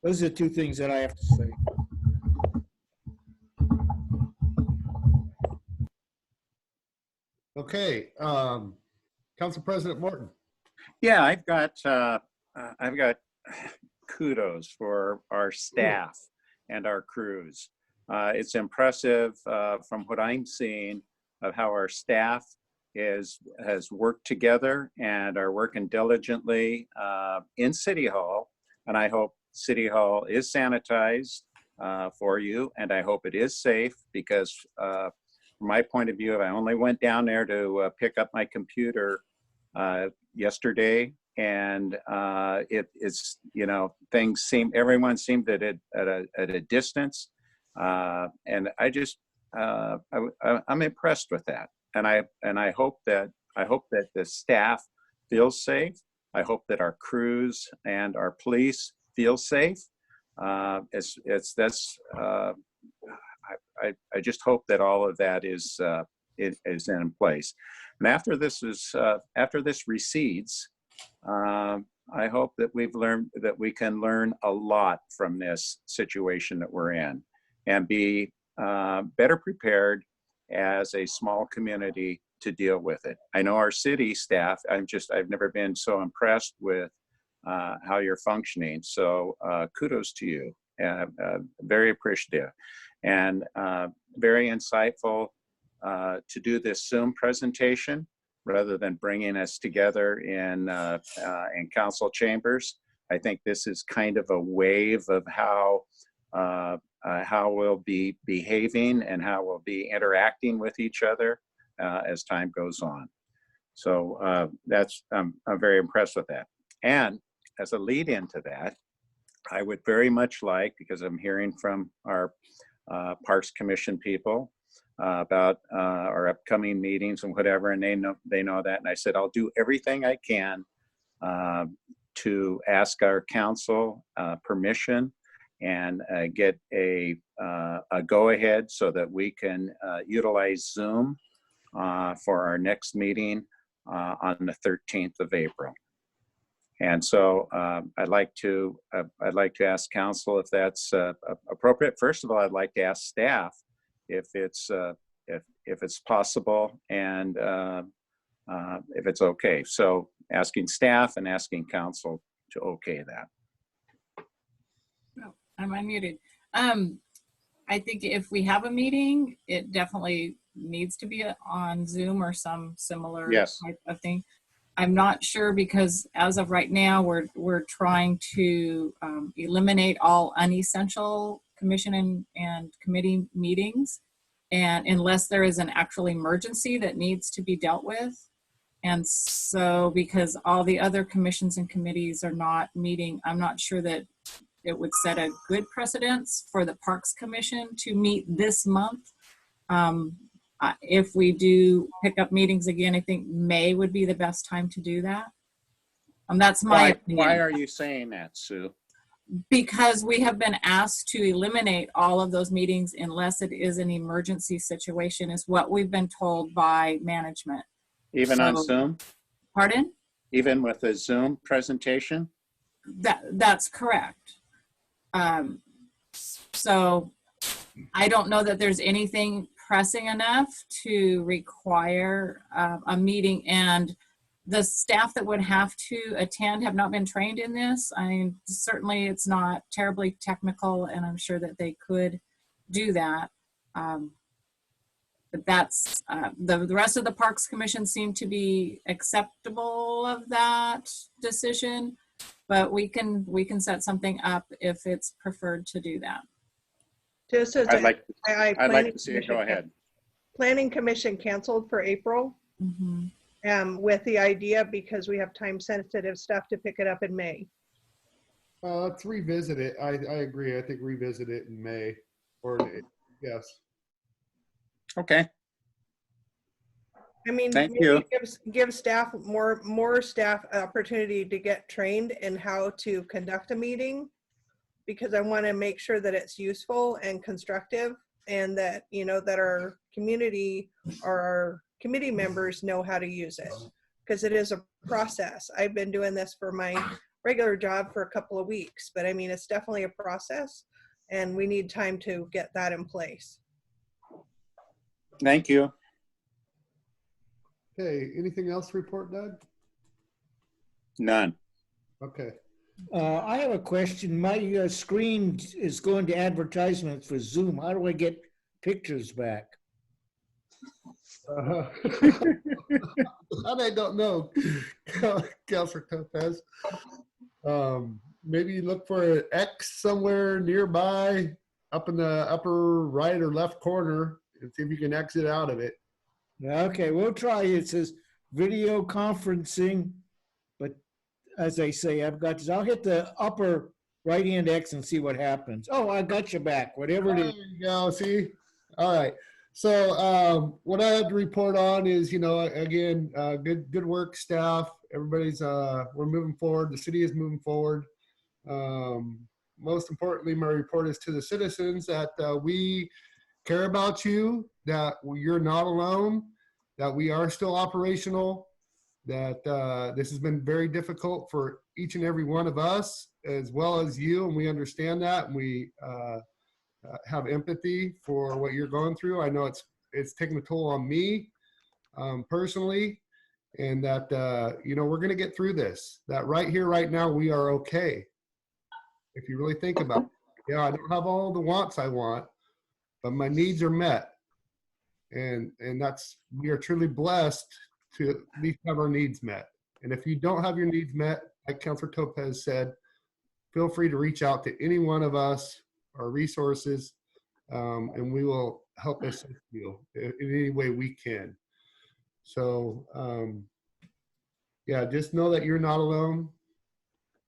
Those are two things that I have to say. Okay, Council President Morton. Yeah, I've got kudos for our staff and our crews. It's impressive from what I'm seeing of how our staff has worked together and are working diligently in City Hall. And I hope City Hall is sanitized for you, and I hope it is safe because from my point of view, I only went down there to pick up my computer yesterday, and it's, you know, everyone seemed at a distance, and I just I'm impressed with that, and I hope that the staff feels safe. I hope that our crews and our police feel safe. I just hope that all of that is in place. And after this recedes, I hope that we can learn a lot from this situation that we're in and be better prepared as a small community to deal with it. I know our city staff, I've never been so impressed with how you're functioning. So kudos to you. Very appreciative and very insightful to do this Zoom presentation rather than bringing us together in council chambers. I think this is kind of a wave of how we'll be behaving and how we'll be interacting with each other as time goes on. So I'm very impressed with that. And as a lead into that, I would very much like, because I'm hearing from our Parks Commission people about our upcoming meetings and whatever, and they know that. And I said, I'll do everything I can to ask our council permission and get a go-ahead so that we can utilize Zoom for our next meeting on the 13th of April. And so I'd like to ask council if that's appropriate. First of all, I'd like to ask staff if it's possible and if it's okay. So asking staff and asking council to okay that. Oh, I'm unmuted. I think if we have a meeting, it definitely needs to be on Zoom or some similar type of thing. I'm not sure because as of right now, we're trying to eliminate all unessential commission and committee meetings, and unless there is an actual emergency that needs to be dealt with. And so because all the other commissions and committees are not meeting, I'm not sure that it would set a good precedence for the Parks Commission to meet this month. If we do pick up meetings again, I think May would be the best time to do that. That's my opinion. Why are you saying that, Sue? Because we have been asked to eliminate all of those meetings unless it is an emergency situation, is what we've been told by management. Even on Zoom? Pardon? Even with a Zoom presentation? That's correct. So I don't know that there's anything pressing enough to require a meeting, and the staff that would have to attend have not been trained in this. I mean, certainly it's not terribly technical, and I'm sure that they could do that. But that's the rest of the Parks Commission seem to be acceptable of that decision, but we can set something up if it's preferred to do that. Just as I'd like to see it go ahead. Planning Commission canceled for April with the idea because we have time sensitive stuff to pick it up in May. Let's revisit it. I agree. I think revisit it in May or yes. Okay. I mean, Thank maybe you. give staff more staff opportunity to get trained in how to conduct a meeting, because I want to make sure that it's useful and constructive, and that, you know, that our community or our committee members know how to use it, because it is a process. I've been doing this for my regular job for a couple of weeks, but I mean, it's definitely a process, and we need time to get that in place. Thank you. Okay, anything else to report, Doug? None. Okay. I have a question. My screen is going to advertisements for Zoom. How do I get pictures back? That I don't know, Councilor Topaz. maybe look for an X somewhere nearby up in the upper right or left corner and see if you can exit out of it. Okay, we'll try. It says video conferencing, but as I say, I've got this. I'll hit the upper right-hand X and see what happens. Oh, I got you back, whatever it There is. you go. See? All right. So what I have to report on is, again, good work, staff. Everybody's we're moving forward. The city is moving forward. Most importantly, my report is to the citizens that we care about you, that you're not alone, that we are still operational, that this has been very difficult for each and every one of us, as well as you, and we understand that, and we have empathy for what you're going through. I know it's taken a toll on me personally, and that we're going to get through this. That right here, right now, we are okay. If you really think about it. Yeah, I don't have all the wants I want, but my needs are met, and we are truly blessed to at least have our needs met. And if you don't have your needs met, like Councilor Topaz said, feel free to reach out to any one of us, our resources, and we will help assist you in any way we can. So, yeah, just know that you're not alone,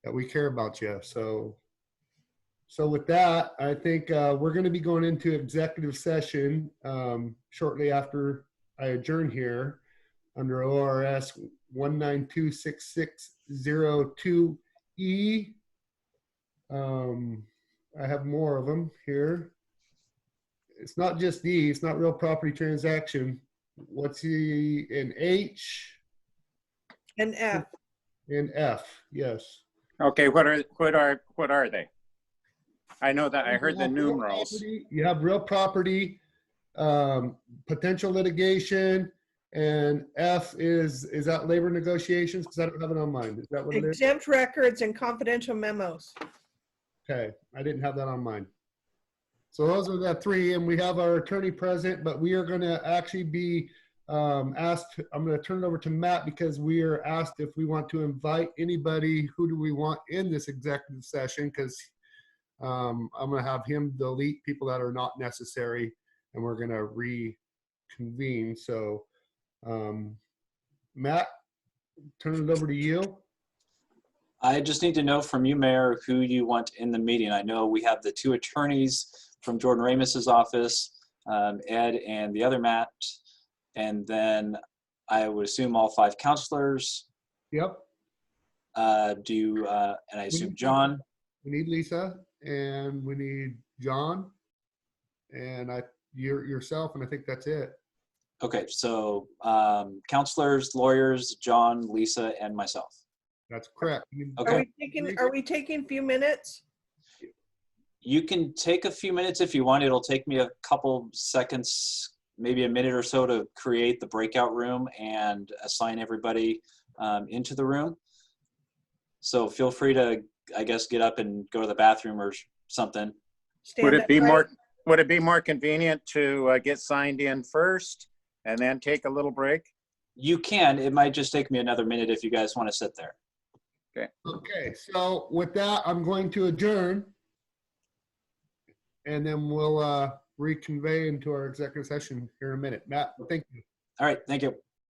that we care about you. So with that, I think we're going to be going into executive session shortly after I adjourn here under ORS 1926602E. I have more of them here. It's not just D, it's not real property transaction. What's the, in H? And F. In F, yes. Okay, what are they? I know that I heard the numerals. You have real property, potential litigation, and F is that labor negotiations? Because I don't have it on mine. Is that what it is? Exempt records and confidential memos. Okay, I didn't have that on mine. So those are the three, and we have our attorney present, but we are going to actually be asked. I'm going to turn it over to Matt because we are asked if we want to invite anybody. Who do we want in this executive session? Because I'm going to have him delete people that are not necessary, and we're going to reconvene. So, Matt, turn it over to you. I just need to know from you, Mayor, who you want in the meeting. I know we have the two attorneys from Jordan Ramos's office, Ed and the other Matt, and then I would assume all 5 counselors. Yep. And I assume John. We need Lisa, and we need John, and yourself, and I think that's it. Okay, so counselors, lawyers, John, Lisa, and myself. That's correct. Okay. Are we taking a few minutes? You can take a few minutes if you want. It'll take me a couple seconds, maybe a minute or so to create the breakout room and assign everybody into the room. So feel free to, I guess, get up and go to the bathroom or something. Would it be more convenient to get signed in first and then take a little break? You can. It might just take me another minute if you guys want to sit there. Okay. Okay, so with that, I'm going to adjourn, and then we'll reconvene into our executive session here in a minute. Matt, thank you. All right, thank you.